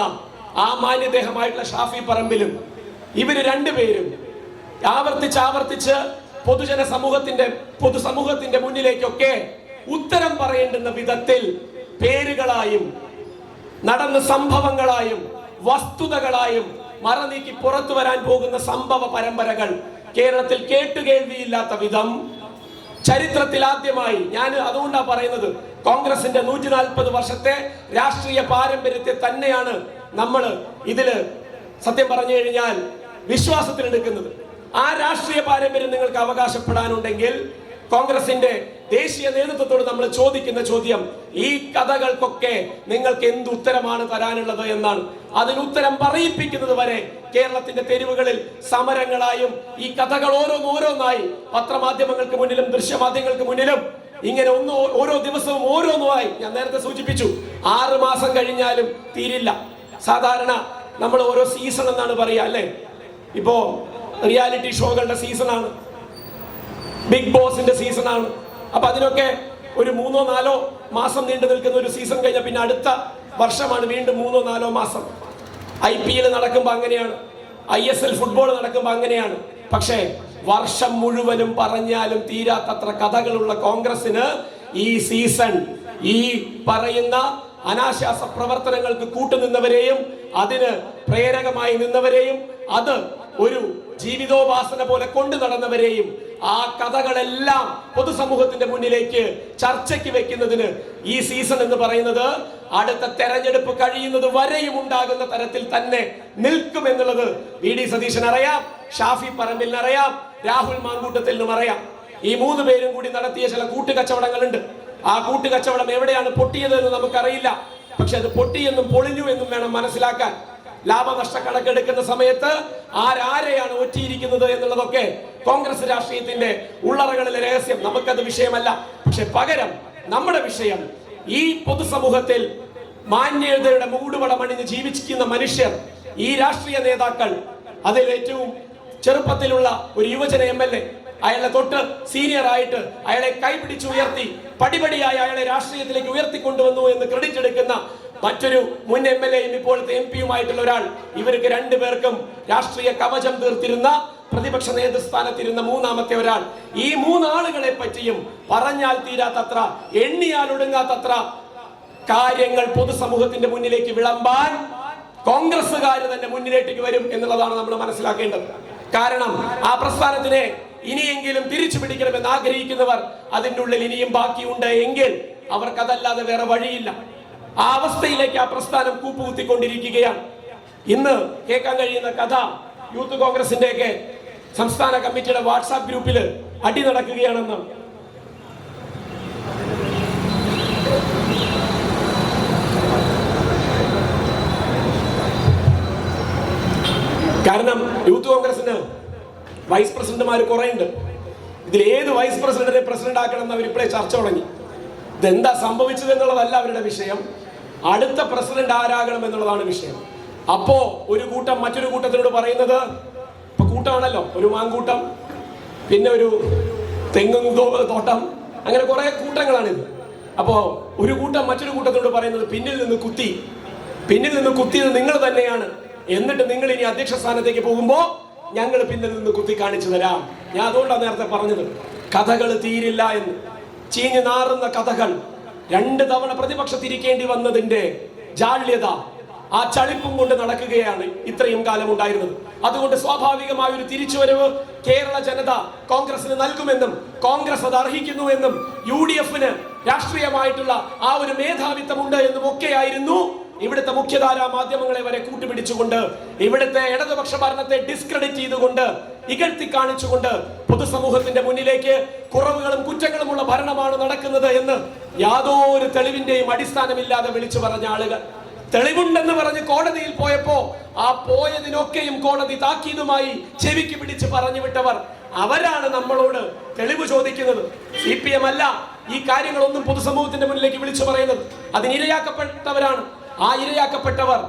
ആ മാന്യദേഹമായിട്ടുള്ള ഷാഫി പറമ്പിലും ഇവര് രണ്ടുപേരും ആവർത്തിച്ച് പൊതുസമൂഹത്തിന്റെ മുന്നിലേക്കൊക്കെ ഉത്തരം പറയേണ്ടുന്ന വിധത്തിൽ പേരുകളായും നടന്ന സംഭവങ്ങളായും വസ്തുതകളായും മറനീക്കി പുറത്തു വരാൻ പോകുന്ന സംഭവ പരമ്പരകൾ കേരളത്തിൽ കേട്ടുകേൾവിയില്ലാത്ത വിധം ചരിത്രത്തിൽ ആദ്യമായി, ഞാൻ അതുകൊണ്ടാണ് പറയുന്നത്, കോൺഗ്രസിന്റെ 140 വർഷത്തെ രാഷ്ട്രീയ പാരമ്പര്യത്തെ തന്നെയാണ് നമ്മൾ ഇതില് സത്യം പറഞ്ഞു കഴിഞ്ഞാൽ വിശ്വാസത്തിലെടുക്കുന്നത്. ആ രാഷ്ട്രീയ പാരമ്പര്യം നിങ്ങൾക്ക് അവകാശപ്പെടാനുണ്ടെങ്കിൽ കോൺഗ്രസിന്റെ ദേശീയ നേതൃത്വത്തോട് നമ്മൾ ചോദിക്കുന്ന ചോദ്യം, ഈ കഥകൾക്കൊക്കെ നിങ്ങൾക്ക് എന്ത് ഉത്തരമാണ് തരാനുള്ളത് എന്നാണ്. അതിന് ഉത്തരം പറയിപ്പിക്കുന്നത് വരെ കേരളത്തിന്റെ തെരുവുകളിൽ സമരങ്ങളായും ഈ കഥകൾ ഓരോന്നായി പത്രമാധ്യമങ്ങൾക്ക് മുന്നിലും ദൃശ്യമാധ്യമങ്ങൾക്ക് മുന്നിലും ഇങ്ങനെ ഓരോ ദിവസവും ഓരോന്നുമായി, ഞാൻ നേരത്തെ സൂചിപ്പിച്ചു, 6 മാസം കഴിഞ്ഞാലും തീരില്ല. സാധാരണ നമ്മൾ ഓരോ സീസൺ എന്നാണ് പറയുക അല്ലേ? ഇപ്പോ റിയാലിറ്റി ഷോകളുടെ സീസണാണ്, ബിഗ് ബോസിന്റെ സീസണാണ്. അപ്പൊ അതിനൊക്കെ ഒരു 3-4 മാസം നീണ്ടു നിൽക്കുന്ന ഒരു സീസൺ കഴിഞ്ഞാൽ പിന്നെ അടുത്ത വർഷമാണ് വീണ്ടും 3-4 മാസം. IPL നടക്കുമ്പോൾ അങ്ങനെയാണ്, ISL ഫുട്ബോൾ നടക്കുമ്പോൾ അങ്ങനെയാണ്. പക്ഷേ വർഷം മുഴുവനും പറഞ്ഞാലും തീരാത്തത്ര കഥകളുള്ള കോൺഗ്രസിന് ഈ സീസൺ, ഈ പറയുന്ന അനാശാസ പ്രവർത്തനങ്ങൾക്ക് കൂട്ടുനിന്നവരെയും അതിന് പ്രേരകമായി നിന്നവരെയും അത് ഒരു ജീവിതോപാസന പോലെ കൊണ്ടു നടന്നവരെയും ആ കഥകളെല്ലാം പൊതുസമൂഹത്തിന്റെ മുന്നിലേക്ക് ചർച്ചയ്ക്ക് വെക്കുന്നതിന് ഈ സീസൺ എന്ന് പറയുന്നത് അടുത്ത തെരഞ്ഞെടുപ്പ് കഴിയുന്നത് വരെയും ഉണ്ടാകുന്ന തരത്തിൽ തന്നെ നിൽക്കുമെന്നുള്ളത് VD സതീശന് അറിയാം, ഷാഫി പറമ്പിലിന് അറിയാം, രാഹുൽ മാങ്കൂട്ടത്തിനും അറിയാം. ഈ 3 പേരും കൂടി നടത്തിയ ചില കൂട്ടുകച്ചവടങ്ങളുണ്ട്. ആ കൂട്ടുകച്ചവടം എവിടെയാണ് പൊട്ടിയത് എന്ന് നമുക്കറിയില്ല. പക്ഷെ അത് പൊട്ടിയെന്നും പൊളിഞ്ഞു എന്നും വേണം മനസ്സിലാക്കാൻ. ലാഭനഷ്ട കണക്കെടുക്കുന്ന സമയത്ത് ആരാരെയാണ് ഒറ്റിയിരിക്കുന്നത് എന്നുള്ളതൊക്കെ കോൺഗ്രസ് രാഷ്ട്രീയത്തിന്റെ ഉള്ളറകളിലെ രഹസ്യം, നമുക്കത് വിഷയമല്ല. പക്ഷെ പകരം നമ്മുടെ വിഷയം ഈ പൊതുസമൂഹത്തിൽ മാന്യതയുടെ മൂടുപടം അണിഞ്ഞ് ജീവിക്കുന്ന മനുഷ്യർ, ഈ രാഷ്ട്രീയ നേതാക്കൾ, അതിൽ ഏറ്റവും ചെറുപ്പത്തിലുള്ള ഒരു യുവജന MLA, അയാളെ തൊട്ട് സീനിയർ ആയിട്ട് അയാളെ കൈപിടിച്ചുയർത്തി പടിപടിയായി അയാളെ രാഷ്ട്രീയത്തിലേക്ക് ഉയർത്തിക്കൊണ്ടുവന്നു എന്ന് ക്രെഡിറ്റ് എടുക്കുന്ന മറ്റൊരു മുൻ MLAയും ഇപ്പോഴത്തെ MP-യുമായിട്ടുള്ള ഒരാൾ, ഇവർക്ക് രണ്ടുപേർക്കും രാഷ്ട്രീയ കവചം തീർത്തിരുന്ന, പ്രതിപക്ഷ നേതൃസ്ഥാനത്തിരുന്ന മൂന്നാമത്തെ ഒരാൾ. ഈ മൂന്നാളുകളെ പറ്റിയും പറഞ്ഞാൽ തീരാത്തത്ര, എണ്ണിയാൽ ഒടുങ്ങാത്തത്ര കാര്യങ്ങൾ പൊതുസമൂഹത്തിന്റെ മുന്നിലേക്ക് വിളമ്പാൻ കോൺഗ്രസ്സുകാർ തന്നെ മുന്നിലേക്ക് വരും എന്നുള്ളതാണ് നമ്മൾ മനസ്സിലാക്കേണ്ടത്. കാരണം ആ പ്രസ്ഥാനത്തിനെ ഇനിയെങ്കിലും തിരിച്ചു പിടിക്കണമെന്ന് ആഗ്രഹിക്കുന്നവർ അതിൻ്റെ ഉള്ളിൽ ഇനിയും ബാക്കിയുണ്ട് എങ്കിൽ അവർക്കതല്ലാതെ വേറെ വഴിയില്ല. ആ അവസ്ഥയിലേക്ക് ആ പ്രസ്ഥാനം കൂപ്പുകുത്തിക്കൊണ്ടിരിക്കുകയാണ്. ഇന്ന് കേൾക്കാൻ കഴിയുന്ന കഥ, യൂത്ത് കോൺഗ്രസിന്റെ ഒക്കെ സംസ്ഥാന കമ്മിറ്റിയുടെ വാട്സാപ്പ് ഗ്രൂപ്പിൽ അടി നടക്കുകയാണെന്ന്. കാരണം യൂത്ത് കോൺഗ്രസിന് വൈസ് പ്രസിഡന്റുമാർ കുറെ ഉണ്ട്. ഇതിൽ ഏത് വൈസ് പ്രസിഡന്റിനെ പ്രസിഡന്റ് ആക്കണം എന്ന് അവരിപ്പോഴേ ചർച്ച തുടങ്ങി. ഇതെന്താ സംഭവിച്ചത് എന്നുള്ളതല്ല അവരുടെ വിഷയം, അടുത്ത പ്രസിഡന്റ് ആരാകണം എന്നുള്ളതാണ് വിഷയം. അപ്പോ ഒരു കൂട്ടം മറ്റൊരു കൂട്ടത്തിനോട് പറയുന്നത്, ഇപ്പൊ കൂട്ടമാണല്ലോ, ഒരു മാങ്കൂട്ടം, പിന്നെ ഒരു തെങ്ങും തോട്ടം, അങ്ങനെ കുറെ കൂട്ടങ്ങളാണിത്. അപ്പോ ഒരു കൂട്ടം മറ്റൊരു കൂട്ടത്തിനോട് പറയുന്നത്, പിന്നിൽ നിന്ന് കുത്തിയത് നിങ്ങൾ തന്നെയാണ്, എന്നിട്ട് നിങ്ങൾ ഇനി അധ്യക്ഷ സ്ഥാനത്തേക്ക് പോകുമ്പോ ഞങ്ങൾ പിന്നിൽ നിന്ന് കുത്തി കാണിച്ചു തരാം. ഞാൻ അതുകൊണ്ടാണ് നേരത്തെ പറഞ്ഞത്, കഥകൾ തീരില്ല എന്ന്. ചീഞ്ഞു നാറുന്ന കഥകൾ, 2 തവണ പ്രതിപക്ഷത്തിരിക്കേണ്ടി വന്നതിന്റെ ജാള്യത, ആ ചളിപ്പും കൊണ്ട് നടക്കുകയാണ് ഇത്രയും കാലം ഉണ്ടായിരുന്നത്. അതുകൊണ്ട് സ്വാഭാവികമായ ഒരു തിരിച്ചുവരവ് കേരള ജനത കോൺഗ്രസിന് നൽകുമെന്നും കോൺഗ്രസ് അത് അർഹിക്കുന്നുവെന്നും UDF-ന് രാഷ്ട്രീയമായിട്ടുള്ള ആ ഒരു മേധാവിത്വമുണ്ട് എന്നും ഒക്കെയായിരുന്നു ഇവിടുത്തെ മുഖ്യധാരാ മാധ്യമങ്ങളെ വരെ കൂട്ടുപിടിച്ചുകൊണ്ട്, ഇവിടുത്തെ ഇടതുപക്ഷ ഭരണത്തെ ഡിസ്ക്രെഡിറ്റ് ചെയ്തുകൊണ്ട്, ഇകഴ്ത്തി കാണിച്ചുകൊണ്ട് പൊതുസമൂഹത്തിന്റെ മുന്നിലേക്ക് കുറവുകളും കുറ്റങ്ങളുമുള്ള ഭരണമാണ് നടക്കുന്നത് എന്ന് യാതൊരു തെളിവിന്റെയും അടിസ്ഥാനമില്ലാതെ വിളിച്ചു പറഞ്ഞ ആളുകൾ, തെളിവുണ്ടെന്ന് പറഞ്ഞ് കോടതിയിൽ പോയപ്പോ ആ പോയതിനൊക്കെയും കോടതി താക്കീതുമായി ചെവിക്ക് പിടിച്ച് പറഞ്ഞു വിട്ടവർ, അവരാണ് നമ്മളോട് തെളിവ് ചോദിക്കുന്നത്. CPM അല്ല ഈ കാര്യങ്ങളൊന്നും പൊതുസമൂഹത്തിന്റെ മുന്നിലേക്ക് വിളിച്ചു പറയുന്നത്. അതിനിരയാക്കപ്പെട്ടവരാണ്. ആ ഇരയാക്കപ്പെട്ടവർ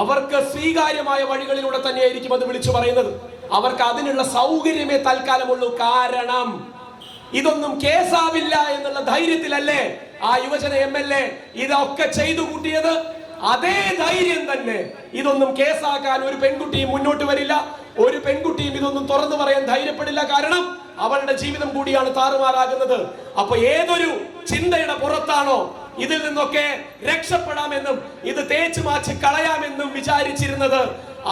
അവർക്ക് സ്വീകാര്യമായ വഴികളിലൂടെ തന്നെയായിരിക്കും അത് വിളിച്ചു പറയുന്നത്. അവർക്ക് അതിനുള്ള സൗകര്യമേ തൽക്കാലമുള്ളൂ. കാരണം ഇതൊന്നും കേസാവില്ല എന്നുള്ള ധൈര്യത്തിലല്ലേ ആ യുവജന MLA ഇതൊക്കെ ചെയ്തു കൂട്ടിയത്. അതേ ധൈര്യം തന്നെ ഇതൊന്നും കേസാക്കാൻ ഒരു പെൺകുട്ടിയും മുന്നോട്ട് വരില്ല. ഒരു പെൺകുട്ടിയും ഇതൊന്നും തുറന്നു പറയാൻ ധൈര്യപ്പെടില്ല. കാരണം അവളുടെ ജീവിതം കൂടിയാണ് താറുമാറാകുന്നത്. അപ്പൊ ഏതൊരു ചിന്തയുടെ പുറത്താണോ ഇതിൽ നിന്നൊക്കെ രക്ഷപ്പെടാമെന്നും ഇത് തേച്ചു മാച്ച് കളയാമെന്നും വിചാരിച്ചിരുന്നത്,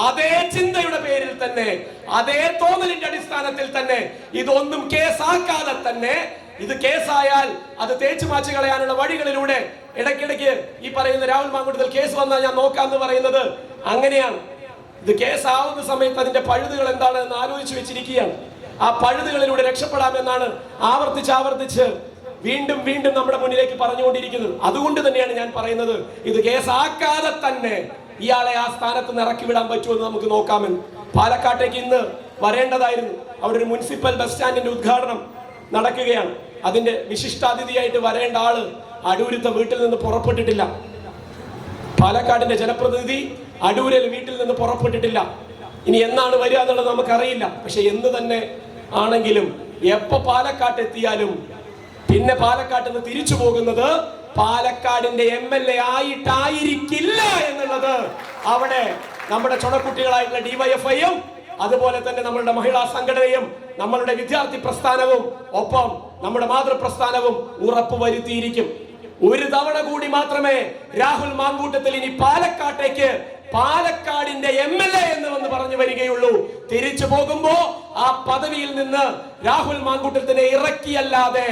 അതേ ചിന്തയുടെ പേരിൽ തന്നെ, അതേ തോന്നലിന്റെ അടിസ്ഥാനത്തിൽ തന്നെ ഇതൊന്നും കേസാക്കാതെ തന്നെ, ഇത് കേസായാൽ അത് തേച്ചു മാച്ച് കളയാനുള്ള വഴികളിലൂടെ ഇടയ്ക്കിടയ്ക്ക് ഈ പറയുന്ന രാഹുൽ മാങ്കൂട്ടത്തിൽ കേസ് വന്നാൽ ഞാൻ നോക്കാന്ന് പറയുന്നത് അങ്ങനെയാണ്. ഇത് കേസാവുന്ന സമയത്ത് അതിന്റെ പഴുതുകൾ എന്താണെന്ന് ആലോചിച്ച് വെച്ചിരിക്കുകയാണ്. ആ പഴുതുകളിലൂടെ രക്ഷപ്പെടാമെന്നാണ് ആവർത്തിച്ച് വീണ്ടും വീണ്ടും നമ്മുടെ മുന്നിലേക്ക് പറഞ്ഞുകൊണ്ടിരിക്കുന്നത്. അതുകൊണ്ട് തന്നെയാണ് ഞാൻ പറയുന്നത്, ഇത് കേസാക്കാതെ തന്നെ ഇയാളെ ആ സ്ഥാനത്ത് നിന്ന് ഇറക്കി വിടാൻ പറ്റുമെന്ന് നമുക്ക് നോക്കാമെന്ന്. പാലക്കാട്ടേക്ക് ഇന്ന് വരേണ്ടതായിരുന്നു. അവിടെ ഒരു മുനിസിപ്പൽ ബസ് സ്റ്റാൻഡിന്റെ ഉദ്ഘാടനം നടക്കുകയാണ്. അതിന്റെ വിശിഷ്ടാതിഥിയായിട്ട് വരേണ്ട ആള് അടൂരത്തെ വീട്ടിൽ നിന്ന് പുറപ്പെട്ടിട്ടില്ല. പാലക്കാടിന്റെ ജനപ്രതിനിധി അടൂരിൽ വീട്ടിൽ നിന്ന് പുറപ്പെട്ടിട്ടില്ല. ഇനി എന്നാണ് വരിക എന്നുള്ളത് നമുക്കറിയില്ല. പക്ഷെ എന്ന് തന്നെ ആണെങ്കിലും എപ്പോ പാലക്കാട്ട് എത്തിയാലും പിന്നെ പാലക്കാട്ട് നിന്ന് തിരിച്ചു പോകുന്നത് പാലക്കാടിന്റെ MLA ആയിട്ടായിരിക്കില്ല എന്നുള്ളത് അവിടെ നമ്മുടെ ചുണക്കുട്ടികളായിട്ടുള്ള DYFI-യും അതുപോലെ തന്നെ നമ്മളുടെ മഹിളാ സംഘടനയും നമ്മളുടെ വിദ്യാർത്ഥി പ്രസ്ഥാനവും ഒപ്പം നമ്മുടെ മാതൃപ്രസ്ഥാനവും ഉറപ്പുവരുത്തിയിരിക്കും. ഒരു തവണ കൂടി മാത്രമേ രാഹുൽ മാങ്കൂട്ടത്തിൽ ഇനി പാലക്കാട്ടേക്ക് പാലക്കാടിന്റെ MLA എന്ന് വന്ന് പറഞ്ഞു വരികയുള്ളൂ. തിരിച്ചു പോകുമ്പോ ആ പദവിയിൽ നിന്ന് രാഹുൽ മാങ്കൂട്ടത്തിനെ ഇറക്കിയല്ലാതെ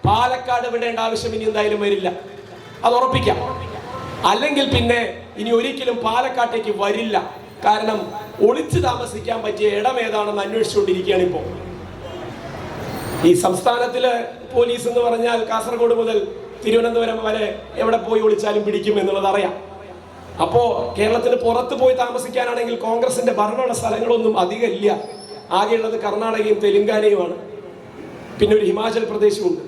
പാലക്കാട് വിടേണ്ട ആവശ്യം ഇനി എന്തായാലും വരില്ല. അത് ഉറപ്പിക്കാം. അല്ലെങ്കിൽ പിന്നെ ഇനി ഒരിക്കലും പാലക്കാട്ടേക്ക് വരില്ല. കാരണം ഒളിച്ചു താമസിക്കാൻ പറ്റിയ ഇടം ഏതാണെന്ന് അന്വേഷിച്ചുകൊണ്ടിരിക്കുകയാണ് ഇപ്പോൾ. ഈ സംസ്ഥാനത്തിലെ പോലീസ് എന്ന് പറഞ്ഞാൽ കാസർഗോഡ് മുതൽ തിരുവനന്തപുരം വരെ എവിടെ പോയി ഒളിച്ചാലും പിടിക്കും എന്നുള്ളത് അറിയാം. അപ്പോ കേരളത്തിന് പുറത്ത് പോയി താമസിക്കാനാണെങ്കിൽ കോൺഗ്രസിന്റെ ഭരണമുള്ള സ്ഥലങ്ങളൊന്നും അധികം ഇല്ല. ആകെയുള്ളത് കർണാടകയും തെലുങ്കാനയുമാണ്, പിന്നെ ഒരു ഹിമാചൽ പ്രദേശും ഉണ്ട്.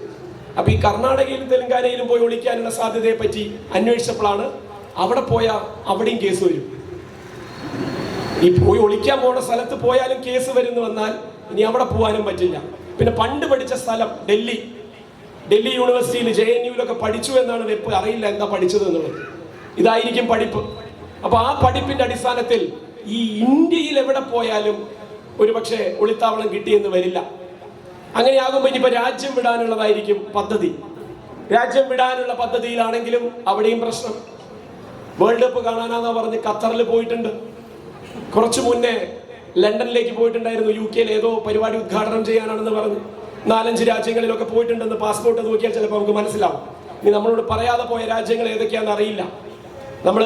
അപ്പൊ ഈ കർണാടകയിലും തെലുങ്കാനയിലും പോയി ഒളിക്കാനുള്ള സാധ്യതയെ പറ്റി അന്വേഷിച്ചപ്പോഴാണ് അവിടെ പോയാൽ അവിടെയും കേസ് വരും. ഈ പോയി ഒളിക്കാൻ പോണ സ്ഥലത്ത് പോയാലും കേസ് വരുന്നു വന്നാൽ ഇനി അവിടെ പോകാനും പറ്റില്ല. പിന്നെ പണ്ട് പഠിച്ച സ്ഥലം ഡൽഹി യൂണിവേഴ്സിറ്റിയിൽ JNUവിലൊക്കെ പഠിച്ചു എന്നാണ് വെപ്പ്, അറിയില്ല എന്താ പഠിച്ചത് എന്നുള്ളത്. ഇതായിരിക്കും പഠിപ്പ്. അപ്പൊ ആ പഠിപ്പിന്റെ അടിസ്ഥാനത്തിൽ ഈ ഇന്ത്യയിൽ എവിടെ പോയാലും ഒരുപക്ഷെ ഒളിത്താവളം കിട്ടിയെന്ന് വരില്ല. അങ്ങനെയാകുമ്പോൾ ഇനിയിപ്പോ രാജ്യം വിടാനുള്ളതായിരിക്കും പദ്ധതി. രാജ്യം വിടാനുള്ള പദ്ധതിയിലാണെങ്കിലും അവിടെയും പ്രശ്നം. വേൾഡ് കപ്പ് കാണാനാന്നാ പറഞ്ഞ് ഖത്തറിൽ പോയിട്ടുണ്ട്. കുറച്ചു മുന്നേ ലണ്ടനിലേക്ക് പോയിട്ടുണ്ടായിരുന്നു. UK ഏതോ പരിപാടി ഉദ്ഘാടനം ചെയ്യാനാണെന്ന് പറഞ്ഞ് 4-5 രാജ്യങ്ങളിലൊക്കെ പോയിട്ടുണ്ടെന്ന് പാസ്പോർട്ട് നോക്കിയാൽ ചിലപ്പോൾ നമുക്ക് മനസ്സിലാവും. ഇനി നമ്മളോട് പറയാതെ പോയ രാജ്യങ്ങൾ ഏതൊക്കെയാണെന്ന് അറിയില്ല. നമ്മൾ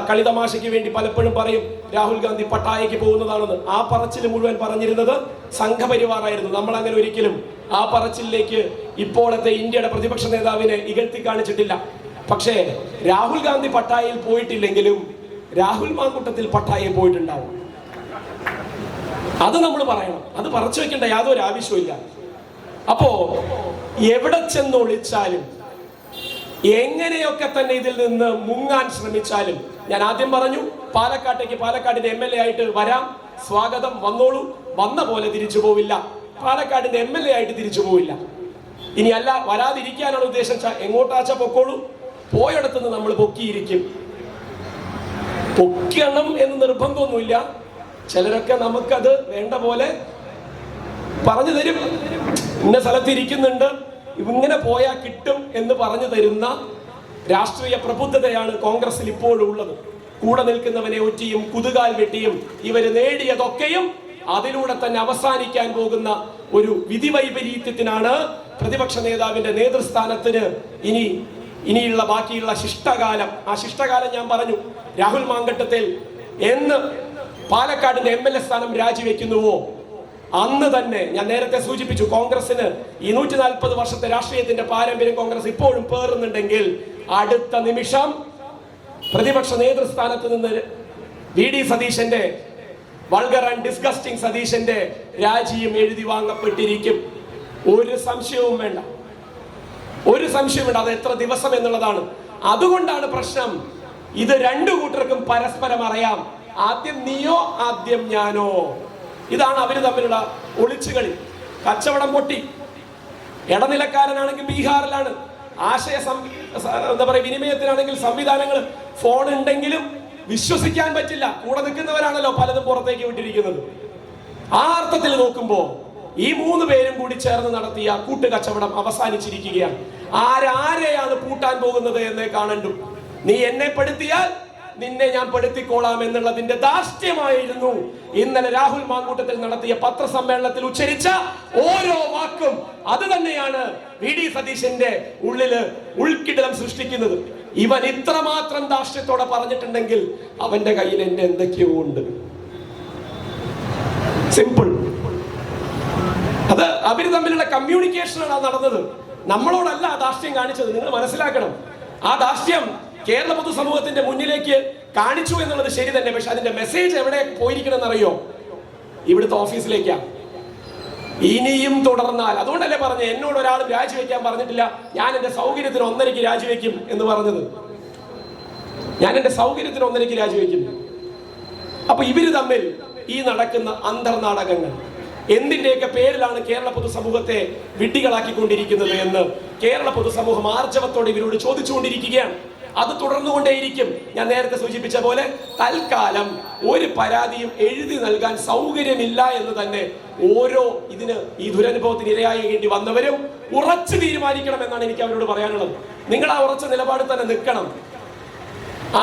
കളിതമാശയ്ക്ക് വേണ്ടി പലപ്പോഴും പറയും രാഹുൽ ഗാന്ധി പട്ടായയ്ക്ക് പോകുന്നതാണെന്ന്. ആ പറച്ചിൽ മുഴുവൻ പറഞ്ഞിരുന്നത് സംഘപരിവാറായിരുന്നു. നമ്മൾ അങ്ങനെ ഒരിക്കലും ആ പറച്ചിലേക്ക് ഇപ്പോഴത്തെ ഇന്ത്യയുടെ പ്രതിപക്ഷ നേതാവിനെ ഇകഴ്ത്തി കാണിച്ചിട്ടില്ല. പക്ഷേ രാഹുൽ ഗാന്ധി പട്ടായയിൽ പോയിട്ടില്ലെങ്കിലും രാഹുൽ മാങ്കൂട്ടത്തിൽ പട്ടായയിൽ പോയിട്ടുണ്ടാവും. അത് നമ്മൾ പറയണം. അത് പറച്ചു വെക്കേണ്ട യാതൊരു ആവശ്യമില്ല. അപ്പോ എവിടെ ചെന്നൊളിച്ചാലും എങ്ങനെയൊക്കെ തന്നെ ഇതിൽ നിന്ന് മുങ്ങാൻ ശ്രമിച്ചാലും, ഞാൻ ആദ്യം പറഞ്ഞു പാലക്കാടിന്റെ MLA ആയിട്ട് വരാം, സ്വാഗതം, വന്നോളൂ, വന്ന പോലെ തിരിച്ചു പോവില്ല. പാലക്കാടിന്റെ MLA ആയിട്ട് തിരിച്ചു പോവില്ല. ഇനി അല്ല വരാതിരിക്കാനാണ് ഉദ്ദേശം, എങ്ങോട്ടാച്ച പൊക്കോളൂ, പോയിടത്തുനിന്ന് നമ്മൾ പൊക്കിയിരിക്കും. പൊക്കണം എന്ന് നിർബന്ധമൊന്നുമില്ല. ചിലരൊക്കെ നമുക്കത് വേണ്ട പോലെ പറഞ്ഞു തരും. ഇന്ന സ്ഥലത്ത് ഇരിക്കുന്നുണ്ട്, ഇങ്ങനെ പോയാൽ കിട്ടും എന്ന് പറഞ്ഞു തരുന്ന രാഷ്ട്രീയ പ്രബുദ്ധതയാണ് കോൺഗ്രസിൽ ഇപ്പോഴും ഉള്ളത്. കൂടെ നിൽക്കുന്നവനെ ഒറ്റിയും കുതുകാൽ വെട്ടിയും ഇവര് നേടിയതൊക്കെയും അതിലൂടെ തന്നെ അവസാനിക്കാൻ പോകുന്ന ഒരു വിധി വൈപരീത്യത്തിനാണ് പ്രതിപക്ഷ നേതാവിന്റെ നേതൃസ്ഥാനത്തിന് ഇനിയുള്ള ബാക്കിയുള്ള ശിഷ്ടകാലം. ആ ശിഷ്ടകാലം ഞാൻ പറഞ്ഞു, രാഹുൽ മാങ്കട്ടത്തിൽ എന്ന് പാലക്കാടിന്റെ MLA സ്ഥാനം രാജിവെക്കുന്നുവോ അന്ന് തന്നെ ഞാൻ നേരത്തെ സൂചിപ്പിച്ചു, കോൺഗ്രസിന് ഈ 140 വർഷത്തെ രാഷ്ട്രീയത്തിന്റെ പാരമ്പര്യം കോൺഗ്രസ് ഇപ്പോഴും പേറുന്നുണ്ടെങ്കിൽ അടുത്ത നിമിഷം പ്രതിപക്ഷ നേതൃസ്ഥാനത്ത് നിന്ന് VD സതീശന്റെ വൾഗർ ആൻഡ് ഡിസ്ഗസ്റ്റിംഗ് സതീശന്റെ രാജിയും എഴുതി വാങ്ങപ്പെട്ടിരിക്കും. ഒരു സംശയവും വേണ്ട. അത് എത്ര ദിവസം എന്നുള്ളതാണ്. അതുകൊണ്ടാണ് പ്രശ്നം. ഇത് രണ്ടു കൂട്ടർക്കും പരസ്പരം അറിയാം. ആദ്യം നീയോ ആദ്യം ഞാനോ, ഇതാണ് അവര് തമ്മിലുള്ള ഒളിച്ചുകളി. കച്ചവടം പൊട്ടി. ഇടനിലക്കാരനാണെങ്കിൽ ബീഹാറിലാണ്. വിനിമയത്തിനാണെങ്കിൽ സംവിധാനങ്ങൾ, ഫോൺ ഉണ്ടെങ്കിലും വിശ്വസിക്കാൻ പറ്റില്ല. കൂടെ നിൽക്കുന്നവരാണല്ലോ പലതും പുറത്തേക്ക് വിട്ടിരിക്കുന്നത്. ആ അർത്ഥത്തിൽ നോക്കുമ്പോ ഈ 3 പേരും കൂടി ചേർന്ന് നടത്തിയ കൂട്ടുകച്ചവടം അവസാനിച്ചിരിക്കുകയാണ്. ആരെയാണ് പൂട്ടാൻ പോകുന്നത് എന്നേ കാണണ്ടു. നീ എന്നെ പെടുത്തിയാൽ നിന്നെ ഞാൻ പെടുത്തിക്കോളാം എന്നുള്ളതിന്റെ ധാർഷ്ട്യമായിരുന്നു ഇന്നലെ രാഹുൽ മാങ്കൂട്ടത്തിൽ നടത്തിയ പത്രസമ്മേളനത്തിൽ ഉച്ചരിച്ച ഓരോ വാക്കും. അത് തന്നെയാണ് VD സതീശന്റെ ഉള്ളില് ഉൾക്കിടലം സൃഷ്ടിക്കുന്നത്. ഇവൻ ഇത്രമാത്രം ധാർഷ്ട്യത്തോടെ പറഞ്ഞിട്ടുണ്ടെങ്കിൽ അവന്റെ കയ്യിൽ എന്റെ എന്തൊക്കെയോ ഉണ്ട്. സിമ്പിൾ. അത് അവര് തമ്മിലുള്ള കമ്മ്യൂണിക്കേഷനാണ് നടന്നത്. നമ്മളോടല്ല ആ ധാർഷ്ട്യം കാണിച്ചത്. നിങ്ങൾ മനസ്സിലാക്കണം. ആ ധാർഷ്ട്യം കേരള പൊതുസമൂഹത്തിന്റെ മുന്നിലേക്ക് കാണിച്ചു എന്നുള്ളത് ശരി തന്നെ. പക്ഷെ അതിന്റെ മെസ്സേജ് എവിടെ പോയിരിക്കണം അറിയോ? ഇവിടുത്തെ ഓഫീസിലേക്കാ. ഇനിയും തുടർന്നാൽ, അതുകൊണ്ടല്ലേ പറഞ്ഞ എന്നോട് ഒരാളും രാജിവെക്കാൻ പറഞ്ഞിട്ടില്ല. ഞാൻ എന്റെ സൗകര്യത്തിന് 1:30 രാജിവെക്കും എന്ന് പറഞ്ഞത്. ഞാൻ എന്റെ സൗകര്യത്തിന് 1:30 രാജിവെക്കും. അപ്പൊ ഇവര് തമ്മിൽ ഈ നടക്കുന്ന അന്തർനാടകങ്ങൾ എന്തിന്റെയൊക്കെ പേരിലാണ് കേരള പൊതുസമൂഹത്തെ വിഡ്ഢികളാക്കിക്കൊണ്ടിരിക്കുന്നത് എന്ന് കേരള പൊതുസമൂഹം ആർജവത്തോടെ ഇവരോട് ചോദിച്ചുകൊണ്ടിരിക്കുകയാണ്. അത് തുടർന്നുകൊണ്ടേയിരിക്കും. ഞാൻ നേരത്തെ സൂചിപ്പിച്ച പോലെ തൽക്കാലം ഒരു പരാതിയും എഴുതി നൽകാൻ സൗകര്യമില്ല എന്ന് തന്നെ ഓരോ ഈ ദുരനുഭവത്തിന് ഇരയാകേണ്ടി വന്നവരും ഉറച്ചു തീരുമാനിക്കണം എന്നാണ് എനിക്ക് അവരോട് പറയാനുള്ളത്. നിങ്ങൾ ആ ഉറച്ച നിലപാടിൽ തന്നെ നിൽക്കണം.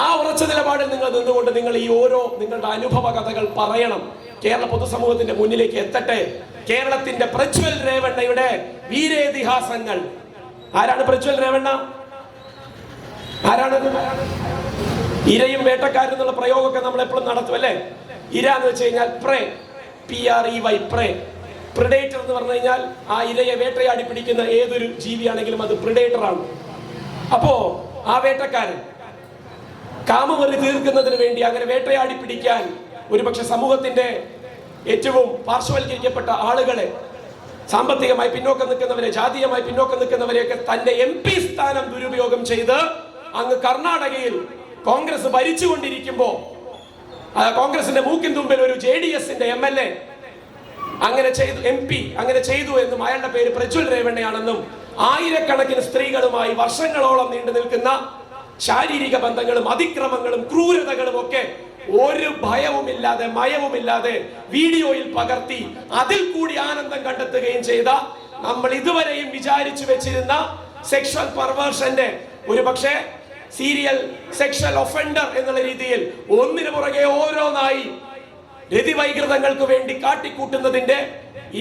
ആ ഉറച്ച നിലപാടിൽ നിങ്ങൾ നിന്നുകൊണ്ട് നിങ്ങൾ നിങ്ങളുടെ അനുഭവ കഥകൾ പറയണം. കേരള പൊതുസമൂഹത്തിന്റെ മുന്നിലേക്ക് എത്തട്ടെ. കേരളത്തിന്റെ പ്രജ്വൽ രേവണ്ണയുടെ വീരേതിഹാസങ്ങൾ. ആരാണ് പ്രജ്വൽ രേവണ്ണ? ആരാണ്? ഇരയും വേട്ടക്കാരൻ എന്നുള്ള പ്രയോഗമൊക്കെ നമ്മൾ എപ്പോഴും നടത്തും അല്ലേ? ഇര എന്ന് വെച്ച് കഴിഞ്ഞാൽ PREY, പ്രിഡേറ്റർ എന്ന് പറഞ്ഞു കഴിഞ്ഞാൽ ആ ഇരയെ വേട്ടയാടി പിടിക്കുന്ന ഏതൊരു ജീവിയാണെങ്കിലും അത് പ്രിഡേറ്റർ ആണ്. അപ്പോ ആ വേട്ടക്കാരൻ കാമവെറി തീർക്കുന്നതിന് വേണ്ടി അങ്ങനെ വേട്ടയാടി പിടിക്കാൻ ഒരുപക്ഷെ സമൂഹത്തിന്റെ ഏറ്റവും പാർശ്വവൽക്കരിക്കപ്പെട്ട ആളുകളെ, സാമ്പത്തികമായി പിന്നോക്കം നിൽക്കുന്നവരെ, ജാതീയമായി പിന്നോക്കം നിൽക്കുന്നവരെയൊക്കെ തന്റെ MP സ്ഥാനം ദുരുപയോഗം ചെയ്ത് അങ്ങ് കർണാടകയിൽ കോൺഗ്രസ് ഭരിച്ചുകൊണ്ടിരിക്കുമ്പോ കോൺഗ്രസിന്റെ മൂക്കിൻ തുമ്പിൽ ഒരു JDS-ന്റെ MLA അങ്ങനെ ചെയ്തു, MP അങ്ങനെ ചെയ്തു എന്നും അയാളുടെ പേര് പ്രജ്വൽ രേവണ്ണയാണെന്നും ആയിരക്കണക്കിന് സ്ത്രീകളുമായി വർഷങ്ങളോളം നീണ്ടു നിൽക്കുന്ന ശാരീരിക ബന്ധങ്ങളും അതിക്രമങ്ങളും ക്രൂരതകളും ഒക്കെ ഒരു ഭയവുമില്ലാതെ മയവുമില്ലാതെ വീഡിയോയിൽ പകർത്തി അതിൽ കൂടി ആനന്ദം കണ്ടെത്തുകയും ചെയ്ത, നമ്മൾ ഇതുവരെയും വിചാരിച്ചു വെച്ചിരുന്ന സെക്ഷൽ പെർവേർഷന്റെ ഒരു പക്ഷേ സീരിയൽ സെക്ഷൽ ഒഫൻഡർ എന്നുള്ള രീതിയിൽ ഒന്നിനു പുറകെ ഓരോന്നായി രതിവൈകൃതങ്ങൾക്ക് വേണ്ടി കാട്ടിക്കൂട്ടുന്നതിന്റെ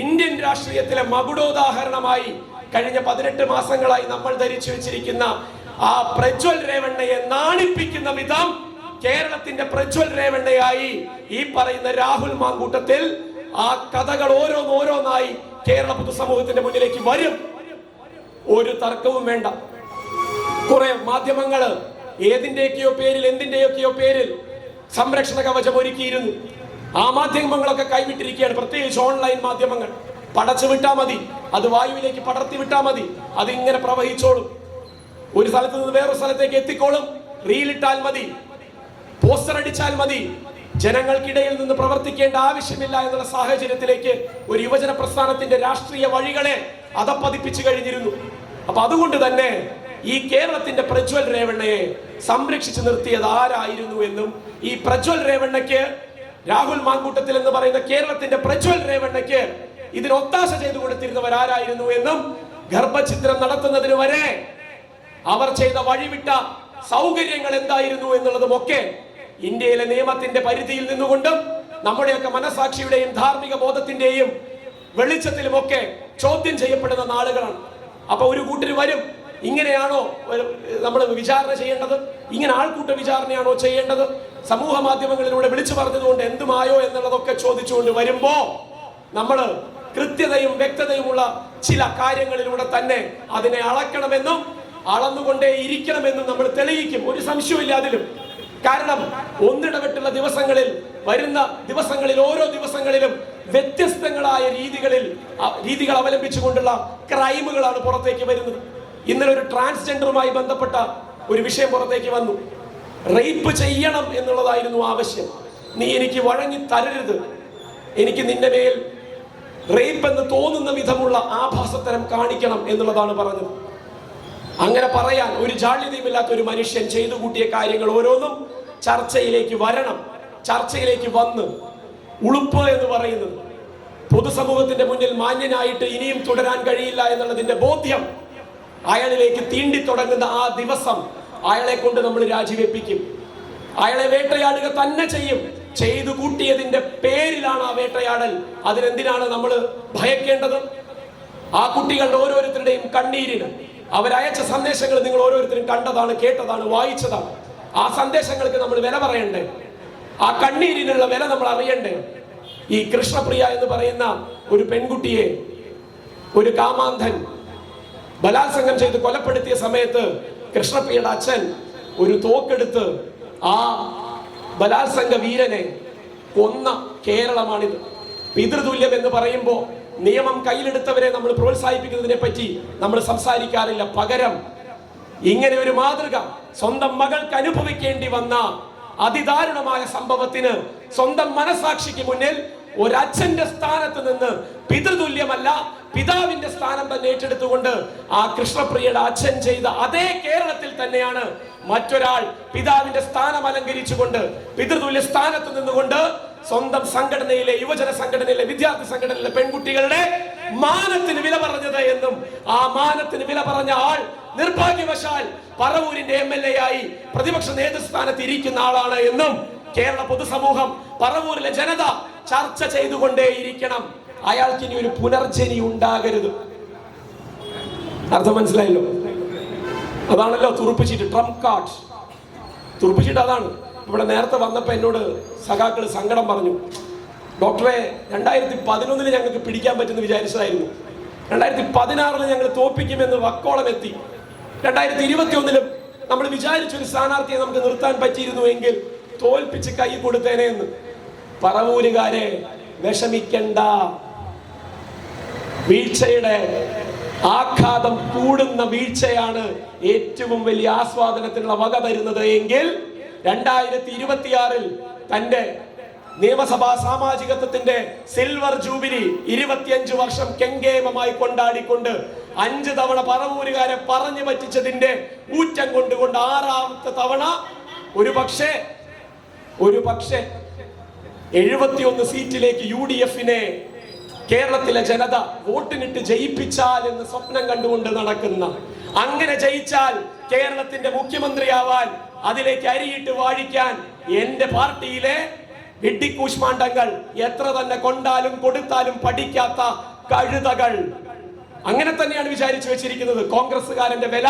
ഇന്ത്യൻ രാഷ്ട്രീയത്തിലെ മകുടോദാഹരണമായി കഴിഞ്ഞ 18 മാസങ്ങളായി നമ്മൾ ധരിച്ചു വെച്ചിരിക്കുന്ന ആ പ്രജ്വൽ രേവണ്ണയെ നാണിപ്പിക്കുന്ന വിധം കേരളത്തിന്റെ പ്രജ്വൽ രേവണ്ണയായി ഈ പറയുന്ന രാഹുൽ മാങ്കൂട്ടത്തിൽ ആ കഥകൾ ഓരോന്നായി കേരള പൊതുസമൂഹത്തിന്റെ മുന്നിലേക്ക് വരും. ഒരു തർക്കവും വേണ്ട. കുറെ മാധ്യമങ്ങള് ഏതിന്റെയൊക്കെയോ പേരിൽ എന്തിന്റെയൊക്കെയോ പേരിൽ സംരക്ഷണ കവചം ഒരുക്കിയിരുന്നു. ആ മാധ്യമങ്ങളൊക്കെ കൈവിട്ടിരിക്കുകയാണ്. പ്രത്യേകിച്ച് ഓൺലൈൻ മാധ്യമങ്ങൾ പടച്ചു വിട്ടാ മതി, അത് വായുവിലേക്ക് പടർത്തി വിട്ടാ മതി, അത് ഇങ്ങനെ പ്രവഹിച്ചോളും. ഒരു സ്ഥലത്ത് നിന്ന് വേറൊരു സ്ഥലത്തേക്ക് എത്തിക്കോളും. റീലിട്ടാൽ മതി, പോസ്റ്റർ അടിച്ചാൽ മതി. ജനങ്ങൾക്കിടയിൽ നിന്ന് പ്രവർത്തിക്കേണ്ട ആവശ്യമില്ല എന്നുള്ള സാഹചര്യത്തിലേക്ക് ഒരു യുവജന പ്രസ്ഥാനത്തിന്റെ രാഷ്ട്രീയ വഴികളെ അതപ്പതിപ്പിച്ചു കഴിഞ്ഞിരുന്നു. അപ്പൊ അതുകൊണ്ട് തന്നെ ഈ കേരളത്തിന്റെ പ്രജ്വൽ രേവണ്ണയെ സംരക്ഷിച്ചു നിർത്തിയത് ആരായിരുന്നു എന്നും, ഈ പ്രജ്വൽ രേവണ്ണയ്ക്ക്, രാഹുൽ മാങ്കൂട്ടത്തിൽ എന്ന് പറയുന്ന കേരളത്തിന്റെ പ്രജ്വൽ രേവണ്ണയ്ക്ക് ഇതിന് ഒത്താശ ചെയ്തു കൊടുത്തിരുന്നവരാരായിരുന്നു എന്നും, ഗർഭഛിദ്രം നടത്തുന്നതിന് വരെ അവർ ചെയ്ത വഴിവിട്ട സൗകര്യങ്ങൾ എന്തായിരുന്നു എന്നുള്ളതുമൊക്കെ ഇന്ത്യയിലെ നിയമത്തിന്റെ പരിധിയിൽ നിന്നുകൊണ്ടും നമ്മുടെയൊക്കെ മനസാക്ഷിയുടെയും ധാർമ്മിക ബോധത്തിന്റെയും വെളിച്ചത്തിലുമൊക്കെ ചോദ്യം ചെയ്യപ്പെടുന്ന നാളുകളാണ്. അപ്പൊ ഒരു കൂട്ടർ വരും, ഇങ്ങനെയാണോ നമ്മൾ വിചാരണ ചെയ്യേണ്ടത്, ഇങ്ങനെ ആൾക്കൂട്ട വിചാരണയാണോ ചെയ്യേണ്ടത്, സമൂഹ മാധ്യമങ്ങളിലൂടെ വിളിച്ചു പറഞ്ഞതുകൊണ്ട് എന്തുമായോ എന്നുള്ളതൊക്കെ ചോദിച്ചുകൊണ്ട് വരുമ്പോ നമ്മൾ കൃത്യതയും വ്യക്തതയുമുള്ള ചില കാര്യങ്ങളിലൂടെ തന്നെ അതിനെ അളക്കണമെന്നും അളന്നുകൊണ്ടേ ഇരിക്കണമെന്നും നമ്മൾ തെളിയിക്കും. ഒരു സംശയമില്ല അതിലും. കാരണം ഒന്നിടവിട്ടുള്ള ദിവസങ്ങളിൽ, വരുന്ന ദിവസങ്ങളിൽ, ഓരോ ദിവസങ്ങളിലും വ്യത്യസ്തങ്ങളായ രീതികൾ അവലംബിച്ചുകൊണ്ടുള്ള ക്രൈമുകളാണ് പുറത്തേക്ക് വരുന്നത്. ഇന്നലെ ഒരു ട്രാൻസ്ജെൻഡറുമായി ബന്ധപ്പെട്ട ഒരു വിഷയം പുറത്തേക്ക് വന്നു. റേപ്പ് ചെയ്യണം എന്നുള്ളതായിരുന്നു ആവശ്യം. നീ എനിക്ക് വഴങ്ങി തരരുത്, എനിക്ക് നിന്റെ മേൽ റേപ്പ് എന്ന് തോന്നുന്ന വിധമുള്ള ആഭാസത്തരം കാണിക്കണം എന്നുള്ളതാണ് പറഞ്ഞത്. അങ്ങനെ പറയാൻ ഒരു ജാള്യതയുമില്ലാത്ത ഒരു മനുഷ്യൻ ചെയ്തു കൂട്ടിയ കാര്യങ്ങൾ ഓരോന്നും ചർച്ചയിലേക്ക് വരണം. ചർച്ചയിലേക്ക് വന്ന് ഉളുപ്പ് എന്ന് പറയുന്നത് പൊതുസമൂഹത്തിന്റെ മുന്നിൽ മാന്യനായിട്ട് ഇനിയും തുടരാൻ കഴിയില്ല എന്നുള്ളതിന്റെ ബോധ്യം അയാളിലേക്ക് തീണ്ടി തുടങ്ങുന്ന ആ ദിവസം അയാളെ കൊണ്ട് നമ്മൾ രാജിവെപ്പിക്കും. അയാളെ വേട്ടയാടുക തന്നെ ചെയ്യും. ചെയ്തു കൂട്ടിയതിന്റെ പേരിലാണ് ആ വേട്ടയാടൽ. അതിനെന്തിനാണ് നമ്മൾ ഭയക്കേണ്ടത്? ആ കുട്ടികളുടെ ഓരോരുത്തരുടെയും കണ്ണീരിന്, അവരയച്ച സന്ദേശങ്ങൾ നിങ്ങൾ ഓരോരുത്തരും കണ്ടതാണ്, കേട്ടതാണ്, വായിച്ചതാണ്. ആ സന്ദേശങ്ങൾക്ക് നമ്മൾ വില പറയണ്ടേ? ആ കണ്ണീരിനുള്ള വില നമ്മൾ അറിയണ്ടേ? ഈ കൃഷ്ണപ്രിയ എന്ന് പറയുന്ന ഒരു പെൺകുട്ടിയെ ഒരു കാമാന്ധൻ ബലാത്സംഗം ചെയ്ത് കൊലപ്പെടുത്തിയ സമയത്ത് കൃഷ്ണപ്രിയയുടെ അച്ഛൻ ഒരു തോക്കെടുത്ത് ആ ബലാത്സംഗ വീരനെ കൊന്ന കേരളമാണിത്. പിതൃതുല്യം എന്ന് പറയുമ്പോൾ നിയമം കയ്യിലെടുത്തവരെ നമ്മൾ പ്രോത്സാഹിപ്പിക്കുന്നതിനെ പറ്റി നമ്മൾ സംസാരിക്കാറില്ല. പകരം ഇങ്ങനെ ഒരു മാതൃക സ്വന്തം മകൾക്ക് അനുഭവിക്കേണ്ടി വന്ന അതിദാരുണമായ സംഭവത്തിന് സ്വന്തം മനസാക്ഷിക്ക് മുന്നിൽ ഒരച്ഛന്റെ സ്ഥാനത്ത് നിന്ന് പിതൃതുല്യമല്ല പിതാവിന്റെ സ്ഥാനം തന്നെ ഏറ്റെടുത്തുകൊണ്ട് ആ കൃഷ്ണപ്രിയയുടെ അച്ഛൻ ചെയ്ത അതേ കേരളത്തിൽ തന്നെയാണ് മറ്റൊരാൾ പിതാവിന്റെ സ്ഥാനം അലങ്കരിച്ചുകൊണ്ട് പിതൃതുല്യ സ്ഥാനത്ത് നിന്നുകൊണ്ട് സ്വന്തം സംഘടനയിലെ, യുവജന സംഘടനയിലെ, വിദ്യാർത്ഥി സംഘടനയിലെ പെൺകുട്ടികളുടെ മാനത്തിന് വില പറഞ്ഞത് എന്നും, ആ മാനത്തിന് വില പറഞ്ഞ ആൾ നിർഭാഗ്യവശാൽ പറവൂരിന്റെ MLA ആയി പ്രതിപക്ഷ നേതൃസ്ഥാനത്ത് ഇരിക്കുന്ന ആളാണ് എന്നും കേരള പൊതുസമൂഹം, പറവൂരിലെ ജനത ചർച്ച ചെയ്തുകൊണ്ടേയിരിക്കണം. അയാൾക്ക് ഇനി ഒരു പുനർജനി ഉണ്ടാകരുത്. അർത്ഥം മനസ്സിലായല്ലോ? അതാണല്ലോ തുറുപ്പിച്ചിട്ട്, ട്രംപ് കാർഡ് തുറുപ്പിച്ചിട്ട്. അതാണ് ഇവിടെ നേരത്തെ വന്നപ്പോ എന്നോട് സഖാക്കൾ സങ്കടം പറഞ്ഞു. ഡോക്ടറെ, 2011 ഞങ്ങൾക്ക് പിടിക്കാൻ പറ്റുമെന്ന് വിചാരിച്ചതായിരുന്നു. 2016 ഞങ്ങൾ തോൽപ്പിക്കുമെന്ന് വക്കോളം എത്തി. 2021 നമ്മൾ വിചാരിച്ചൊരു സ്ഥാനാർത്ഥിയെ നമുക്ക് നിർത്താൻ പറ്റിയിരുന്നുവെങ്കിൽ തോൽപ്പിച്ച് കൈ കൊടുത്തേനെ എന്ന്. പറവൂരുകാരെ വിഷമിക്കണ്ട. വീഴ്ചയുടെ ആഘാതം കൂടുന്ന വീഴ്ചയാണ് ഏറ്റവും വലിയ ആസ്വാദനത്തിനുള്ള വക തരുന്നത് എങ്കിൽ 2026 തന്റെ നിയമസഭാ സാമാജികത്വത്തിന്റെ സിൽവർ ജൂബിലി 25 വർഷം കെങ്കേമമായി കൊണ്ടാടിക്കൊണ്ട് 5 തവണ പറവൂരുകാരെ പറഞ്ഞു പറ്റിച്ചതിന്റെ ഊറ്റം കൊണ്ടുകൊണ്ട് 6ാമത്തെ തവണ ഒരു പക്ഷേ 71 സീറ്റിലേക്ക് UDF-നെ കേരളത്തിലെ ജനത വോട്ടിനിട്ട് ജയിപ്പിച്ചാൽ എന്ന് സ്വപ്നം കണ്ടുകൊണ്ട് നടക്കുന്ന, അങ്ങനെ ജയിച്ചാൽ കേരളത്തിന്റെ മുഖ്യമന്ത്രിയാവാൻ, അതിലേക്ക് അരിയിട്ട് വാഴിക്കാൻ എന്റെ പാർട്ടിയിലെ വെട്ടിക്കൂശ്മാണ്ടങ്ങൾ എത്ര തന്നെ കൊണ്ടാലും കൊടുത്താലും പഠിക്കാത്ത കഴുതകൾ. അങ്ങനെ തന്നെയാണ് വിചാരിച്ചു വെച്ചിരിക്കുന്നത്. കോൺഗ്രസ്സുകാരന്റെ വില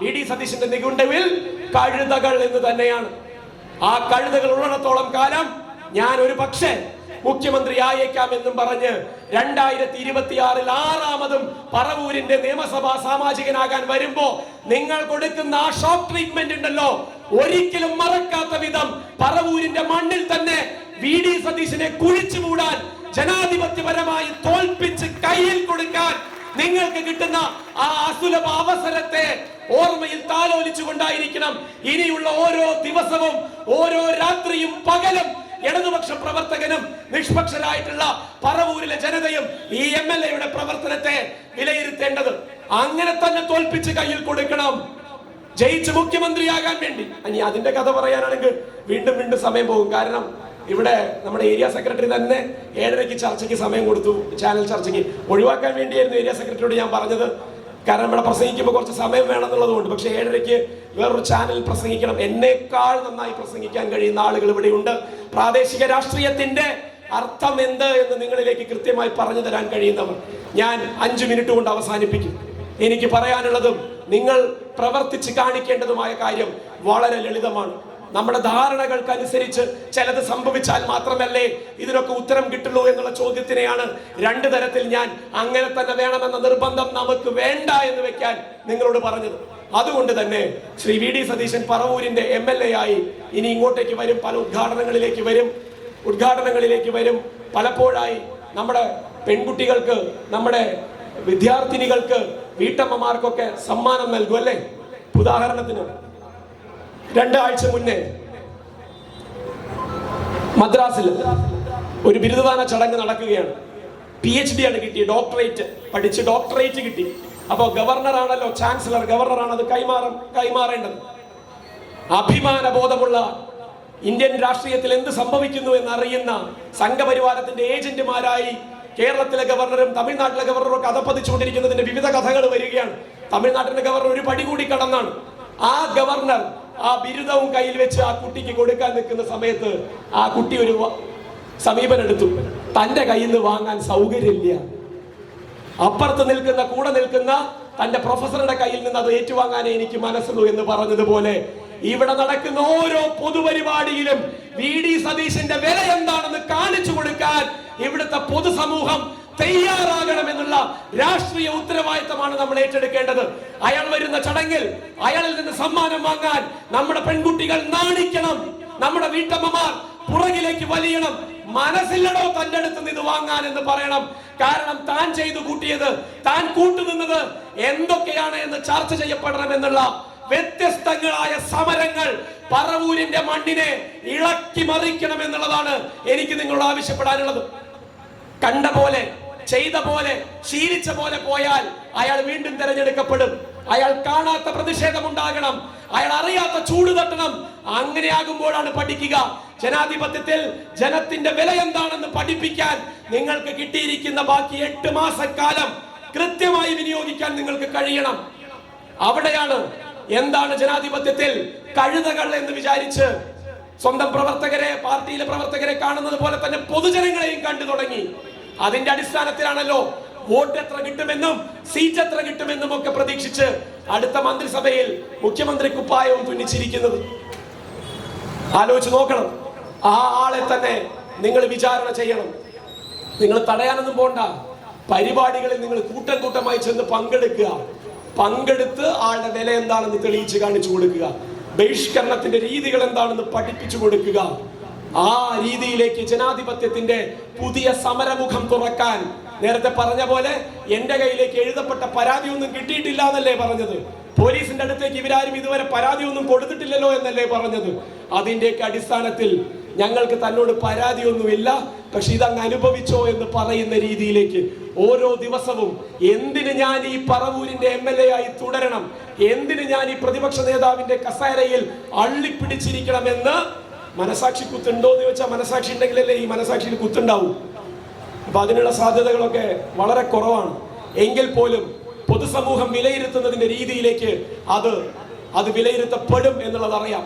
VD സതീശന്റെ നികുണ്ടവിൽ കഴുതകൾ എന്ന് തന്നെയാണ്. ആ കഴുതകൾ ഉള്ളിടത്തോളം കാലം ഞാൻ ഒരു പക്ഷേ മുഖ്യമന്ത്രി ആയേക്കാം എന്നും പറഞ്ഞ് 2026 6ാമതും പറവൂരിന്റെ നിയമസഭാ സാമാജികനാകാൻ വരുമ്പോ നിങ്ങൾ കൊടുക്കുന്ന ആ ഷോക്ക് ട്രീറ്റ്മെന്റ് ഉണ്ടല്ലോ, ഒരിക്കലും മറക്കാത്ത വിധം പറവൂരിന്റെ മണ്ണിൽ തന്നെ VD സതീശനെ കുഴിച്ചു മൂടാൻ, ജനാധിപത്യപരമായി തോൽപ്പിച്ച് കയ്യിൽ കൊടുക്കാൻ നിങ്ങൾക്ക് കിട്ടുന്ന ആ അസുലഭ അവസരത്തെ ഓർമ്മയിൽ താലോലിച്ചുകൊണ്ടായിരിക്കണം ഇനിയുള്ള ഓരോ ദിവസവും, ഓരോ രാത്രിയും പകലും ഇടതുപക്ഷ പ്രവർത്തകനും നിഷ്പക്ഷരായിട്ടുള്ള പറവൂരിലെ ജനതയും ഈ MLA-യുടെ പ്രവർത്തനത്തെ വിലയിരുത്തേണ്ടത്. അങ്ങനെ തന്നെ തോൽപ്പിച്ച് കയ്യിൽ കൊടുക്കണം, ജയിച്ച് മുഖ്യമന്ത്രിയാകാൻ വേണ്ടി. ഇനി അതിന്റെ കഥ പറയാനാണെങ്കിൽ വീണ്ടും സമയം പോകും. കാരണം ഇവിടെ നമ്മുടെ ഏരിയ സെക്രട്ടറി തന്നെ 7:30 ചർച്ചയ്ക്ക് സമയം കൊടുത്തു, ചാനൽ ചർച്ചയ്ക്ക്. ഒഴിവാക്കാൻ വേണ്ടിയായിരുന്നു ഏരിയ സെക്രട്ടറിയോട് ഞാൻ പറഞ്ഞത്. കാരണം ഇവിടെ പ്രസംഗിക്കുമ്പോൾ കുറച്ച് സമയം വേണമെന്നുള്ളതുകൊണ്ട്. പക്ഷെ 7:30 വേറൊരു ചാനൽ പ്രസംഗിക്കണം. എന്നേക്കാൾ നന്നായി പ്രസംഗിക്കാൻ കഴിയുന്ന ആളുകൾ ഇവിടെ ഉണ്ട്. പ്രാദേശിക രാഷ്ട്രീയത്തിന്റെ അർത്ഥം എന്ത് എന്ന് നിങ്ങളിലേക്ക് കൃത്യമായി പറഞ്ഞു തരാൻ കഴിയുന്നവർ. ഞാൻ 5 മിനിറ്റ് കൊണ്ട് അവസാനിപ്പിക്കും. എനിക്ക് പറയാനുള്ളതും നിങ്ങൾ പ്രവർത്തിച്ച് കാണിക്കേണ്ടതുമായ കാര്യം വളരെ ലളിതമാണ്. നമ്മുടെ ധാരണകൾക്കനുസരിച്ച് ചിലത് സംഭവിച്ചാൽ മാത്രമല്ലേ ഇതിനൊക്കെ ഉത്തരം കിട്ടുള്ളൂ എന്നുള്ള ചോദ്യത്തിനെയാണ് 2 തരത്തിൽ ഞാൻ അങ്ങനെ തന്നെ വേണമെന്ന നിർബന്ധം നമുക്ക് വേണ്ട എന്ന് വെക്കാൻ നിങ്ങളോട് പറഞ്ഞത്. അതുകൊണ്ട് തന്നെ ശ്രീ VD സതീശൻ പറവൂരിന്റെ MLA ആയി ഇനി ഇങ്ങോട്ടേക്ക് വരും, പല ഉദ്ഘാടനങ്ങളിലേക്ക് വരും. പലപ്പോഴായി നമ്മുടെ പെൺകുട്ടികൾക്ക്, നമ്മുടെ വിദ്യാർത്ഥിനികൾക്ക്, വീട്ടമ്മമാർക്കൊക്കെ സമ്മാനം നൽകും അല്ലേ? ഉദാഹരണത്തിന് 2 ആഴ്ച മുന്നേ മദ്രാസിൽ ഒരു ബിരുദദാന ചടങ്ങ് നടക്കുകയാണ്. PhD ആണ് കിട്ടി, ഡോക്ടറേറ്റ് പഠിച്ച് ഡോക്ടറേറ്റ് കിട്ടി. അപ്പോൾ ഗവർണറാണല്ലോ, ചാൻസലർ, ഗവർണറാണ് അത് കൈമാറേണ്ടത്. അഭിമാന ബോധമുള്ള, ഇന്ത്യൻ രാഷ്ട്രീയത്തിൽ എന്ത് സംഭവിക്കുന്നു എന്നറിയുന്ന സംഘപരിവാരത്തിന്റെ ഏജന്റുമാരായി കേരളത്തിലെ ഗവർണറും തമിഴ്നാട്ടിലെ ഗവർണറും ഒക്കെ അധപ്പതിച്ചുകൊണ്ടിരിക്കുന്നതിന്റെ വിവിധ കഥകൾ വരികയാണ്. തമിഴ്നാട്ടിലെ ഗവർണർ ഒരു പടി കൂടി കടന്നാണ്. ആ ഗവർണർ ആ ബിരുദവും കയ്യിൽ വെച്ച് ആ കുട്ടിക്ക് കൊടുക്കാൻ നിൽക്കുന്ന സമയത്ത് ആ കുട്ടി ഒരു സമീപനം എടുത്തു. തന്റെ കയ്യിൽ നിന്ന് വാങ്ങാൻ സൗകര്യമില്ല. അപ്പുറത്ത് നിൽക്കുന്ന, കൂടെ നിൽക്കുന്ന തന്റെ പ്രൊഫസറുടെ കയ്യിൽ നിന്ന് അത് ഏറ്റുവാങ്ങാനേ എനിക്ക് മനസ്സുള്ളൂ എന്ന് പറഞ്ഞതുപോലെ ഇവിടെ നടക്കുന്ന ഓരോ പൊതുപരിപാടിയിലും VD സതീശന്റെ വില എന്താണെന്ന് കാണിച്ചു കൊടുക്കാൻ ഇവിടുത്തെ പൊതുസമൂഹം തയ്യാറാകണമെന്നുള്ള രാഷ്ട്രീയ ഉത്തരവാദിത്തമാണ് നമ്മൾ ഏറ്റെടുക്കേണ്ടത്. അയാൾ വരുന്ന ചടങ്ങിൽ അയാളിൽ നിന്ന് സമ്മാനം വാങ്ങാൻ നമ്മുടെ പെൺകുട്ടികൾ നാണിക്കണം, നമ്മുടെ വീട്ടമ്മമാർ പുറകിലേക്ക് വലിയണം. മനസ്സില്ലടോ തന്റെ അടുത്ത് നിന്ന് ഇത് വാങ്ങാൻ എന്ന് പറയണം. കാരണം താൻ ചെയ്തു കൂട്ടിയത്, താൻ കൂട്ടുനിന്നത് എന്തൊക്കെയാണ് എന്ന് ചർച്ച ചെയ്യപ്പെടണം എന്നുള്ള വ്യത്യസ്തങ്ങളായ സമരങ്ങൾ പറവൂരിന്റെ മണ്ണിനെ ഇളക്കി മറിക്കണം എന്നുള്ളതാണ് എനിക്ക് നിങ്ങളോട് ആവശ്യപ്പെടാനുള്ളത്. കണ്ട പോലെ, ചെയ്ത പോലെ, ശീലിച്ച പോലെ പോയാൽ അയാൾ വീണ്ടും തെരഞ്ഞെടുക്കപ്പെടും. അയാൾ കാണാത്ത പ്രതിഷേധം ഉണ്ടാകണം, അയാൾ അറിയാത്ത ചൂട് തട്ടണം. അങ്ങനെയാകുമ്പോഴാണ് പഠിക്കുക. ജനാധിപത്യത്തിൽ ജനത്തിന്റെ വില എന്താണെന്ന് പഠിപ്പിക്കാൻ നിങ്ങൾക്ക് കിട്ടിയിരിക്കുന്ന ബാക്കി 8 മാസക്കാലം കൃത്യമായി വിനിയോഗിക്കാൻ നിങ്ങൾക്ക് കഴിയണം. അവിടെയാണ് എന്താണ് ജനാധിപത്യത്തിൽ കഴുതകൾ എന്ന് വിചാരിച്ച് സ്വന്തം പ്രവർത്തകരെ, പാർട്ടിയിലെ പ്രവർത്തകരെ കാണുന്നത് പോലെ തന്നെ പൊതുജനങ്ങളെയും കണ്ടു തുടങ്ങി. അതിന്റെ അടിസ്ഥാനത്തിലാണല്ലോ വോട്ട് എത്ര കിട്ടുമെന്നും സീറ്റ് എത്ര കിട്ടുമെന്നും ഒക്കെ പ്രതീക്ഷിച്ച് അടുത്ത മന്ത്രിസഭയിൽ മുഖ്യമന്ത്രി കുപ്പായവും തുന്നിച്ചിരിക്കുന്നത്. ആലോചിച്ച് നോക്കണം. ആ ആളെ തന്നെ നിങ്ങൾ വിചാരണ ചെയ്യണം. നിങ്ങൾ തടയാനൊന്നും പോണ്ട. പരിപാടികളിൽ നിങ്ങൾ കൂട്ടമായി ചെന്ന് പങ്കെടുക്കുക. പങ്കെടുത്ത് ആളുടെ വില എന്താണെന്ന് തെളിയിച്ച് കാണിച്ചു കൊടുക്കുക, ബഹിഷ്കരണത്തിന്റെ രീതികൾ എന്താണെന്ന് പഠിപ്പിച്ചു കൊടുക്കുക. ആ രീതിയിലേക്ക് ജനാധിപത്യത്തിന്റെ പുതിയ സമരമുഖം തുറക്കാൻ, നേരത്തെ പറഞ്ഞ പോലെ എന്റെ കയ്യിലേക്ക് എഴുതപ്പെട്ട പരാതി ഒന്നും കിട്ടിയിട്ടില്ല എന്നല്ലേ പറഞ്ഞത്, പോലീസിന്റെ അടുത്തേക്ക് ഇവരാരും ഇതുവരെ പരാതി ഒന്നും കൊടുത്തിട്ടില്ലല്ലോ എന്നല്ലേ പറഞ്ഞത്. അതിന്റെയൊക്കെ അടിസ്ഥാനത്തിൽ ഞങ്ങൾക്ക് തന്നോട് പരാതിയൊന്നുമില്ല, പക്ഷെ ഇതങ്ങ് അനുഭവിച്ചോ എന്ന് പറയുന്ന രീതിയിലേക്ക് ഓരോ ദിവസവും എന്തിന് ഞാൻ ഈ പറവൂരിന്റെ MLA ആയി തുടരണം, എന്തിന് ഞാൻ ഈ പ്രതിപക്ഷ നേതാവിന്റെ കസേരയിൽ അള്ളിപ്പിടിച്ചിരിക്കണമെന്ന് മനസാക്ഷി കുത്തുണ്ടോ എന്ന് ചോദിച്ചാൽ മനസാക്ഷി ഉണ്ടെങ്കിലല്ലേ ഈ മനസാക്ഷിയിൽ കുത്തുണ്ടാവും. അപ്പൊ അതിനുള്ള സാധ്യതകളൊക്കെ വളരെ കുറവാണ്. എങ്കിൽ പോലും പൊതുസമൂഹം വിലയിരുത്തുന്നതിന്റെ രീതിയിലേക്ക് അത് വിലയിരുത്തപ്പെടും എന്നുള്ളത് അറിയാം.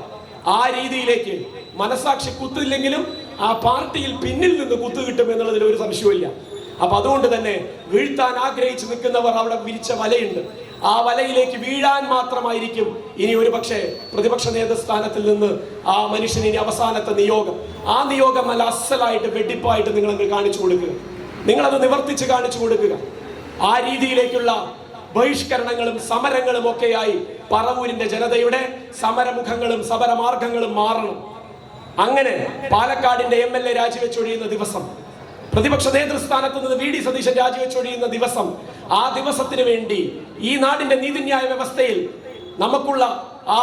ആ രീതിയിലേക്ക് മനസാക്ഷി കുത്തില്ലെങ്കിലും ആ പാർട്ടിയിൽ പിന്നിൽ നിന്ന് കുത്തു കിട്ടും എന്നുള്ളതിൽ ഒരു സംശയമില്ല. അപ്പൊ അതുകൊണ്ട് തന്നെ വീഴ്ത്താൻ ആഗ്രഹിച്ചു നിൽക്കുന്നവർ അവിടെ വിരിച്ച വലയുണ്ട്. ആ വലയിലേക്ക് വീഴാൻ മാത്രമായിരിക്കും ഇനി ഒരു പക്ഷേ പ്രതിപക്ഷ നേതൃസ്ഥാനത്തിൽ നിന്ന് ആ മനുഷ്യന് ഇനി അവസാനത്തെ നിയോഗം. ആ നിയോഗം നല്ല അസലായിട്ട് വെടിപ്പായിട്ട് നിങ്ങളങ്ങ് കാണിച്ചു കൊടുക്കുക, നിങ്ങളത് നിവർത്തിച്ച് കാണിച്ചു കൊടുക്കുക. ആ രീതിയിലേക്കുള്ള ബഹിഷ്കരണങ്ങളും സമരങ്ങളും ഒക്കെയായി പറവൂരിന്റെ ജനതയുടെ സമരമുഖങ്ങളും സമരമാർഗങ്ങളും മാറണം. അങ്ങനെ പാലക്കാടിന്റെ MLA രാജിവെച്ചൊഴിയുന്ന ദിവസം, പ്രതിപക്ഷ നേതൃസ്ഥാനത്ത് നിന്ന് VD സതീശൻ രാജിവെച്ചൊഴിയുന്ന ദിവസം, ആ ദിവസത്തിന് വേണ്ടി ഈ നാടിന്റെ നീതിന്യായ വ്യവസ്ഥയിൽ നമുക്കുള്ള ആ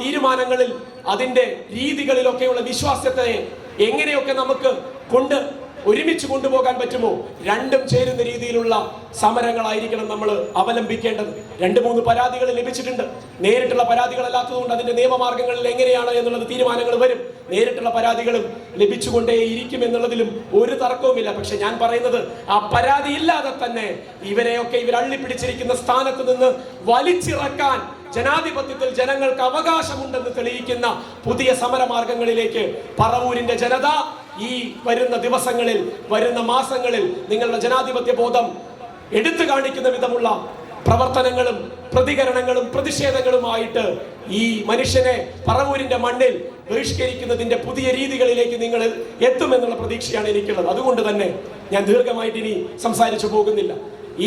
തീരുമാനങ്ങളിൽ അതിന്റെ രീതികളിലൊക്കെയുള്ള വിശ്വാസത്തെ എങ്ങനെയൊക്കെ നമുക്ക് ഒരുമിച്ച് കൊണ്ടുപോകാൻ പറ്റുമോ, രണ്ടും ചേരുന്ന രീതിയിലുള്ള സമരങ്ങളായിരിക്കണം നമ്മൾ അവലംബിക്കേണ്ടത്. 2-3 പരാതികൾ ലഭിച്ചിട്ടുണ്ട്. നേരിട്ടുള്ള പരാതികളല്ലാത്തതുകൊണ്ട് അതിന്റെ നിയമമാർഗങ്ങളിൽ എങ്ങനെയാണ് എന്നുള്ളത് തീരുമാനങ്ങൾ വരും. നേരിട്ടുള്ള പരാതികളും ലഭിച്ചുകൊണ്ടേ ഇരിക്കും എന്നുള്ളതിലും ഒരു തർക്കവുമില്ല. പക്ഷെ ഞാൻ പറയുന്നത് ആ പരാതി ഇല്ലാതെ തന്നെ ഇവരെയൊക്കെ ഇവർ അള്ളിപ്പിടിച്ചിരിക്കുന്ന സ്ഥാനത്ത് നിന്ന് വലിച്ചിറക്കാൻ ജനാധിപത്യത്തിൽ ജനങ്ങൾക്ക് അവകാശമുണ്ടെന്ന് തെളിയിക്കുന്ന പുതിയ സമരമാർഗങ്ങളിലേക്ക് പറവൂരിന്റെ ജനത ഈ വരുന്ന ദിവസങ്ങളിൽ, വരുന്ന മാസങ്ങളിൽ നിങ്ങളുടെ ജനാധിപത്യ ബോധം എടുത്തു കാണിക്കുന്ന വിധമുള്ള പ്രവർത്തനങ്ങളും പ്രതികരണങ്ങളും പ്രതിഷേധങ്ങളുമായിട്ട് ഈ മനുഷ്യനെ പറവൂരിന്റെ മണ്ണിൽ ബഹിഷ്കരിക്കുന്നതിന്റെ പുതിയ രീതികളിലേക്ക് നിങ്ങൾ എത്തുമെന്നുള്ള പ്രതീക്ഷയാണ് എനിക്കുള്ളത്. അതുകൊണ്ട് തന്നെ ഞാൻ ദീർഘമായിട്ട് ഇനി സംസാരിച്ചു പോകുന്നില്ല.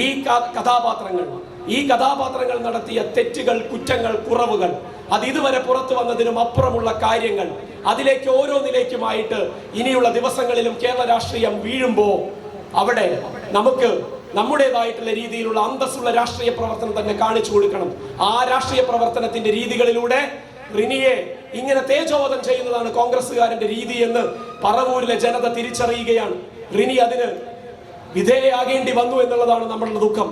ഈ കഥാപാത്രങ്ങൾ നടത്തിയ തെറ്റുകൾ, കുറ്റങ്ങൾ, കുറവുകൾ, അത് ഇതുവരെ പുറത്തു വന്നതിനും അപ്പുറമുള്ള കാര്യങ്ങൾ, അതിലേക്ക് ഓരോന്നിലേക്കുമായിട്ട് ഇനിയുള്ള ദിവസങ്ങളിലും കേരള രാഷ്ട്രീയം വീഴുമ്പോൾ അവിടെ നമുക്ക് നമ്മുടേതായിട്ടുള്ള രീതിയിലുള്ള അന്തസ്സുള്ള രാഷ്ട്രീയ പ്രവർത്തനം തന്നെ കാണിച്ചു കൊടുക്കണം. ആ രാഷ്ട്രീയ പ്രവർത്തനത്തിന്റെ രീതികളിലൂടെ റിനിയെ ഇങ്ങനെ തേജോവധം ചെയ്യുന്നതാണ് കോൺഗ്രസ്സുകാരന്റെ രീതി എന്ന് പറവൂരിലെ ജനത തിരിച്ചറിയുകയാണ്. റിനി അതിന് വിധേയയാകേണ്ടി വന്നു എന്നുള്ളതാണ് നമ്മളുടെ ദുഃഖം.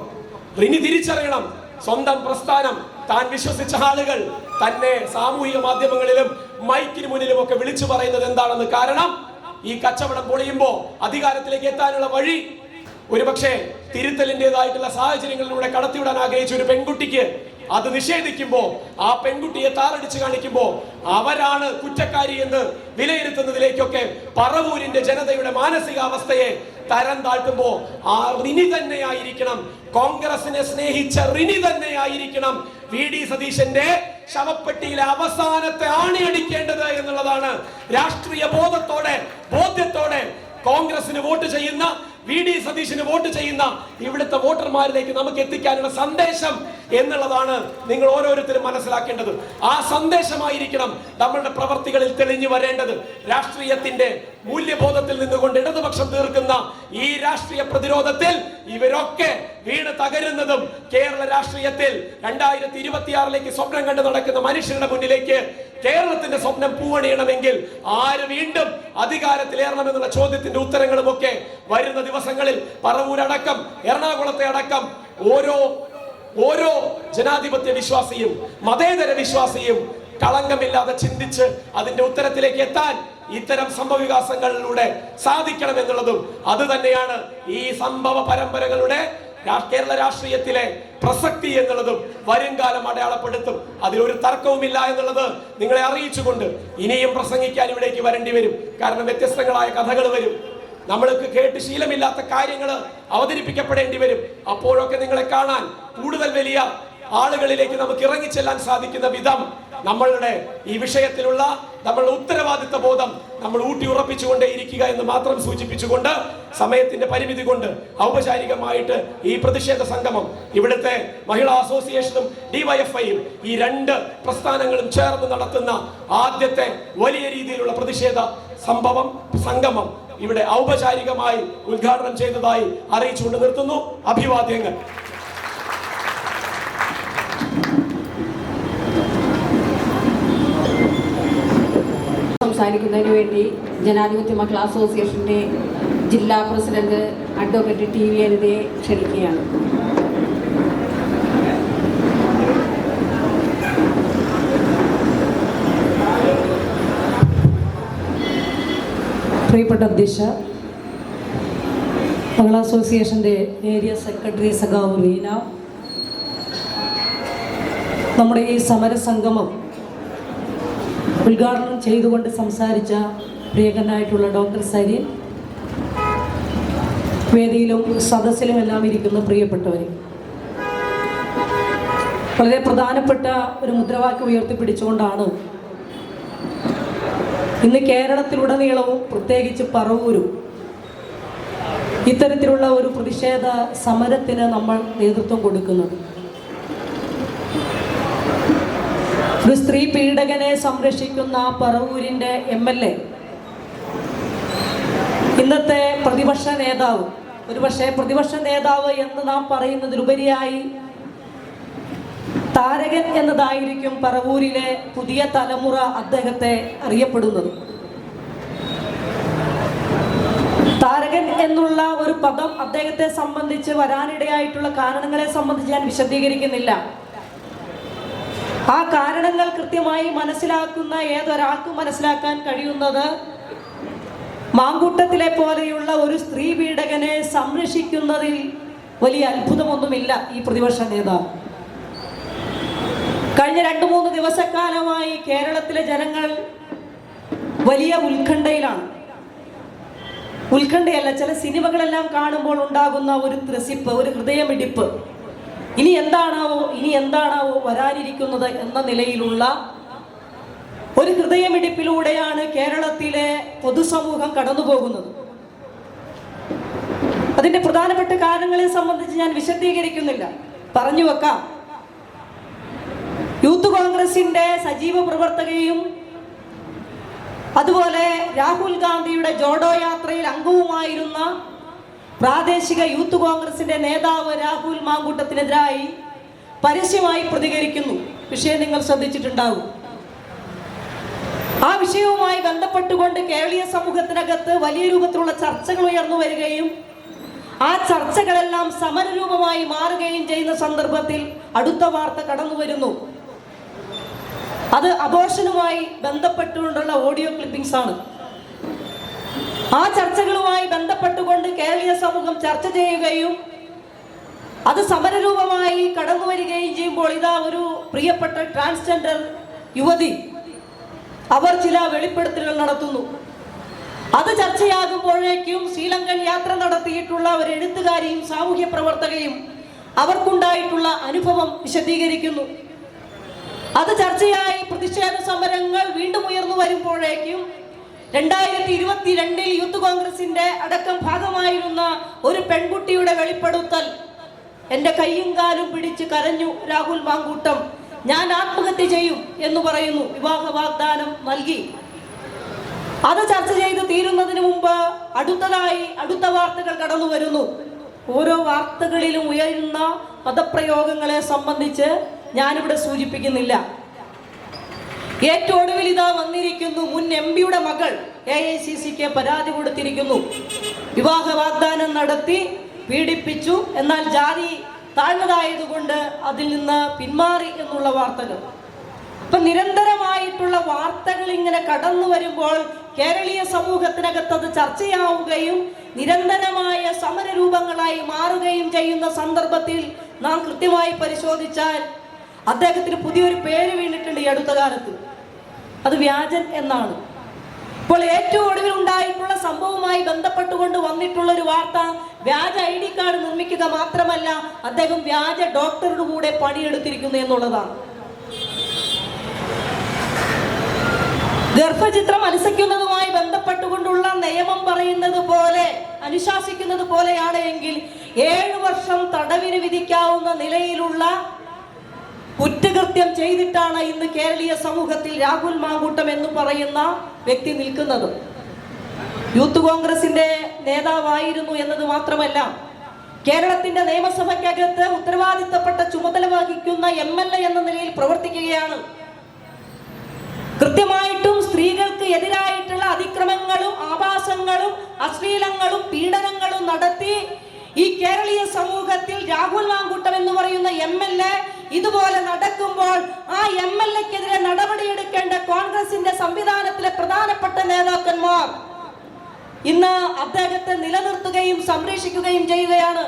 റിനി തിരിച്ചറിയണം, സ്വന്തം പ്രസ്ഥാനം, താൻ വിശ്വസിച്ച ആളുകൾ തന്നെ സാമൂഹിക മാധ്യമങ്ങളിലും മൈക്കിന് മുന്നിലും ഒക്കെ വിളിച്ചു പറയുന്നത് എന്താണെന്ന്. കാരണം ഈ കച്ചവടം പൊളിയുമ്പോ അധികാരത്തിലേക്ക് എത്താനുള്ള വഴി ഒരുപക്ഷെ തിരുത്തലിൻ്റെതായിട്ടുള്ള സാഹചര്യങ്ങളിലൂടെ കടത്തിവിടാൻ ആഗ്രഹിച്ച ഒരു പെൺകുട്ടിക്ക് അത് നിഷേധിക്കുമ്പോ, ആ പെൺകുട്ടിയെ താറടിച്ച് കാണിക്കുമ്പോ അവരാണ് കുറ്റക്കാരി എന്ന് വിലയിരുത്തുന്നതിലേക്കൊക്കെ പറവൂരിന്റെ ജനതയുടെ മാനസികാവസ്ഥയെ തരം താഴ്ത്തുമ്പോ ആ റിനി തന്നെയായിരിക്കണം, കോൺഗ്രസിനെ സ്നേഹിച്ച റിനി തന്നെയായിരിക്കണം VD സതീശന്റെ ശവപ്പെട്ടിയിലെ അവസാനത്തെ ആണിയടിക്കേണ്ടത് എന്നുള്ളതാണ് രാഷ്ട്രീയ ബോധ്യത്തോടെ കോൺഗ്രസിന് വോട്ട് ചെയ്യുന്ന, VD സതീശന് വോട്ട് ചെയ്യുന്ന ഇവിടുത്തെ വോട്ടർമാരിലേക്ക് നമുക്ക് എത്തിക്കാനുള്ള സന്ദേശം എന്നുള്ളതാണ് നിങ്ങൾ ഓരോരുത്തരും മനസ്സിലാക്കേണ്ടത്. ആ സന്ദേശമായിരിക്കണം നമ്മളുടെ പ്രവർത്തികളിൽ തെളിഞ്ഞു വരേണ്ടത്. രാഷ്ട്രീയത്തിന്റെ മൂല്യബോധത്തിൽ നിന്നുകൊണ്ട് ഇടതുപക്ഷം തീർക്കുന്ന ഈ രാഷ്ട്രീയ പ്രതിരോധത്തിൽ ഇവരൊക്കെ വീണ് തകരുന്നതും കേരള രാഷ്ട്രീയത്തിൽ 2026ലേക്ക് സ്വപ്നം കണ്ടു നടക്കുന്ന മനുഷ്യരുടെ മുന്നിലേക്ക് കേരളത്തിന്റെ സ്വപ്നം പൂവണിയണമെങ്കിൽ ആര് വീണ്ടും അധികാരത്തിലേറണമെന്നുള്ള ചോദ്യത്തിന്റെ ഉത്തരങ്ങളും ഒക്കെ വരുന്ന ദിവസങ്ങളിൽ പറവൂരടക്കം എറണാകുളത്തെ അടക്കം ഓരോ ജനാധിപത്യ വിശ്വാസിയും മതേതര വിശ്വാസിയും കളങ്കമില്ലാതെ ചിന്തിച്ച് അതിന്റെ ഉത്തരത്തിലേക്ക് എത്താൻ ഇത്തരം സംഭവവികാസങ്ങളിലൂടെ സാധിക്കണം എന്നുള്ളതും അത് തന്നെയാണ് ഈ സംഭവ പരമ്പരകളുടെ കേരള രാഷ്ട്രീയത്തിലെ പ്രസക്തി എന്നുള്ളതും വരും കാലം അടയാളപ്പെടുത്തും. അതിലൊരു തർക്കവുമില്ല എന്നുള്ളത് നിങ്ങളെ അറിയിച്ചുകൊണ്ട് ഇനിയും പ്രസംഗിക്കാൻ ഇവിടേക്ക് വരേണ്ടി വരും. കാരണം വ്യത്യസ്തങ്ങളായ കഥകൾ വരും, നമ്മൾക്ക് കേട്ട് ശീലമില്ലാത്ത കാര്യങ്ങൾ അവതരിപ്പിക്കപ്പെടേണ്ടി വരും. അപ്പോഴൊക്കെ നിങ്ങളെ കാണാൻ കൂടുതൽ വലിയ ആളുകളിലേക്ക് നമുക്ക് ഇറങ്ങിച്ചെല്ലാൻ സാധിക്കുന്ന വിധം നമ്മളുടെ ഈ വിഷയത്തിലുള്ള നമ്മളുടെ ഉത്തരവാദിത്ത ബോധം നമ്മൾ ഊട്ടി ഉറപ്പിച്ചുകൊണ്ടേയിരിക്കുക എന്ന് മാത്രം സൂചിപ്പിച്ചുകൊണ്ട് സമയത്തിന്റെ പരിമിതി കൊണ്ട് ഔപചാരികമായിട്ട് ഈ പ്രതിഷേധ സംഗമം ഇവിടുത്തെ മഹിളാ അസോസിയേഷനും ഡിവൈഎഫ്ഐയും ഈ രണ്ട് പ്രസ്ഥാനങ്ങളും ചേർന്ന് നടത്തുന്ന ആദ്യത്തെ വലിയ രീതിയിലുള്ള പ്രതിഷേധ സംഗമം ഇവിടെ ഔപചാരികമായി ഉദ്ഘാടനം ചെയ്തതായി അറിയിച്ചുകൊണ്ട് നിർത്തുന്നു. അഭിവാദ്യങ്ങൾ. സംസാരിക്കുന്നതിന് വേണ്ടി ജനാധിപത്യ മഹിളാ അസോസിയേഷന്റെ ജില്ലാ പ്രസിഡന്റ് അഡ്വക്കേറ്റ് ടി വി അനിതയെ ക്ഷണിക്കുകയാണ്. പ്രിയപ്പെട്ട അധ്യക്ഷ, മഹിളാ അസോസിയേഷൻ്റെ ഏരിയ സെക്രട്ടറി സഖാവ് റീന, നമ്മുടെ ഈ സമരസംഗമം ഉദ്ഘാടനം ചെയ്തുകൊണ്ട് സംസാരിച്ച പ്രിയങ്കരനായിട്ടുള്ള ഡോക്ടർ സരീൻ, വേദിയിലും സദസ്സിലും എല്ലാം ഇരിക്കുന്ന പ്രിയപ്പെട്ടവർ, വളരെ പ്രധാനപ്പെട്ട ഒരു മുദ്രാവാക്യം ഉയർത്തിപ്പിടിച്ചുകൊണ്ടാണ് ഇന്ന് കേരളത്തിലുടനീളവും പ്രത്യേകിച്ച് പറവൂരും ഇത്തരത്തിലുള്ള ഒരു പ്രതിഷേധ സമരത്തിന് നമ്മൾ നേതൃത്വം കൊടുക്കുന്നത്. ഒരു സ്ത്രീ പീഡകനെ സംരക്ഷിക്കുന്ന പറവൂരിൻ്റെ MLA, ഇന്നത്തെ പ്രതിപക്ഷ നേതാവ്, ഒരുപക്ഷെ പ്രതിപക്ഷ നേതാവ് എന്ന് നാം പറയുന്നതിലുപരിയായി താരകൻ എന്നതായിരിക്കും പറവൂരിലെ പുതിയ തലമുറ അദ്ദേഹത്തെ അറിയപ്പെടുന്നത്. താരകൻ എന്നുള്ള ഒരു പദം അദ്ദേഹത്തെ സംബന്ധിച്ച് വരാനിടയായിട്ടുള്ള കാരണങ്ങളെ സംബന്ധിച്ച് ഞാൻ വിശദീകരിക്കുന്നില്ല. ആ കാരണങ്ങൾ കൃത്യമായി മനസ്സിലാക്കുന്ന ഏതൊരാൾക്കും മനസ്സിലാക്കാൻ കഴിയുന്നത് മാങ്കൂട്ടത്തിലെ പോലെയുള്ള ഒരു സ്ത്രീ പീഡകനെ സംരക്ഷിക്കുന്നതിൽ വലിയ അത്ഭുതമൊന്നുമില്ല ഈ പ്രതിപക്ഷ നേതാവ്. കഴിഞ്ഞ 2-3 ദിവസക്കാലമായി കേരളത്തിലെ ജനങ്ങൾ വലിയ ഉത്കണ്ഠയിലാണ്. ഉത്കണ്ഠയല്ല, ചില സിനിമകളെല്ലാം കാണുമ്പോൾ ഉണ്ടാകുന്ന ഒരു ത്രസിപ്പ്, ഒരു ഹൃദയമിടിപ്പ്, ഇനി എന്താണാവോ വരാനിരിക്കുന്നത് എന്ന നിലയിലുള്ള ഒരു ഹൃദയമിടിപ്പിലൂടെയാണ് കേരളത്തിലെ പൊതുസമൂഹം കടന്നു പോകുന്നത്. അതിന്റെ പ്രധാനപ്പെട്ട കാരണങ്ങളെ സംബന്ധിച്ച് ഞാൻ വിശദീകരിക്കുന്നില്ല, പറഞ്ഞു വെക്കാം. യൂത്ത് കോൺഗ്രസിന്റെ സജീവ പ്രവർത്തകയും അതുപോലെ രാഹുൽ ഗാന്ധിയുടെ ജോഡോ യാത്രയിൽ അംഗവുമായിരുന്ന പ്രാദേശിക യൂത്ത് കോൺഗ്രസിന്റെ നേതാവ് രാഹുൽ മാങ്കൂട്ടത്തിനെതിരായി പരസ്യമായി പ്രതികരിക്കുന്നു. വിഷയം നിങ്ങൾ ശ്രദ്ധിച്ചിട്ടുണ്ടാകും. ആ വിഷയവുമായി ബന്ധപ്പെട്ടുകൊണ്ട് കേരളീയ സമൂഹത്തിനകത്ത് വലിയ രൂപത്തിലുള്ള ചർച്ചകൾ ഉയർന്നു വരികയും ആ ചർച്ചകളെല്ലാം സമരരൂപമായി മാറുകയും ചെയ്യുന്ന സന്ദർഭത്തിൽ അടുത്ത വാർത്ത കടന്നു വരുന്നു. അത് അബോർഷനുമായി ബന്ധപ്പെട്ടുകൊണ്ടുള്ള ഓഡിയോ ക്ലിപ്പിംഗ്സ് ആണ്. ആ ചർച്ചകളുമായി ബന്ധപ്പെട്ടുകൊണ്ട് കേരളീയ സമൂഹം ചർച്ച ചെയ്യുകയും അത് സമരരൂപമായി കടന്നു വരികയും ചെയ്യുമ്പോൾ ഇതാ ഒരു പ്രിയപ്പെട്ട ട്രാൻസ്ജെൻഡർ യുവതി അവർ ചില വെളിപ്പെടുത്തലുകൾ നടത്തുന്നു. അത് ചർച്ചയാകുമ്പോഴേക്കും ശ്രീലങ്കൻ യാത്ര നടത്തിയിട്ടുള്ള ഒരു എഴുത്തുകാരിയും സാമൂഹ്യ പ്രവർത്തകയും അവർക്കുണ്ടായിട്ടുള്ള അനുഭവം വിശദീകരിക്കുന്നു. അത് ചർച്ചയായി പ്രതിഷേധ സമരങ്ങൾ വീണ്ടും ഉയർന്നു വരുമ്പോഴേക്കും 2022 യൂത്ത് കോൺഗ്രസിന്റെ അടക്കം ഭാഗമായിരുന്ന ഒരു പെൺകുട്ടിയുടെ വെളിപ്പെടുത്തൽ, എന്റെ കൈയും കാലും പിടിച്ച് കരഞ്ഞു രാഹുൽ മാങ്കൂട്ടം, ഞാൻ ആത്മഹത്യ ചെയ്യും എന്ന് പറയുന്നു. വിവാഹ വാഗ്ദാനം നൽകി. അത് ചർച്ച ചെയ്ത് തീരുന്നതിന് മുമ്പ് അടുത്ത വാർത്തകൾ കടന്നു വരുന്നു. ഓരോ വാർത്തകളിലും ഉയരുന്ന പദപ്രയോഗങ്ങളെ സംബന്ധിച്ച് ഞാനിവിടെ സൂചിപ്പിക്കുന്നില്ല. ഏറ്റവും ഒടുവിൽ ഇതാ വന്നിരിക്കുന്നു, മുൻ MP-യുടെ മകൾ AICCക്ക് പരാതി കൊടുത്തിരിക്കുന്നു. വിവാഹ വാഗ്ദാനം നടത്തി പീഡിപ്പിച്ചു, എന്നാൽ ജാതി താഴ്ന്നതായതുകൊണ്ട് അതിൽ നിന്ന് പിന്മാറി എന്നുള്ള വാർത്തകൾ. അപ്പൊ നിരന്തരമായിട്ടുള്ള വാർത്തകൾ ഇങ്ങനെ കടന്നു വരുമ്പോൾ കേരളീയ സമൂഹത്തിനകത്ത് അത് ചർച്ചയാവുകയും നിരന്തരമായ സമരരൂപങ്ങളായി മാറുകയും ചെയ്യുന്ന സന്ദർഭത്തിൽ നാം കൃത്യമായി പരിശോധിച്ചാൽ അദ്ദേഹത്തിന് പുതിയൊരു പേര് വീണിട്ടുണ്ട് ഈ അടുത്ത കാലത്ത്. അത് വ്യാജൻ എന്നാണ്. ഇപ്പോൾ ഏറ്റവും ഒടുവിൽ ഉണ്ടായിട്ടുള്ള സംഭവവുമായി ബന്ധപ്പെട്ടുകൊണ്ട് വന്നിട്ടുള്ള ഒരു വാർത്ത, വ്യാജ ID കാർഡ് നിർമ്മിക്കുക മാത്രമല്ല, അദ്ദേഹം വ്യാജ ഡോക്ടറുടെ കൂടെ പണിയെടുത്തിരിക്കുന്നു എന്നുള്ളതാണ്. ഗർഭചിത്രം അനുസരിക്കുന്നതുമായി ബന്ധപ്പെട്ടുകൊണ്ടുള്ള നിയമം പറയുന്നത് പോലെ, അനുശാസിക്കുന്നത് പോലെയാണ് എങ്കിൽ 7 വർഷം തടവിന് വിധിക്കാവുന്ന നിലയിലുള്ള കുറ്റകൃത്യം ചെയ്തിട്ടാണ് ഇന്ന് കേരളീയ സമൂഹത്തിൽ രാഹുൽ മാങ്കൂട്ടം എന്ന് പറയുന്ന വ്യക്തി നിൽക്കുന്നത്. യൂത്ത് കോൺഗ്രസിന്റെ നേതാവായിരുന്നു എന്നത് മാത്രമല്ല, കേരളത്തിന്റെ നിയമസഭയ്ക്കകത്ത് ഉത്തരവാദിത്തപ്പെട്ട ചുമതല വഹിക്കുന്ന MLA എന്ന നിലയിൽ പ്രവർത്തിക്കുകയാണ്. കൃത്യമായിട്ടും സ്ത്രീകൾക്ക് എതിരായിട്ടുള്ള അതിക്രമങ്ങളും ആഭാസങ്ങളും അശ്ലീലങ്ങളും പീഡനങ്ങളും നടത്തി ഈ കേരളീയ സമൂഹത്തിൽ രാഹുൽ മാങ്കൂട്ടം എന്ന് പറയുന്ന MLA ഇതുപോലെ നടക്കുമ്പോൾ ആ MLAക്കെതിരെ നടപടിയെടുക്കേണ്ട കോൺഗ്രസിന്റെ സംവിധാനത്തിലെ പ്രധാനപ്പെട്ട നേതാക്കന്മാർ ഇന്ന് അദ്ദേഹത്തെ നിലനിർത്തുകയും സംരക്ഷിക്കുകയും ചെയ്യുകയാണ്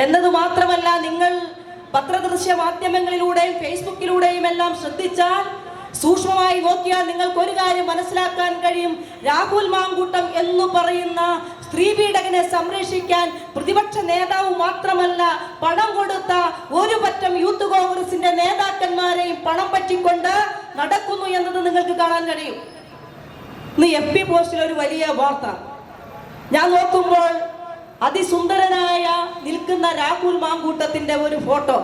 എന്നത് മാത്രമല്ല, നിങ്ങൾ പത്രദൃശ്യ മാധ്യമങ്ങളിലൂടെയും ഫേസ്ബുക്കിലൂടെയും എല്ലാം ശ്രദ്ധിച്ചാൽ, സൂക്ഷ്മമായി നോക്കിയാൽ നിങ്ങൾക്ക് ഒരു കാര്യം മനസ്സിലാക്കാൻ കഴിയും. രാഹുൽ മാങ്കൂട്ടം എന്ന് പറയുന്ന സ്ത്രീ പീഡകനെ സംരക്ഷിക്കാൻ പ്രതിപക്ഷ നേതാവ് മാത്രമല്ല, പണം കൊടുത്ത ഒരു പറ്റം യൂത്ത് കോൺഗ്രസിന്റെ നേതാക്കന്മാരെയും പണം പറ്റിക്കൊണ്ട് നടക്കുന്നു എന്നത് നിങ്ങൾക്ക് കാണാൻ കഴിയും. ഇന്ന് FB പോസ്റ്റിൽ ഒരു വലിയ വാർത്ത ഞാൻ നോക്കുമ്പോൾ, അതിസുന്ദരനായ നിൽക്കുന്ന രാഹുൽ മാങ്കൂട്ടത്തിന്റെ ഒരു ഫോട്ടോ.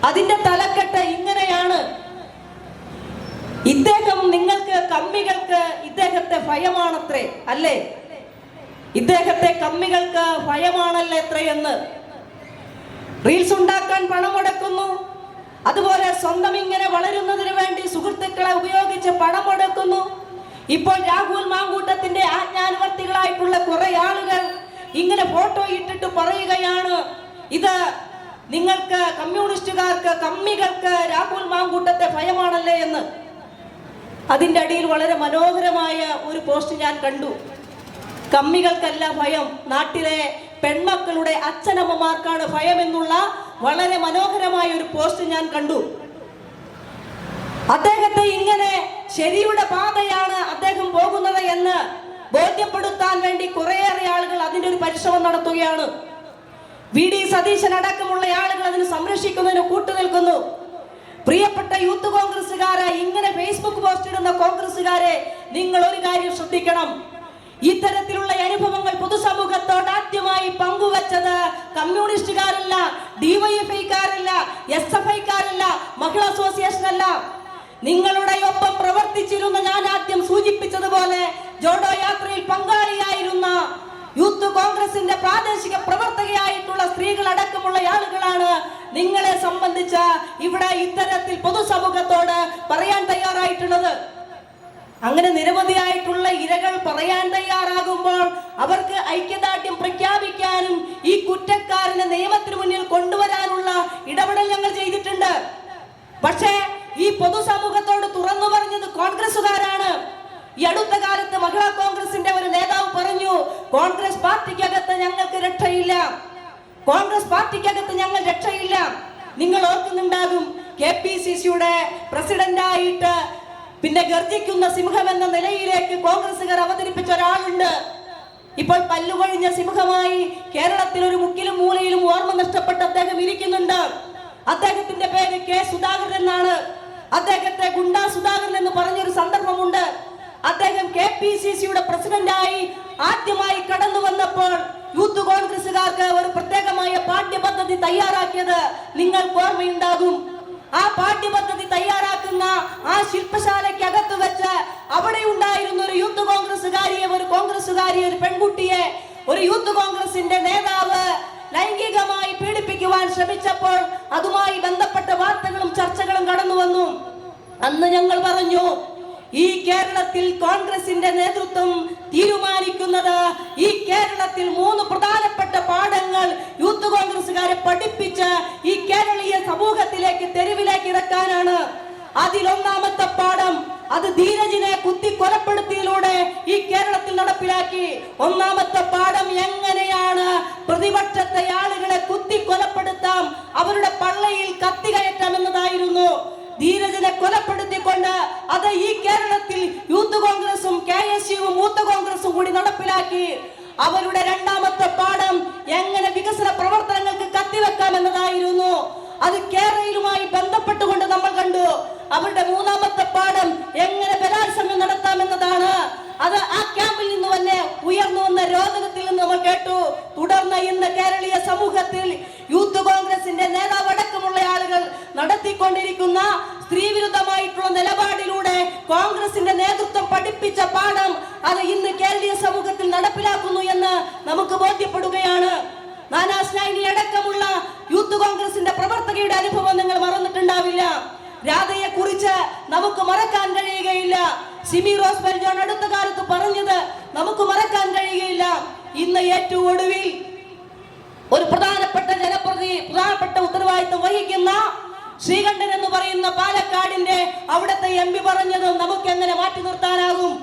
അതിന്റെ തലക്കെട്ട് ഇങ്ങനെയാണ്: ഇദ്ദേഹം നിങ്ങൾക്ക് കമ്മികൾക്ക് ഇദ്ദേഹത്തെ ഭയമാണത്രേ, അല്ലേ? ഇദ്ദേഹത്തെ കമ്മികൾക്ക് ഭയമാണല്ലേ എത്രയെന്ന്. റീൽസ് ഉണ്ടാക്കാൻ പണം മുടക്കുന്നു, അതുപോലെ സ്വന്തം ഇങ്ങനെ വളരുന്നതിന് വേണ്ടി സുഹൃത്തുക്കളെ ഉപയോഗിച്ച് പണം മുടക്കുന്നു. ഇപ്പോൾ രാഹുൽ മാങ്കൂട്ടത്തിന്റെ ആജ്ഞാനുവർത്തികളായിട്ടുള്ള കുറെ ആളുകൾ ഇങ്ങനെ ഫോട്ടോ ഇട്ടിട്ട് പറയുകയാണ്, ഇത് നിങ്ങൾക്ക് കമ്മ്യൂണിസ്റ്റുകാർക്ക് കമ്മികൾക്ക് രാഹുൽ മാങ്കൂട്ടത്തെ ഭയമാണല്ലേ എന്ന്. അതിൻ്റെ അടിയിൽ വളരെ മനോഹരമായ ഒരു പോസ്റ്റ് ഞാൻ കണ്ടു. കമ്മികൾക്കല്ല ഭയം, നാട്ടിലെ പെൺമക്കളുടെ അച്ഛനമ്മമാർക്കാണ് ഭയം എന്നുള്ള വളരെ മനോഹരമായ ഒരു പോസ്റ്റ് ഞാൻ കണ്ടു. അദ്ദേഹത്തെ ഇങ്ങനെ ശരിയുടെ പാതയാണ് അദ്ദേഹം പോകുന്നത് എന്ന് ബോധ്യപ്പെടുത്താൻ വേണ്ടി കുറേയേറെ ആളുകൾ അതിന്റെ ഒരു പരിശ്രമം നടത്തുകയാണ്. VD സതീശൻ അടക്കമുള്ള ആളുകൾ അതിന് സംരക്ഷിക്കുന്നതിന് കൂട്ടുനിൽക്കുന്നു. പ്രിയപ്പെട്ട യൂത്ത് കോൺഗ്രസ്സുകാരെ, ഇങ്ങനെ ഫേസ്ബുക്ക് പോസ്റ്റ് ഇടുന്ന കോൺഗ്രസ്സുകാരെ, നിങ്ങൾ ഒരു കാര്യം ശ്രദ്ധിക്കണം. ഇത്തരത്തിലുള്ള അനുഭവങ്ങൾ പൊതുസമൂഹത്തോട് ആദ്യമായി പങ്കുവച്ചത് കമ്മ്യൂണിസ്റ്റുകാരല്ല, DYFIക്കാരല്ല, SFIക്കാരല്ല, മഹിളാ അസോസിയേഷൻ അല്ല. നിങ്ങളുടെ ഒപ്പം പ്രവർത്തിച്ചിരുന്ന, ഞാൻ ആദ്യം സൂചിപ്പിച്ചതുപോലെ ജോഡോ യാത്രയിൽ പങ്കാളിയായിരുന്ന യൂത്ത് കോൺഗ്രസിന്റെ പ്രാദേശിക പ്രവർത്തകയായിട്ടുള്ള സ്ത്രീകൾ അടക്കമുള്ള ആളുകളാണ് നിങ്ങളെ സംബന്ധിച്ച ഇവിടെ ഇത്തരത്തിൽ പൊതുസമൂഹത്തോട് പറയാൻ തയ്യാറായിട്ടുള്ളത്. അങ്ങനെ നിരവധിയായിട്ടുള്ള ഇരകൾ പറയാൻ തയ്യാറാകുമ്പോൾ അവർക്ക് ഐക്യദാർഢ്യം പ്രഖ്യാപിക്കാനും ഈ കുറ്റക്കാരനെ നിയമത്തിന് മുന്നിൽ കൊണ്ടുവരാനുള്ള ഇടപെടൽ ഞങ്ങൾ ചെയ്തിട്ടുണ്ട്. പക്ഷേ ഈ പൊതുസമൂഹത്തോട് തുറന്നു പറഞ്ഞത് കോൺഗ്രസുകാരാണ്. ഈ അടുത്ത കാലത്ത് മഹിളാ കോൺഗ്രസിന്റെ ഒരു നേതാവ് പറഞ്ഞു, കോൺഗ്രസ് പാർട്ടിക്കകത്ത് ഞങ്ങൾക്ക് രക്ഷയില്ല, കോൺഗ്രസ് പാർട്ടിക്കകത്ത് ഞങ്ങൾ രക്ഷയില്ല. നിങ്ങൾ ഓർക്കുന്നുണ്ടാകും, KPCCയുടെ പ്രസിഡന്റായിട്ട് പിന്നെ ഗർജിക്കുന്ന സിംഹം എന്ന നിലയിലേക്ക് കോൺഗ്രസുകാർ അവതരിപ്പിച്ച ഒരാളുണ്ട്. ഇപ്പോൾ പല്ലുകൊഴിഞ്ഞ സിംഹമായി കേരളത്തിൽ ഒരു മുക്കിലും മൂലയിലും ഓർമ്മ നഷ്ടപ്പെട്ട് അദ്ദേഹം ഇരിക്കുന്നുണ്ട്. അദ്ദേഹത്തിന്റെ പേര് K. സുധാകരൻ എന്നാണ്. അദ്ദേഹത്തെ ഗുണ്ടാ സുധാകരൻ എന്ന് പറഞ്ഞൊരു സന്ദർഭമുണ്ട്. അദ്ദേഹം KPCCയുടെ പ്രസിഡന്റായി ആദ്യമായി കടന്നു വന്നപ്പോൾ യൂത്ത് കോൺഗ്രസുകാർക്ക് ഒരു പ്രത്യേകമായ പാഠ്യപദ്ധതി തയ്യാറാക്കിയത് നിങ്ങൾക്ക് ഓർമ്മയുണ്ടാകും. ആ പാഠ്യപദ്ധതി തയ്യാറാക്കുന്ന ആ ശില്പശാലയ്ക്കകത്ത് വെച്ച് അവിടെ ഉണ്ടായിരുന്ന ഒരു യൂത്ത് കോൺഗ്രസുകാരിയെ, ഒരു പെൺകുട്ടിയെ ഒരു യൂത്ത് കോൺഗ്രസിന്റെ നേതാവ് ലൈംഗികമായി പീഡിപ്പിക്കുവാൻ ശ്രമിച്ചപ്പോൾ അതുമായി ബന്ധപ്പെട്ട വാർത്തകളും ചർച്ചകളും കടന്നു വന്നു. അന്ന് ഞങ്ങൾ പറഞ്ഞു, ഈ കേരളത്തിൽ കോൺഗ്രസിന്റെ നേതൃത്വം തീരുമാനിക്കുന്നത് ഈ കേരളത്തിൽ 3 പ്രധാനപ്പെട്ട പാഠങ്ങൾ യൂത്ത് കോൺഗ്രസുകാരെ പഠിപ്പിച്ച് ഈ കേരളീയ സമൂഹത്തിലേക്ക് തെരുവിലേക്ക് ഇറക്കാനാണ്. അതിലൊന്നാമത്തെ പാഠം അത് ധീരജിനെ കുത്തി കൊലപ്പെടുത്തിയിലൂടെ ഈ കേരളത്തിൽ നടപ്പിലാക്കി. ഒന്നാമത്തെ പാഠം എങ്ങനെയാണ് പ്രതിപക്ഷത്തെ ആളുകളെ കുത്തി കൊലപ്പെടുത്താം, അവരുടെ പള്ളയിൽ കത്തി കയറ്റാം എന്നതായിരുന്നു. ധീരജിനെ കൊലപ്പെടുത്തിക്കൊണ്ട് അത് ഈ കേരളത്തിൽ യൂത്ത് കോൺഗ്രസും KSUവും യൂത്ത് കോൺഗ്രസും കൂടി നടപ്പിലാക്കി. അവരുടെ രണ്ടാമത്തെ പാഠം എങ്ങനെ വികസന പ്രവർത്തനങ്ങൾക്ക് കത്തിവെക്കാം എന്നതായിരുന്നു. അത് കേരളയിലുമായി ബന്ധപ്പെട്ടുകൊണ്ട് നമ്മൾ കണ്ടു. അവരുടെ മൂന്നാമത്തെ പാഠം എങ്ങനെ ബലാത്സംഗം നടത്താമെന്നതാണ്. അത് ആ ക്യാമ്പിൽ നിന്ന് തന്നെ ഉയർന്നു വന്ന രോദനത്തിൽ നിന്ന് നമ്മൾ കേട്ടു. തുടർന്ന് ഇന്ന് കേരളീയ സമൂഹത്തിൽ യൂത്ത് കോൺഗ്രസിന്റെ നേതാവ് അടക്കമുള്ള ആളുകൾ നടത്തിക്കൊണ്ടിരിക്കുന്ന സ്ത്രീവിരുദ്ധമായിട്ടുള്ള നിലപാടിലൂടെ കോൺഗ്രസിന്റെ നേതൃത്വം പഠിപ്പിച്ച പാഠം അത് ഇന്ന് കേരളീയ സമൂഹത്തിൽ നടപ്പിലാക്കുന്നു എന്ന് നമുക്ക് ബോധ്യപ്പെടുകയാണ്. നാനാസ്നായിനി അടക്കമുള്ള യൂത്ത് കോൺഗ്രസിന്റെ പ്രവർത്തകയുടെ അനുഭവം നിങ്ങൾ മറന്നിട്ടുണ്ടാവില്ല. രാധയെ കുറിച്ച് നമുക്ക് മറക്കാൻ കഴിയുകയില്ല. സിമി റോസ് ബെൽജോൺ അടുത്ത കാലത്ത് പറഞ്ഞത് നമുക്ക് മറക്കാൻ കഴിയുകയില്ല. ഇന്ന് ഏറ്റവും ഒടുവിൽ ഒരു പ്രധാനപ്പെട്ട ഉത്തരവാദിത്വം വഹിക്കുന്ന ശ്രീകണ്ഠൻ എന്ന് പറയുന്ന പാലക്കാടിന്റെ അവിടുത്തെ MP പറഞ്ഞതും നമുക്ക് എങ്ങനെ മാറ്റി നിർത്താനാകും?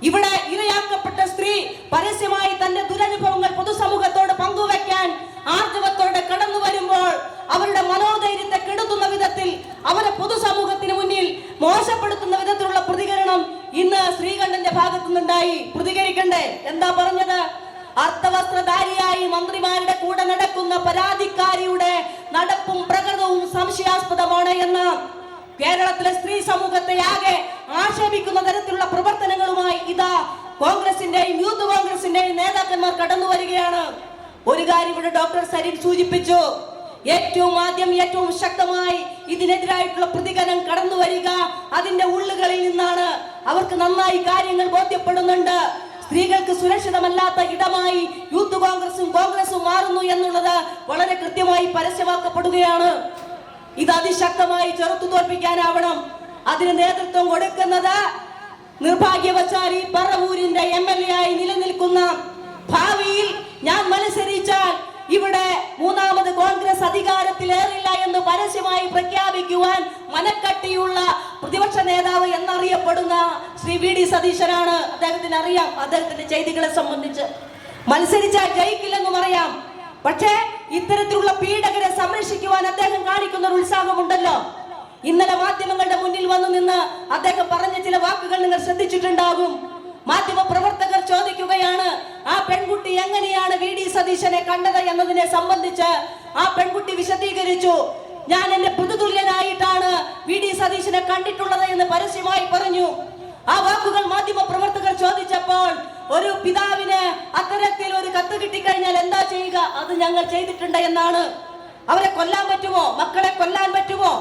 ഇവിടെ ഇരയാക്കപ്പെട്ട സ്ത്രീ പരസ്യമായി തന്റെ ദുരനുഭവങ്ങൾ പൊതുസമൂഹത്തോട് പങ്കുവെക്കാൻ ആർജവത്തോടെ കടന്നു വരുമ്പോൾ അവരുടെ മനോധൈര്യത്തെ കെടുത്തുന്ന വിധത്തിൽ, അവരെ പൊതുസമൂഹത്തിന് മുന്നിൽ മോശപ്പെടുത്തുന്ന വിധത്തിലുള്ള പ്രതികരണം ഇന്ന് ശ്രീകണ്ഠന്റെ ഭാഗത്തു നിന്നുണ്ടായി. പ്രതികരിക്കണ്ടേ? എന്താ പറഞ്ഞത്? അർത്ഥവസ്ത്രധാരിയായി മന്ത്രിമാരുടെ കൂടെ നടക്കുന്ന പരാതിക്കാരിയുടെ നടപ്പും പ്രകൃതവും സംശയാസ്പദമാണ് എന്ന് കേരളത്തിലെ സ്ത്രീ സമൂഹത്തെ ആകെ ആക്ഷേപിക്കുന്ന തരത്തിലുള്ള പ്രവർത്തനങ്ങളുമായി ഇതാ കോൺഗ്രസിന്റെയും യൂത്ത് കോൺഗ്രസിന്റെയും നേതാക്കന്മാർ കടന്നു വരികയാണ്. ഒരു കാര്യം ഇവിടെ ഡോക്ടർ സരീൻ സൂചിപ്പിച്ചു. ഏറ്റവും ശക്തമായി ഇതിനെതിരായിട്ടുള്ള പ്രതികരണം കടന്നു വരിക അതിന്റെ ഉള്ളുകളിൽ നിന്നാണ്. അവർക്ക് നന്നായി കാര്യങ്ങൾ ബോധ്യപ്പെടുന്നുണ്ട്. സ്ത്രീകൾക്ക് സുരക്ഷിതമല്ലാത്ത ഇടമായി യൂത്ത് കോൺഗ്രസും മാറുന്നു എന്നുള്ളത് വളരെ കൃത്യമായി പരസ്യമാക്കപ്പെടുകയാണ്. ഇത് അതിശക്തമായി ചെറുത്തു തോൽപ്പിക്കാനാവണം. അതിന് നേതൃത്വം കൊടുക്കുന്നത് നിർഭാഗ്യവശാൽ ഈ പറവൂരിന്റെ MLA ആയി നിലനിൽക്കുന്ന, ഭാവിയിൽ ഞാൻ മത്സരിച്ചാൽ ഇവിടെ മൂന്നാമത് കോൺഗ്രസ് അധികാരത്തിലേറില്ല എന്ന് പരസ്യമായി പ്രഖ്യാപിക്കുവാൻ മനക്കട്ടിയുള്ള പ്രതിപക്ഷ നേതാവ് എന്നറിയപ്പെടുന്ന ശ്രീ VD സതീശനാണ്. അദ്ദേഹത്തിന് അറിയാം അദ്ദേഹത്തിന്റെ ചെയ്തികളെ സംബന്ധിച്ച്. മത്സരിച്ചാൽ ജയിക്കില്ലെന്നും അറിയാം. പക്ഷേ ഇത്തരത്തിലുള്ള പീഡകരെ സംരക്ഷിക്കുവാൻ അദ്ദേഹം കാണിക്കുന്ന ഒരു ഉത്സാഹമുണ്ടല്ലോ. ഇന്നലെ മാധ്യമങ്ങളുടെ മുന്നിൽ വന്നു നിന്ന് അദ്ദേഹം പറഞ്ഞ ചില വാക്കുകൾ നിങ്ങൾ ശ്രദ്ധിച്ചിട്ടുണ്ടാകും. മാധ്യമ പ്രവർത്തകർ ചോദിക്കുകയാണ്, ആ പെൺകുട്ടി എങ്ങനെയാണ് VD സതീശനെ കണ്ടത് എന്നതിനെ സംബന്ധിച്ച് ആ പെൺകുട്ടി വിശദീകരിച്ചു. ഞാൻ എന്റെ പുതുതുല്യനായിട്ടാണ് VD സതീശനെ കണ്ടിട്ടുള്ളത് എന്ന് പരസ്യമായി പറഞ്ഞു. ആ വാക്കുകൾ മാധ്യമ പ്രവർത്തകർ ചോദിച്ചപ്പോൾ ഒരു പിതാവിന് അത്തരത്തിൽ ഒരു കത്ത് കിട്ടിക്കഴിഞ്ഞാൽ എന്താ ചെയ്യുക? അത് ഞങ്ങൾ ചെയ്തിട്ടുണ്ട് എന്നാണ്. അവരെ കൊല്ലാൻ പറ്റുമോ? മക്കളെ കൊല്ലാൻ പറ്റുമോ?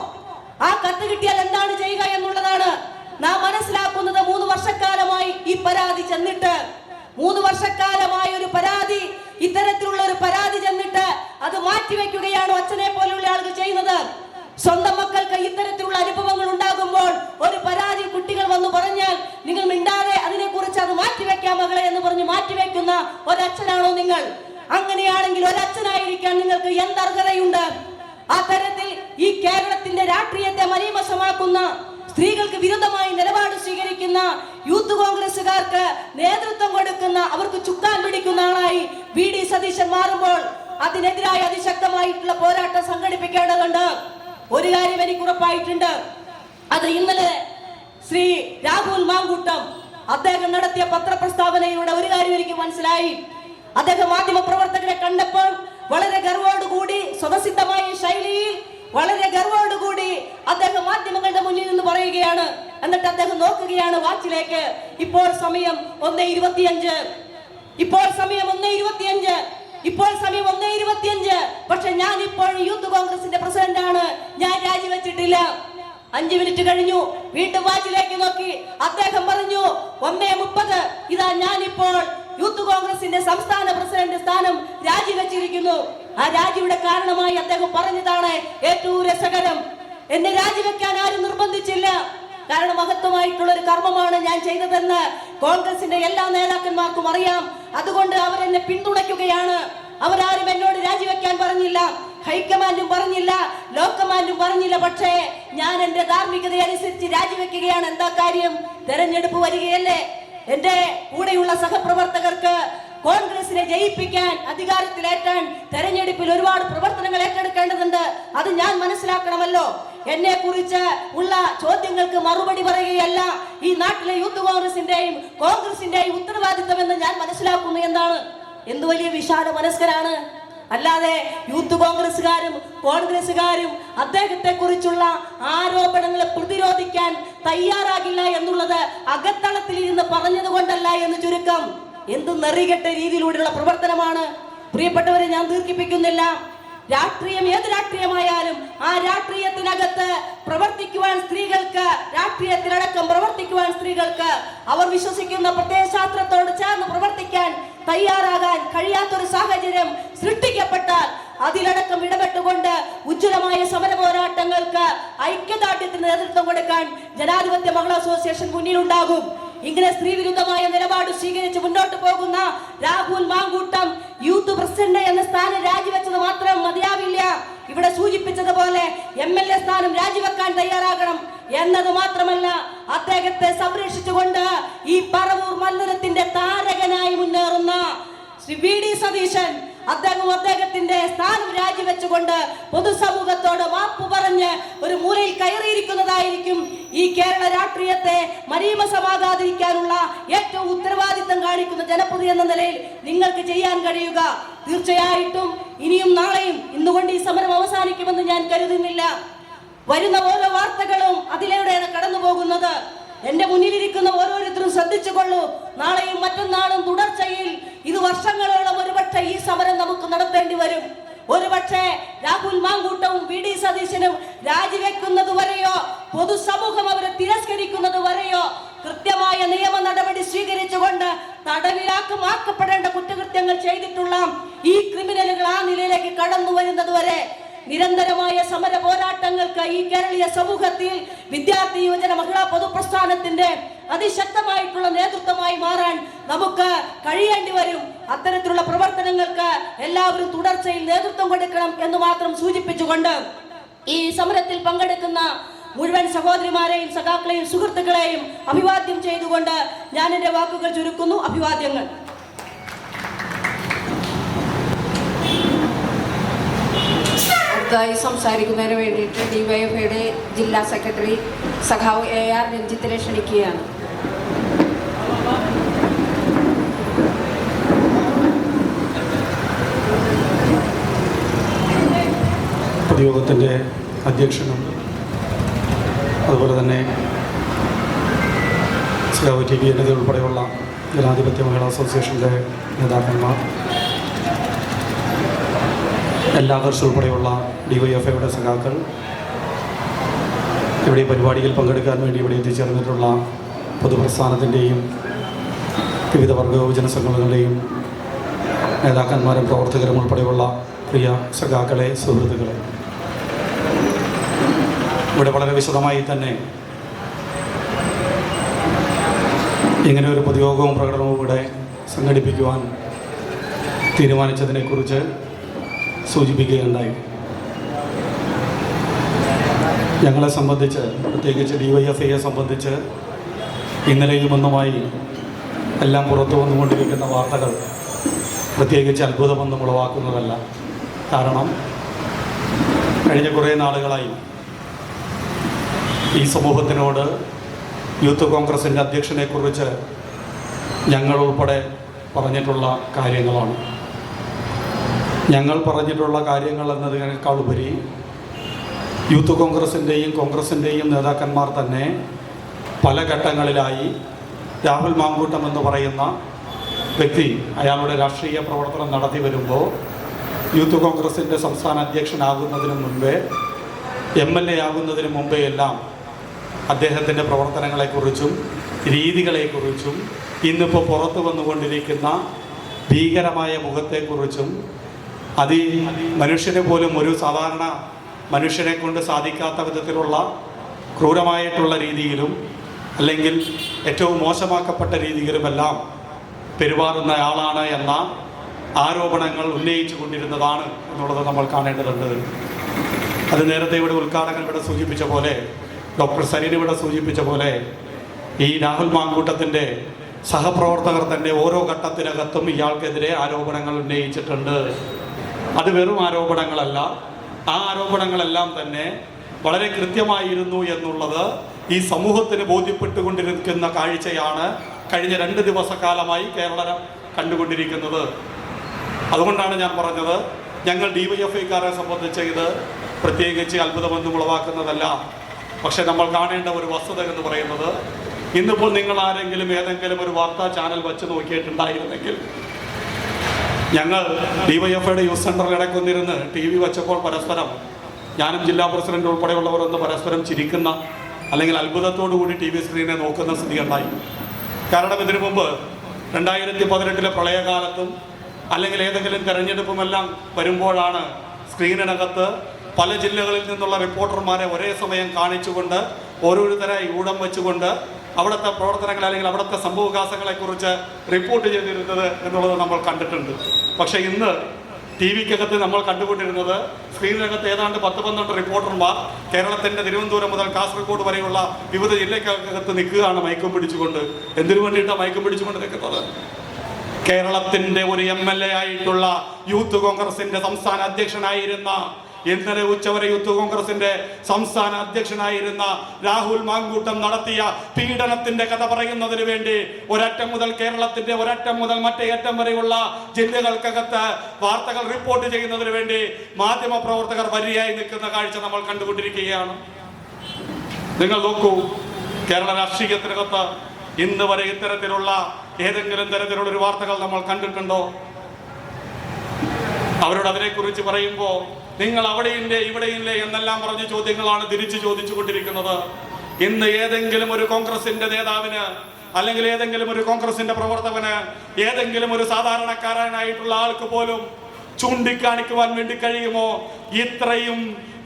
ആ കത്ത് കിട്ടിയാൽ എന്താണ് ചെയ്യുക എന്നുള്ളതാണ് നാം മനസ്സിലാക്കുന്നത്. 3 വർഷക്കാലമായി ഈ പരാതി ചെന്നിട്ട്, 3 വർഷക്കാലമായി ഒരു പരാതി, ഇത്തരത്തിലുള്ള ഒരു പരാതി ചെന്നിട്ട് അത് മാറ്റിവെക്കുകയാണ് അച്ഛനെ പോലുള്ള ആളുകൾ ചെയ്യുന്നത്. സ്വന്തം മക്കൾക്ക് ഇത്തരത്തിലുള്ള അനുഭവങ്ങൾ ഉണ്ടാകുമ്പോൾ ഒരു പരാതി കുട്ടികൾ വന്നു പറഞ്ഞാൽ നിങ്ങൾ മിണ്ടാതെ അതിനെക്കുറിച്ച് അത് മാറ്റിവെക്കാം മകളെ എന്ന് പറഞ്ഞ് മാറ്റിവെക്കുന്ന ഒരച്ഛനാണോ നിങ്ങൾ? അങ്ങനെയാണെങ്കിൽ ഒരച്ഛനായിരിക്കാൻ നിങ്ങൾക്ക് എന്തർഹതയുണ്ട്? ആ തരത്തിൽ ഈ കേരളത്തിന്റെ രാഷ്ട്രീയത്തെ മലീമസമാക്കുന്ന, സ്ത്രീകൾക്ക് വിരുദ്ധമായി നിലപാട് സ്വീകരിക്കുന്ന യൂത്ത് കോൺഗ്രസുകാർക്ക് നേതൃത്വം കൊടുക്കുന്ന, അവർക്ക് ചുക്കാൻ പിടിക്കുന്ന ആളായി VD സതീശൻ മാറുമ്പോൾ അതിനെതിരായി അതിശക്തമായിട്ടുള്ള പോരാട്ടം സംഘടിപ്പിക്കേണ്ടതുണ്ട്. ഒരു കാര്യം എനിക്ക് ഉറപ്പായിട്ടുണ്ട്. അത് ഇന്നലെ ശ്രീ രാഹുൽ മാങ്കൂട്ടം അദ്ദേഹം നടത്തിയ പത്രപ്രസ്താവനയിലൂടെ ഒരു കാര്യം എനിക്ക് മനസ്സിലായി. അദ്ദേഹം മാധ്യമ പ്രവർത്തകരെ കണ്ടപ്പോൾ വളരെ ഗർവോടുകൂടി, സ്വതസിദ്ധമായ ശൈലിയിൽ വളരെ ഗർവോടുകൂടി അദ്ദേഹം മാധ്യമങ്ങളുടെ മുന്നിൽ നിന്ന് പറയുകയാണ്. എന്നിട്ട് അദ്ദേഹം നോക്കുകയാണ് വാച്ചിലേക്ക്. ഇപ്പോൾ സമയം 1:25. ഇപ്പോൾ സമയം 1:25. പക്ഷെ ഞാൻ ഇപ്പോൾ യൂത്ത് കോൺഗ്രസിന്റെ പ്രസിഡന്റാണ്. ഞാൻ രാജിവെച്ചിട്ടില്ല. 5 മിനിറ്റ് കഴിഞ്ഞു. വീണ്ടും വാച്ചിലേക്ക് നോക്കി. അദ്ദേഹം പറഞ്ഞു 1:30. ഇതാ ഞാനിപ്പോൾ യൂത്ത് കോൺഗ്രസിന്റെ സംസ്ഥാന പ്രസിഡന്റ് സ്ഥാനം രാജിവെച്ചിരിക്കുന്നു. ആ രാജിയുടെ കാരണമായി അദ്ദേഹം പറഞ്ഞതാണ് ഏറ്റവും രസകരം. എന്നെ രാജിവെക്കാൻ ആരും നിർബന്ധിച്ചില്ല. കാരണം മഹത്വമായിട്ടുള്ള ഒരു കർമ്മമാണ് ഞാൻ ചെയ്തതെന്ന് കോൺഗ്രസിന്റെ എല്ലാ നേതാക്കന്മാർക്കും അറിയാം. അതുകൊണ്ട് അവരെന്നെ പിന്തുണയ്ക്കുകയാണ്. അവരാരും എന്നോട് രാജിവെക്കാൻ പറഞ്ഞില്ല. ഹൈക്കമാൻഡും പറഞ്ഞില്ല, ലോ കമാൻഡും പറഞ്ഞില്ല. പക്ഷേ ഞാൻ എന്റെ ധാർമ്മികത അനുസരിച്ച് രാജിവെക്കുകയാണ്. എന്താ കാര്യം? തെരഞ്ഞെടുപ്പ് വരികയല്ലേ. എന്റെ കൂടെയുള്ള സഹപ്രവർത്തകർക്ക് കോൺഗ്രസിനെ ജയിപ്പിക്കാൻ, അധികാരത്തിലേറ്റാൻ തെരഞ്ഞെടുപ്പിൽ ഒരുപാട് പ്രവർത്തനങ്ങൾ ഏറ്റെടുക്കേണ്ടതുണ്ട്. അത് ഞാൻ മനസ്സിലാക്കണമല്ലോ. എന്നെ കുറിച്ച് ഉള്ള ചോദ്യങ്ങൾക്ക് മറുപടി പറയുകയല്ല ഈ നാട്ടിലെ യൂത്ത് കോൺഗ്രസിന്റെയും ഉത്തരവാദിത്വം എന്ന് ഞാൻ മനസ്സിലാക്കുന്നു എന്നാണ് എന്ത് വലിയ വിശാല മനസ്കരാണ്. അല്ലാതെ യൂത്ത് കോൺഗ്രസുകാരും അദ്ദേഹത്തെ കുറിച്ചുള്ള ആരോപണങ്ങളെ പ്രതിരോധിക്കാൻ തയ്യാറാകില്ല എന്നുള്ളത് അകത്തളത്തിൽ ഇരുന്ന് പറഞ്ഞത് കൊണ്ടല്ല എന്ന് ചുരുക്കം. എന്ത് നെറികെട്ട രീതിയിലൂടെയുള്ള പ്രവർത്തനമാണ്. പ്രിയപ്പെട്ടവരെ, ഞാൻ ദീർഘിപ്പിക്കുന്നില്ല. രാഷ്ട്രീയം ഏത് രാഷ്ട്രീയമായാലും ആ രാഷ്ട്രീയത്തിനകത്ത് പ്രവർത്തിക്കുവാൻ സ്ത്രീകൾക്ക്, രാഷ്ട്രീയത്തിലടക്കം പ്രവർത്തിക്കുവാൻ സ്ത്രീകൾക്ക് അവർ വിശ്വസിക്കുന്ന പ്രത്യയശാസ്ത്രത്തോട് ചേർന്ന് പ്രവർത്തിക്കാൻ തയ്യാറാകാൻ കഴിയാത്തൊരു സാഹചര്യം സൃഷ്ടിക്കപ്പെട്ടാൽ അതിലടക്കം ഇടപെട്ടുകൊണ്ട് ഉജ്ജ്വലമായ സമര പോരാട്ടങ്ങൾക്ക് ഐക്യദാർഢ്യത്തിന് നേതൃത്വം കൊടുക്കാൻ ജനാധിപത്യ മഹിളാ അസോസിയേഷൻ മുന്നിലുണ്ടാകും. ഇങ്ങനെ സ്ത്രീവിരുദ്ധമായ നിലപാട് സ്വീകരിച്ച് മുന്നോട്ട് പോകുന്ന രാഹുൽ മാങ്കൂട്ടം യൂത്ത് പ്രസിഡന്റ് എന്ന സ്ഥാനം രാജിവെച്ചത് മാത്രം മതിയാവില്ല. ഇവിടെ സൂചിപ്പിച്ചതുപോലെ MLA സ്ഥാനം രാജിവെക്കാൻ തയ്യാറാകണം എന്നത് മാത്രമല്ല, അദ്ദേഹത്തെ സംരക്ഷിച്ചുകൊണ്ട് ഈ പറവൂർ മണ്ഡലത്തിന്റെ താരകനായി മുന്നേറുന്ന ശ്രീ VD സതീശൻ അദ്ദേഹത്തിന്റെ സ്ഥാനം രാജിവെച്ചുകൊണ്ട് പൊതുസമൂഹത്തോട് മാപ്പ് പറഞ്ഞ് ഒരു മൂലയിൽ കയറിയിരിക്കുന്നതായിരിക്കും ഈ കേരള രാഷ്ട്രീയത്തെ മരീമസമാകാതിരിക്കാനുള്ള ഏറ്റവും ഉത്തരവാദിത്തം കാണിക്കുന്ന ജനപ്രതി എന്ന നിലയിൽ നിങ്ങൾക്ക് ചെയ്യാൻ കഴിയുക. തീർച്ചയായിട്ടും ഇനിയും നാളെയും ഇന്നുകൊണ്ട് ഈ സമരം അവസാനിക്കുമെന്ന് ഞാൻ കരുതുന്നില്ല. വരുന്ന ഓരോ വാർത്തകളും അതിലൂടെയാണ് കടന്നു പോകുന്നത്. എന്റെ മുന്നിലിരിക്കുന്ന ഓരോരുത്തരും ശ്രദ്ധിച്ചുകൊള്ളൂ. നാളെയും മറ്റന്നാളും തുടർച്ചയിൽ ഇത് വർഷങ്ങളോളം ഒരുപക്ഷെ ഈ സമരം നമുക്ക് നടത്തേണ്ടി വരും. ഒരുപക്ഷെ രാഹുൽ മാങ്കൂട്ടവും VD സതീശനും രാജിവെക്കുന്നത് വരെയോ പൊതുസമൂഹം അവരെ തിരസ്കരിക്കുന്നത് വരെയോ കൃത്യമായ നിയമ നടപടി സ്വീകരിച്ചുകൊണ്ട് തടവിലാക്കപ്പെടേണ്ട കുറ്റകൃത്യങ്ങൾ ചെയ്തിട്ടുള്ള ഈ ക്രിമിനലുകൾ ആ നിലയിലേക്ക് കടന്നു വരുന്നത് വരെ നിരന്തരമായ സമര പോരാട്ടങ്ങൾക്ക് ഈ കേരളീയ സമൂഹത്തിൽ വിദ്യാർത്ഥി യുവജന മഹിളാ പൊതുപ്രസ്ഥാനത്തിന്റെ അതിശക്തമായിട്ടുള്ള നേതൃത്വമായി മാറാൻ നമുക്ക് കഴിയേണ്ടി വരും. അത്തരത്തിലുള്ള പ്രവർത്തനങ്ങൾക്ക് എല്ലാവരും തുടർച്ചയിൽ നേതൃത്വം കൊടുക്കണം എന്ന് മാത്രം സൂചിപ്പിച്ചുകൊണ്ട് ഈ സമരത്തിൽ പങ്കെടുക്കുന്ന മുഴുവൻ സഹോദരിമാരെയും സഖാക്കളെയും സുഹൃത്തുക്കളെയും അഭിവാദ്യം ചെയ്തുകൊണ്ട് ഞാൻ എന്റെ വാക്കുകൾ ചുരുക്കുന്നു. അഭിവാദ്യങ്ങൾ. സംസാരിക്കുന്നതിന് വേണ്ടിയിട്ട് DYFIയുടെ ജില്ലാ സെക്രട്ടറി സഖാവ് AR രഞ്ജിത്തിനെ ക്ഷണിക്കുകയാണ്. പൊതുയോഗത്തിൻ്റെ അധ്യക്ഷനും അതുപോലെ തന്നെ സഖാവ് TV എന്നിവ ഉൾപ്പെടെയുള്ള ജനാധിപത്യ മഹിളാ അസോസിയേഷൻ്റെ നേതാക്കന്മാർ, എല്ലാ വർഷവും ഉൾപ്പെടെയുള്ള DYFIയുടെ സഖാക്കൾ, ഇവിടെ ഈ പരിപാടിയിൽ പങ്കെടുക്കാൻ വേണ്ടി ഇവിടെ എത്തിച്ചേർന്നിട്ടുള്ള പൊതുപ്രസ്ഥാനത്തിൻ്റെയും വിവിധ വർഗ യുവജന സംഘടനകളുടെയും നേതാക്കന്മാരും പ്രവർത്തകരും ഉൾപ്പെടെയുള്ള പ്രിയ സഖാക്കളെ, സുഹൃത്തുക്കളെ, ഇവിടെ വളരെ വിശദമായി തന്നെ ഇങ്ങനെ ഒരു പൊതുയോഗവും പ്രകടനവും ഇവിടെ സംഘടിപ്പിക്കുവാൻ തീരുമാനിച്ചതിനെക്കുറിച്ച് സൂചിപ്പിക്കുകയുണ്ടായി. ഞങ്ങളെ സംബന്ധിച്ച്, പ്രത്യേകിച്ച് DYFIയെ സംബന്ധിച്ച് ഇന്നലെയും ഒന്നുമായി എല്ലാം പുറത്തു വന്നുകൊണ്ടിരിക്കുന്ന വാർത്തകൾ പ്രത്യേകിച്ച് അത്ഭുതമൊന്നും ഉളവാക്കുന്നതല്ല. കാരണം കഴിഞ്ഞ കുറേ നാളുകളായി ഈ സമൂഹത്തിനോട് യൂത്ത് കോൺഗ്രസിൻ്റെ അധ്യക്ഷനെക്കുറിച്ച് ഞങ്ങൾ ഉൾപ്പെടെ പറഞ്ഞിട്ടുള്ള കാര്യങ്ങളാണ്. ഞങ്ങൾ പറഞ്ഞിട്ടുള്ള കാര്യങ്ങൾ എന്നതിനേക്കാളുപരി യൂത്ത് കോൺഗ്രസിൻ്റെയും നേതാക്കന്മാർ തന്നെ പല ഘട്ടങ്ങളിലായി രാഹുൽ മാങ്കൂട്ടം എന്ന് പറയുന്ന വ്യക്തി അയാളുടെ രാഷ്ട്രീയ പ്രവർത്തനം നടത്തി വരുമ്പോൾ യൂത്ത് കോൺഗ്രസിൻ്റെ സംസ്ഥാന അധ്യക്ഷനാകുന്നതിന് മുൻപേ, MLA ആകുന്നതിന് മുമ്പേ എല്ലാം അദ്ദേഹത്തിൻ്റെ പ്രവർത്തനങ്ങളെക്കുറിച്ചും രീതികളെക്കുറിച്ചും ഇന്നിപ്പോൾ പുറത്തു വന്നുകൊണ്ടിരിക്കുന്ന ഭീകരമായ മുഖത്തെക്കുറിച്ചും മനുഷ്യനെ പോലും ഒരു സാധാരണ മനുഷ്യനെ കൊണ്ട് സാധിക്കാത്ത വിധത്തിലുള്ള ക്രൂരമായിട്ടുള്ള രീതിയിലും അല്ലെങ്കിൽ ഏറ്റവും മോശമാക്കപ്പെട്ട രീതിയിലുമെല്ലാം പെരുമാറുന്ന ആളാണ് എന്ന ആരോപണങ്ങൾ ഉന്നയിച്ചു കൊണ്ടിരുന്നതാണ് എന്നുള്ളത് നമ്മൾ കാണേണ്ടതുണ്ട്. അത് നേരത്തെ ഇവിടെ ഉദ്ഘാടകൻ ഇവിടെ സൂചിപ്പിച്ച പോലെ, ഡോക്ടർ സരീൻ ഇവിടെ സൂചിപ്പിച്ച പോലെ, ഈ രാഹുൽ മാങ്കൂട്ടത്തിൻ്റെ സഹപ്രവർത്തകർ തന്നെ ഓരോ ഘട്ടത്തിനകത്തും ഇയാൾക്കെതിരെ ആരോപണങ്ങൾ ഉന്നയിച്ചിട്ടുണ്ട്. അത് വെറും ആരോപണങ്ങളല്ല, ആ ആരോപണങ്ങളെല്ലാം തന്നെ വളരെ കൃത്യമായിരുന്നു എന്നുള്ളത് ഈ സമൂഹത്തിന് ബോധ്യപ്പെട്ടുകൊണ്ടിരിക്കുന്ന കാഴ്ചയാണ് കഴിഞ്ഞ 2 ദിവസക്കാലമായി കേരളം കണ്ടുകൊണ്ടിരിക്കുന്നത്. അതുകൊണ്ടാണ് ഞാൻ പറഞ്ഞത്, ഞങ്ങൾ DYFIക്കാരെ സംബന്ധിച്ച് ഇത് പ്രത്യേകിച്ച് അത്ഭുതമൊന്നും ഉളവാക്കുന്നതല്ല. പക്ഷെ നമ്മൾ കാണേണ്ട ഒരു വസ്തുത എന്ന് പറയുന്നത്, ഇന്നിപ്പോൾ നിങ്ങൾ ആരെങ്കിലും ഏതെങ്കിലും ഒരു വാർത്താ ചാനൽ വെച്ച് നോക്കിയിട്ടുണ്ടായിരുന്നെങ്കിൽ, ഞങ്ങൾ DYFIയുടെ യൂത്ത് സെൻ്ററിൽ ഇടയ്ക്കൊന്നിരുന്ന് TV വെച്ചപ്പോൾ പരസ്പരം, ഞാനും ജില്ലാ പ്രസിഡന്റ് ഉൾപ്പെടെയുള്ളവരൊന്ന് പരസ്പരം ചിരിക്കുന്ന അല്ലെങ്കിൽ അത്ഭുതത്തോടു കൂടി TV സ്ക്രീനെ നോക്കുന്ന സ്ഥിതി ഉണ്ടായി. കാരണം ഇതിനു മുമ്പ് 2018 പ്രളയകാലത്തും അല്ലെങ്കിൽ ഏതെങ്കിലും തെരഞ്ഞെടുപ്പുമെല്ലാം വരുമ്പോഴാണ് സ്ക്രീനിനകത്ത് പല ജില്ലകളിൽ നിന്നുള്ള റിപ്പോർട്ടർമാരെ ഒരേ സമയം കാണിച്ചുകൊണ്ട് ഓരോരുത്തരായി ഊഴം വെച്ചുകൊണ്ട് അവിടുത്തെ പ്രവർത്തനങ്ങൾ അല്ലെങ്കിൽ അവിടുത്തെ സംഭവവികാസങ്ങളെക്കുറിച്ച് റിപ്പോർട്ട് ചെയ്തിരുന്നത് എന്നുള്ളത് നമ്മൾ കണ്ടിട്ടുണ്ട്. പക്ഷേ ഇന്ന് TV-ക്കകത്ത് നമ്മൾ കണ്ടുകൊണ്ടിരുന്നത് സ്ക്രീനിനകത്ത് ഏതാണ്ട് 10-12 റിപ്പോർട്ടർമാർ കേരളത്തിൻ്റെ തിരുവനന്തപുരം മുതൽ കാസർഗോഡ് വരെയുള്ള വിവിധ ജില്ലക്കകത്ത് നിൽക്കുകയാണ് മയക്കം പിടിച്ചുകൊണ്ട്. എന്തിനു വേണ്ടിയിട്ടാണ് മയക്കം പിടിച്ചുകൊണ്ട് നിൽക്കുന്നത്? കേരളത്തിൻ്റെ ഒരു MLA ആയിട്ടുള്ള യൂത്ത് കോൺഗ്രസിൻ്റെ സംസ്ഥാന അധ്യക്ഷനായിരുന്ന, ഇന്നലെ ഉച്ചവരെ യൂത്ത് കോൺഗ്രസിന്റെ സംസ്ഥാന അധ്യക്ഷനായിരുന്ന രാഹുൽ മാങ്കൂട്ടം നടത്തിയ പീഡനത്തിന്റെ കഥ പറയുന്നതിന് വേണ്ടി ഒരറ്റം മുതൽ കേരളത്തിന്റെ ഒരറ്റം മുതൽ മറ്റേ അറ്റം വരെയുള്ള ജില്ലകൾക്കകത്ത് വാർത്തകൾ റിപ്പോർട്ട് ചെയ്യുന്നതിന് വേണ്ടി മാധ്യമ പ്രവർത്തകർ വരിയായി നിൽക്കുന്ന കാഴ്ച നമ്മൾ കണ്ടുകൊണ്ടിരിക്കുകയാണ്. നിങ്ങൾ നോക്കൂ, കേരള രാഷ്ട്രീയത്തിനകത്ത് ഇന്ന് വരെ ഇത്തരത്തിലുള്ള ഏതെങ്കിലും തരത്തിലുള്ള ഒരു വാർത്തകൾ നമ്മൾ കണ്ടിട്ടുണ്ടോ? അവരോട് അതിനെക്കുറിച്ച് പറയുമ്പോൾ നിങ്ങൾ അവിടെയില്ലേ ഇവിടെയില്ലേ എന്നെല്ലാം പറഞ്ഞ ചോദ്യങ്ങളാണ് തിരിച്ചു ചോദിച്ചു കൊണ്ടിരിക്കുന്നത്. ഇന്ന് ഏതെങ്കിലും ഒരു കോൺഗ്രസിന്റെ നേതാവിന് അല്ലെങ്കിൽ ഏതെങ്കിലും ഒരു കോൺഗ്രസിന്റെ പ്രവർത്തകന് ഏതെങ്കിലും ഒരു സാധാരണക്കാരനായിട്ടുള്ള ആൾക്ക് പോലും ചൂണ്ടിക്കാണിക്കുവാൻ വേണ്ടി കഴിയുമോ? ഇത്രയും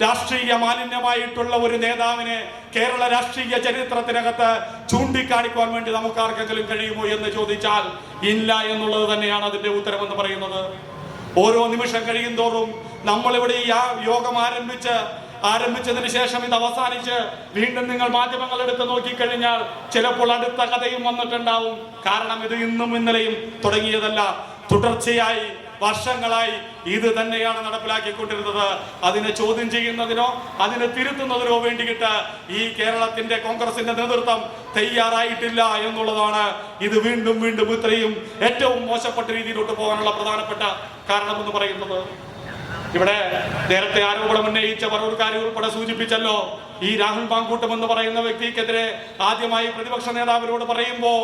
രാഷ്ട്രീയ മാലിന്യമായിട്ടുള്ള ഒരു നേതാവിനെ കേരള രാഷ്ട്രീയ ചരിത്രത്തിനകത്ത് ചൂണ്ടിക്കാണിക്കുവാൻ വേണ്ടി നമുക്ക് ആർക്കെങ്കിലും കഴിയുമോ എന്ന് ചോദിച്ചാൽ ഇല്ല എന്നുള്ളത് തന്നെയാണ് അതിന്റെ ഉത്തരമെന്ന് പറയുന്നത്. ഓരോ നിമിഷം കഴിയും തോറും നമ്മളിവിടെ ഈ യോഗം ആരംഭിച്ചതിന് ശേഷം ഇത് അവസാനിച്ച് വീണ്ടും നിങ്ങൾ മാധ്യമങ്ങൾ എടുത്ത് നോക്കിക്കഴിഞ്ഞാൽ ചിലപ്പോൾ അടുത്ത കഥയും വന്നിട്ടുണ്ടാവും. കാരണം ഇത് ഇന്നും ഇന്നലെയും തുടങ്ങിയതല്ല, തുടർച്ചയായി വർഷങ്ങളായി ഇത് തന്നെയാണ് നടപ്പിലാക്കിക്കൊണ്ടിരുന്നത്. അതിനെ ചോദ്യം ചെയ്യുന്നതിനോ അതിനെ തിരുത്തുന്നതിനോ വേണ്ടിയിട്ട് ഈ കേരളത്തിന്റെ കോൺഗ്രസിന്റെ നേതൃത്വം തയ്യാറായിട്ടില്ല എന്നുള്ളതാണ് ഇത് വീണ്ടും വീണ്ടും ഇത്രയും ഏറ്റവും മോശപ്പെട്ട രീതിയിലോട്ട് പോകാനുള്ള പ്രധാനപ്പെട്ട കാരണമെന്ന് പറയുന്നത്. ഇവിടെ നേരത്തെ ആരോപണം ഉന്നയിച്ച പറവൂർക്കാരി ഉൾപ്പെടെ സൂചിപ്പിച്ചല്ലോ, ഈ രാഹുൽ മാങ്കൂട്ടം എന്ന് പറയുന്ന വ്യക്തിക്കെതിരെ ആദ്യമായി പ്രതിപക്ഷ നേതാവിനോട് പറയുമ്പോൾ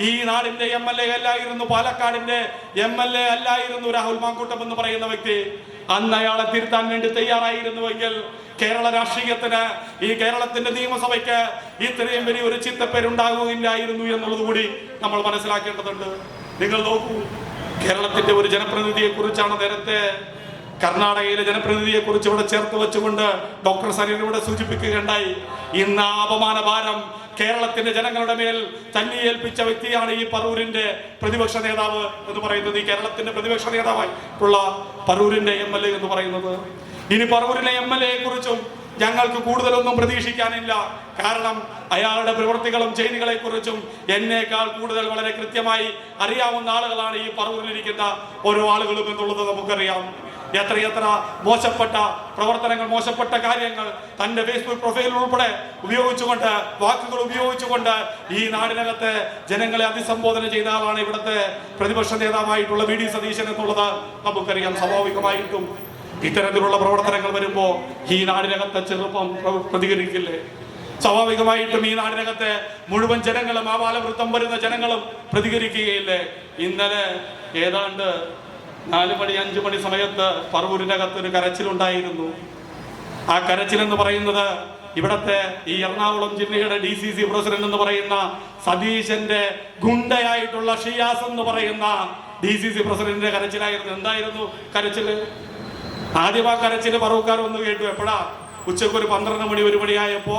ഈ നാടിന്റെ MLA അല്ലായിരുന്നു, പാലക്കാടിന്റെ MLA അല്ലായിരുന്നു രാഹുൽ മാങ്കൂട്ടം എന്ന് പറയുന്ന വ്യക്തി. അന്ന് അയാളെ തിരുത്താൻ വേണ്ടി തയ്യാറായിരുന്നുവെങ്കിൽ കേരള രാഷ്ട്രീയത്തിന്, ഈ കേരളത്തിന്റെ നിയമസഭയ്ക്ക് ഇത്രയും വലിയൊരു ചിത്തപ്പേരുണ്ടാകുകയില്ലായിരുന്നു എന്നുള്ളത് കൂടി നമ്മൾ മനസ്സിലാക്കേണ്ടതുണ്ട്. നിങ്ങൾ നോക്കൂ, കേരളത്തിന്റെ ഒരു ജനപ്രതിനിധിയെ കുറിച്ചാണ് നേരത്തെ കർണാടകയിലെ ജനപ്രതിനിധിയെ കുറിച്ച് ഇവിടെ ചേർത്ത് വെച്ചുകൊണ്ട് ഡോക്ടർ സരീർ ഇവിടെ സൂചിപ്പിക്കുകയുണ്ടായി. ഇന്ന് ആ അപമാന ഭാരം കേരളത്തിന്റെ ജനങ്ങളുടെ മേൽ തല്ലിയേൽപ്പിച്ച വ്യക്തിയാണ് ഈ പറവൂരിന്റെ പ്രതിപക്ഷ നേതാവ് എന്ന് പറയുന്നത്, ഈ കേരളത്തിന്റെ പ്രതിപക്ഷ നേതാവായിട്ടുള്ള പറവൂരിന്റെ MLA എന്ന് പറയുന്നത്. ഇനി പറവൂരിലെ MLA കുറിച്ചും ഞങ്ങൾക്ക് കൂടുതലൊന്നും പ്രതീക്ഷിക്കാനില്ല. കാരണം അയാളുടെ പ്രവൃത്തികളും ചെയ്തികളെ കുറിച്ചും എന്നേക്കാൾ കൂടുതൽ വളരെ കൃത്യമായി അറിയാവുന്ന ആളുകളാണ് ഈ പറവൂരിലിരിക്കുന്ന ഓരോ ആളുകളും എന്നുള്ളത് നമുക്കറിയാം. എത്രയെത്ര മോശപ്പെട്ട പ്രവർത്തനങ്ങൾ, മോശപ്പെട്ട കാര്യങ്ങൾ തന്റെ ഫേസ്ബുക്ക് പ്രൊഫൈൽ ഉൾപ്പെടെ ഉപയോഗിച്ചുകൊണ്ട്, വാക്കുകൾ ഉപയോഗിച്ചുകൊണ്ട് ഈ നാടിനകത്ത് ജനങ്ങളെ അഭിസംബോധന ചെയ്ത ആളാണ് ഇവിടുത്തെ പ്രതിപക്ഷ നേതാവായിട്ടുള്ള VD സതീശൻ എന്നുള്ളത് നമുക്കറിയാം. സ്വാഭാവികമായിട്ടും ഇത്തരത്തിലുള്ള പ്രവർത്തനങ്ങൾ വരുമ്പോൾ ഈ നാടിനകത്തെ ചെറുപ്പം പ്രതികരിക്കില്ലേ? സ്വാഭാവികമായിട്ടും ഈ നാടിനകത്തെ മുഴുവൻ ജനങ്ങളും, ആബാലവൃത്തം വരുന്ന ജനങ്ങളും പ്രതികരിക്കുകയില്ലേ? ഇന്നലെ ഏതാണ്ട് 4 മണി 5 മണി സമയത്ത് പറവൂരിനകത്ത് ഒരു കരച്ചിലുണ്ടായിരുന്നു. ആ കരച്ചിൽ എന്ന് പറയുന്നത് ഇവിടത്തെ ഈ എറണാകുളം ജില്ലയുടെ DCC പ്രസിഡന്റ് എന്ന് പറയുന്ന സതീശന്റെ ഗുണ്ടയായിട്ടുള്ള ഷിയാസ് എന്ന് പറയുന്ന DCC പ്രസിഡന്റിന്റെ കരച്ചിലായിരുന്നു. എന്തായിരുന്നു കരച്ചില്? ആദ്യം ആ കരച്ചില് പറവൂക്കാർ ഒന്ന് കേട്ടു. എപ്പോഴാ? ഉച്ചക്ക് ഒരു 12 മണി 1 മണിയായപ്പോ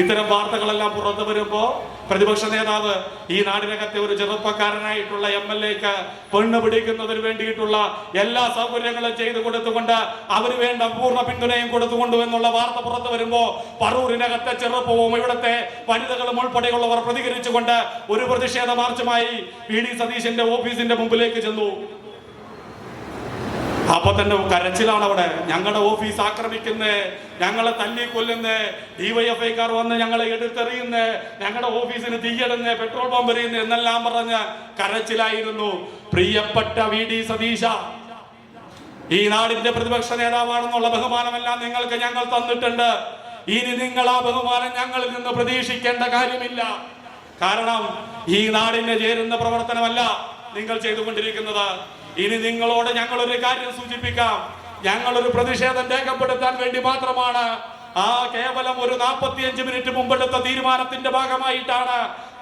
ഇത്തരം വാർത്തകളെല്ലാം പുറത്തു വരുമ്പോ പ്രതിപക്ഷ നേതാവ് ഈ നാടിനകത്തെ ഒരു ചെറുപ്പക്കാരനായിട്ടുള്ള MLA-ക്ക് പെണ്ണ് പിടിക്കുന്നതിന് വേണ്ടിയിട്ടുള്ള എല്ലാ സൗകര്യങ്ങളും ചെയ്തു കൊടുത്തുകൊണ്ട് അവര് വേണ്ട പൂർണ്ണ പിന്തുണയും കൊടുത്തുകൊണ്ടു എന്നുള്ള വാർത്ത പുറത്തു വരുമ്പോ പറവൂരിനകത്തെ ചെറുപ്പവും ഇവിടുത്തെ വനിതകളും ഉൾപ്പെടെയുള്ളവർ പ്രതികരിച്ചുകൊണ്ട് ഒരു പ്രതിഷേധ മാർച്ചുമായി VD സതീശന്റെ ഓഫീസിന്റെ മുമ്പിലേക്ക് ചെന്നു. അപ്പൊ തന്നെ കരച്ചിലാണ് അവിടെ. ഞങ്ങളുടെ ഓഫീസ് ആക്രമിക്കുന്നേ, ഞങ്ങളെ തല്ലിക്കൊല്ലുന്നേ, DYFIക്കാർ വന്ന് ഞങ്ങളെ എടുത്തെറിയുന്നേ, ഞങ്ങളുടെ ഓഫീസിന് തീയിടുന്നേ, പെട്രോൾ പമ്പ് എറിയുന്നേ എന്നെല്ലാം പറഞ്ഞ് കരച്ചിലായിരുന്നു. പ്രിയപ്പെട്ട VD സതീശ, ഈ നാടിന്റെ പ്രതിപക്ഷ നേതാവാണെന്നുള്ള ബഹുമാനമെല്ലാം നിങ്ങൾക്ക് ഞങ്ങൾ തന്നിട്ടുണ്ട്. ഇനി നിങ്ങൾ ആ ബഹുമാനം ഞങ്ങളിൽ നിന്ന് പ്രതീക്ഷിക്കേണ്ട കാര്യമില്ല. കാരണം ഈ നാടിനെ ചേരുന്ന പ്രവർത്തനമല്ല നിങ്ങൾ ചെയ്തുകൊണ്ടിരിക്കുന്നത്. ഇനി നിങ്ങളോട് ഞങ്ങളൊരു കാര്യം സൂചിപ്പിക്കാം. ഞങ്ങളൊരു പ്രതിഷേധം രേഖപ്പെടുത്താൻ വേണ്ടി മാത്രമാണ് കേവലം ഒരു 45 മിനിറ്റ് മുമ്പെടുത്ത തീരുമാനത്തിന്റെ ഭാഗമായിട്ടാണ്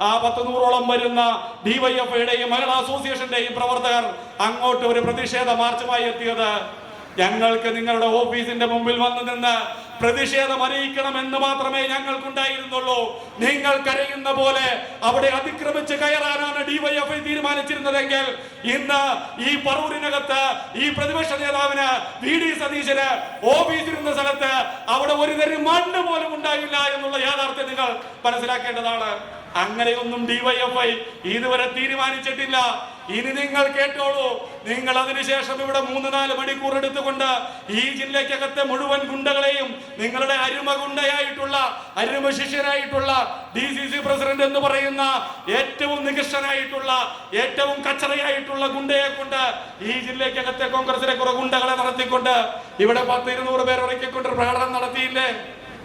100-100ഓളം വരുന്ന ഡിവൈഎഫ്ഐയുടെയും മഹിളാ അസോസിയേഷന്റെയും പ്രവർത്തകർ അങ്ങോട്ട് ഒരു പ്രതിഷേധ മാർച്ചുമായി എത്തിയത്. ഞങ്ങൾക്ക് നിങ്ങളുടെ ഓഫീസിന്റെ മുമ്പിൽ വന്നു നിന്ന് പ്രതിഷേധം അറിയിക്കണമെന്ന് മാത്രമേ ഞങ്ങൾക്കുണ്ടായിരുന്നുള്ളൂ. നിങ്ങൾ കരയുന്ന പോലെ അവിടെ അതിക്രമിച്ച് കയറാനാണ് ഡിവൈഎഫ്ഐ തീരുമാനിച്ചിരുന്നതെങ്കിൽ ഇന്ന് ഈ പറവൂരിനകത്ത് ഈ പ്രതിപക്ഷ നേതാവിന് VD സതീശന് ഓഫീസിരുന്ന സ്ഥലത്ത് അവിടെ ഒരു തരി മണ്ണ് പോലും ഉണ്ടായില്ല എന്നുള്ള യാഥാർത്ഥ്യം നിങ്ങൾ മനസ്സിലാക്കേണ്ടതാണ്. അങ്ങനെയൊന്നും ഡിവൈഎഫ്ഐ ഇതുവരെ തീരുമാനിച്ചിട്ടില്ല. ഇനി നിങ്ങൾ കേട്ടോളൂ. നിങ്ങൾ അതിനുശേഷം ഇവിടെ 3-4 മണിക്കൂർ എടുത്തുകൊണ്ട് ഈ ജില്ലയ്ക്കകത്തെ മുഴുവൻ ഗുണ്ടകളെയും നിങ്ങളുടെ അരുമ ഗുണ്ടയായിട്ടുള്ള അരുമ ശിഷ്യനായിട്ടുള്ള DCC പ്രസിഡന്റ് എന്ന് പറയുന്ന ഏറ്റവും നികൃഷ്ടനായിട്ടുള്ള ഏറ്റവും കച്ചറയായിട്ടുള്ള ഗുണ്ടയെ കൊണ്ട് ഈ ജില്ലയ്ക്കകത്തെ കോൺഗ്രസിലെ കുറെ ഗുണ്ടകളെ നടത്തിക്കൊണ്ട് ഇവിടെ 10-200 പേർ ഇറക്കിക്കൊണ്ട് പ്രകടനം നടത്തിയില്ലേ?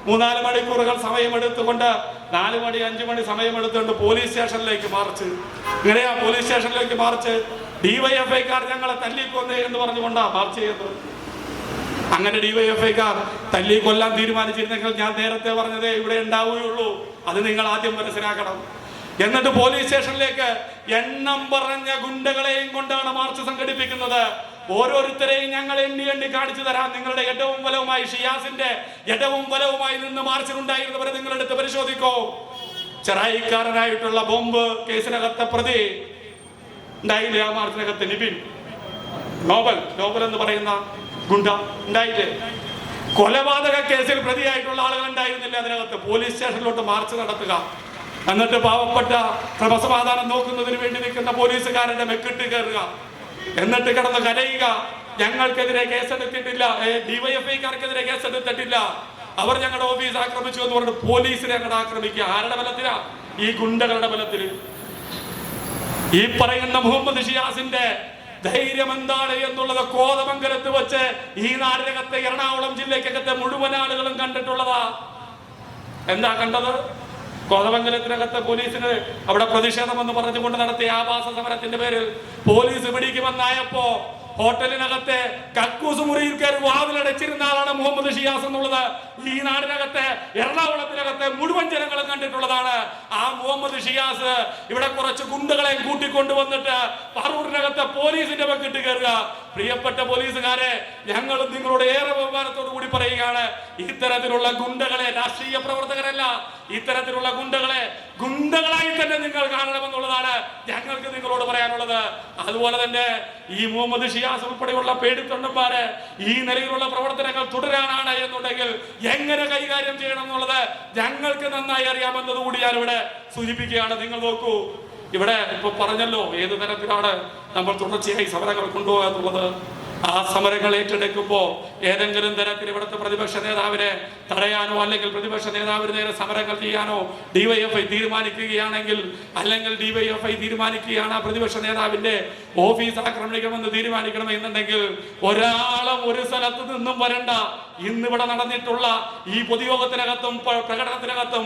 3-4 മണിക്കൂറുകൾ സമയമെടുത്തുകൊണ്ട് 4 മണി 5 മണി സമയമെടുത്തുകൊണ്ട് പോലീസ് സ്റ്റേഷനിലേക്ക് മാർച്ച്. ഇങ്ങനെയാ പോലീസ് സ്റ്റേഷനിലേക്ക് മാർച്ച്. ഡിവൈഎഫ്ഐക്കാർ ഞങ്ങളെ തല്ലിക്കൊന്നേ എന്ന് പറഞ്ഞുകൊണ്ടാണ് മാർച്ച് ചെയ്യുന്നത്. അങ്ങനെ ഡിവൈഎഫ്ഐക്കാർ തല്ലിക്കൊല്ലാൻ തീരുമാനിച്ചിരുന്നെങ്കിൽ ഞാൻ നേരത്തെ പറഞ്ഞതേ ഇവിടെ ഉണ്ടാവുകയുള്ളൂ. അത് നിങ്ങൾ ആദ്യം മനസ്സിലാക്കണം. എന്നിട്ട് പോലീസ് സ്റ്റേഷനിലേക്ക് എണ്ണം പറഞ്ഞ ഗുണ്ടകളെയും കൊണ്ടാണ് മാർച്ച് സംഘടിപ്പിക്കുന്നത്. ഓരോരുത്തരെയും ഞങ്ങൾ എണ്ണി കാണിച്ചു തരാം. നിങ്ങളുടെ ഇടവും വലവുമായി ഷിയാസിന്റെ ഇടവും വലവുമായി നിന്ന് മാർച്ചിലുണ്ടായിരുന്നവരെ നിങ്ങളെടുത്ത് പരിശോധിക്കോ. ചെറായിക്കാരനായിട്ടുള്ള ബോംബ് കേസിനകത്തെ പ്രതി ഉണ്ടായില്ലേ? ആ മാർച്ചിനകത്ത് നിബിൻ നോബൽ എന്ന് പറയുന്ന ഗുണ്ട ഉണ്ടായില്ലേ? കൊലപാതക കേസിൽ പ്രതിയായിട്ടുള്ള ആളുകൾ ഉണ്ടായിരുന്നില്ല അതിനകത്ത്? പോലീസ് സ്റ്റേഷനിലോട്ട് മാർച്ച് നടത്തുക, എന്നിട്ട് പാവപ്പെട്ട ക്രമസമാധാനം നോക്കുന്നതിന് വേണ്ടി നിൽക്കുന്ന പോലീസുകാരുടെ മെക്കിട്ട് കയറുക, എന്നിട്ട് കിടന്ന് കരയുക. ഞങ്ങൾക്കെതിരെ കേസെടുത്തിട്ടില്ല, ഡിവൈഎഫ്ഐക്കാർക്കെതിരെ കേസെടുത്തിട്ടില്ല, അവർ ഞങ്ങളുടെ ഓഫീസ് ആക്രമിച്ചു എന്ന് പറഞ്ഞിട്ട് പോലീസിനെ അങ്ങോട്ട് ആക്രമിക്കുക. ആരുടെ ബലത്തിലാ? ഈ ഗുണ്ടകളുടെ ബലത്തിൽ. ഈ പറയുന്ന മുഹമ്മദ് ഷിയാസിന്റെ ധൈര്യം എന്താണ് എന്നുള്ളത് കോതമംഗലത്ത് വെച്ച് ഈ നാടിനകത്തെ എറണാകുളം ജില്ലയ്ക്കകത്തെ മുഴുവൻ ആളുകളും കണ്ടിട്ടുള്ളതാ. എന്താ കണ്ടത്? കോതമംഗലത്തിനകത്ത് പോലീസിന് അവിടെ പ്രതിഷേധമെന്ന് പറഞ്ഞുകൊണ്ട് നടത്തിയ ആവാസ സമരത്തിന്റെ പേരിൽ പോലീസ് പിടിക്കുമെന്നായപ്പോ ഹോട്ടലിനകത്തെ കക്കൂസ് മുറിയിൽ കയറി വാതിലടച്ചിരുന്ന ആളാണ് മുഹമ്മദ് ഷിയാസ് എന്നുള്ളത് ഈ നാടിനകത്തെ എറണാകുളത്തിനകത്തെ മുഴുവൻ ജനങ്ങളും കണ്ടിട്ടുള്ളതാണ്. ആ മുഹമ്മദ് ഷിയാസ് ഇവിടെ കുറച്ച് ഗുണ്ടകളെ കൂട്ടിക്കൊണ്ടുവന്നിട്ട് പറവൂരിനകത്തെ പോലീസിന്റെ പക്കിട്ട് കയറുക. പ്രിയപ്പെട്ട പോലീസുകാരെ, ഞങ്ങളും നിങ്ങളോട് ഏറെ ബഹുമാനത്തോടു കൂടി പറയുകയാണ്, ഇത്തരത്തിലുള്ള ഗുണ്ടകളെ രാഷ്ട്രീയ പ്രവർത്തകരല്ല, ഇത്തരത്തിലുള്ള ഗുണ്ടകളെ ഗുണ്ടകളായി തന്നെ നിങ്ങൾ കാണണമെന്നുള്ളതാണ് ഞങ്ങൾക്ക് നിങ്ങളോട് പറയാനുള്ളത്. അതുപോലെ തന്നെ ഈ മുഹമ്മദ് ഷിയാസ് ഉൾപ്പെടെയുള്ള പേടിത്തൊണ്ടന്മാര് ഈ നിലയിലുള്ള പ്രവർത്തനങ്ങൾ തുടരാനാണ് എന്നുണ്ടെങ്കിൽ എങ്ങനെ കൈകാര്യം ചെയ്യണം എന്നുള്ളത് ഞങ്ങൾക്ക് നന്നായി അറിയാമെന്നതുകൂടി ഞാൻ ഇവിടെ സൂചിപ്പിക്കുകയാണ്. നിങ്ങൾ നോക്കൂ, ഇവിടെ ഇപ്പൊ പറഞ്ഞല്ലോ ഏത് തരത്തിലാണ് നമ്മൾ തുടർച്ചയായി സമരങ്ങൾ കൊണ്ടുപോകുക എന്നുള്ളത്. ആ സമരങ്ങൾ ഏറ്റെടുക്കുമ്പോൾ ഏതെങ്കിലും തരത്തിൽ ഇവിടുത്തെ പ്രതിപക്ഷ നേതാവിനെ തടയാനോ അല്ലെങ്കിൽ പ്രതിപക്ഷ നേതാവിന് നേരെ സമരങ്ങൾ ചെയ്യാനോ ഡിവൈഎഫ്ഐ തീരുമാനിക്കുകയാണെങ്കിൽ, അല്ലെങ്കിൽ ഡിവൈഎഫ്ഐ തീരുമാനിക്കുകയാണ് പ്രതിപക്ഷ നേതാവിന്റെ ഓഫീസ് ആക്രമിക്കണമെന്ന് തീരുമാനിക്കണമെന്നുണ്ടെങ്കിൽ ഒരാളും ഒരു സ്ഥലത്ത് നിന്നും വരണ്ട. ഇന്നിവിടെ നടന്നിട്ടുള്ള ഈ പൊതുയോഗത്തിനകത്തും പ്രകടനത്തിനകത്തും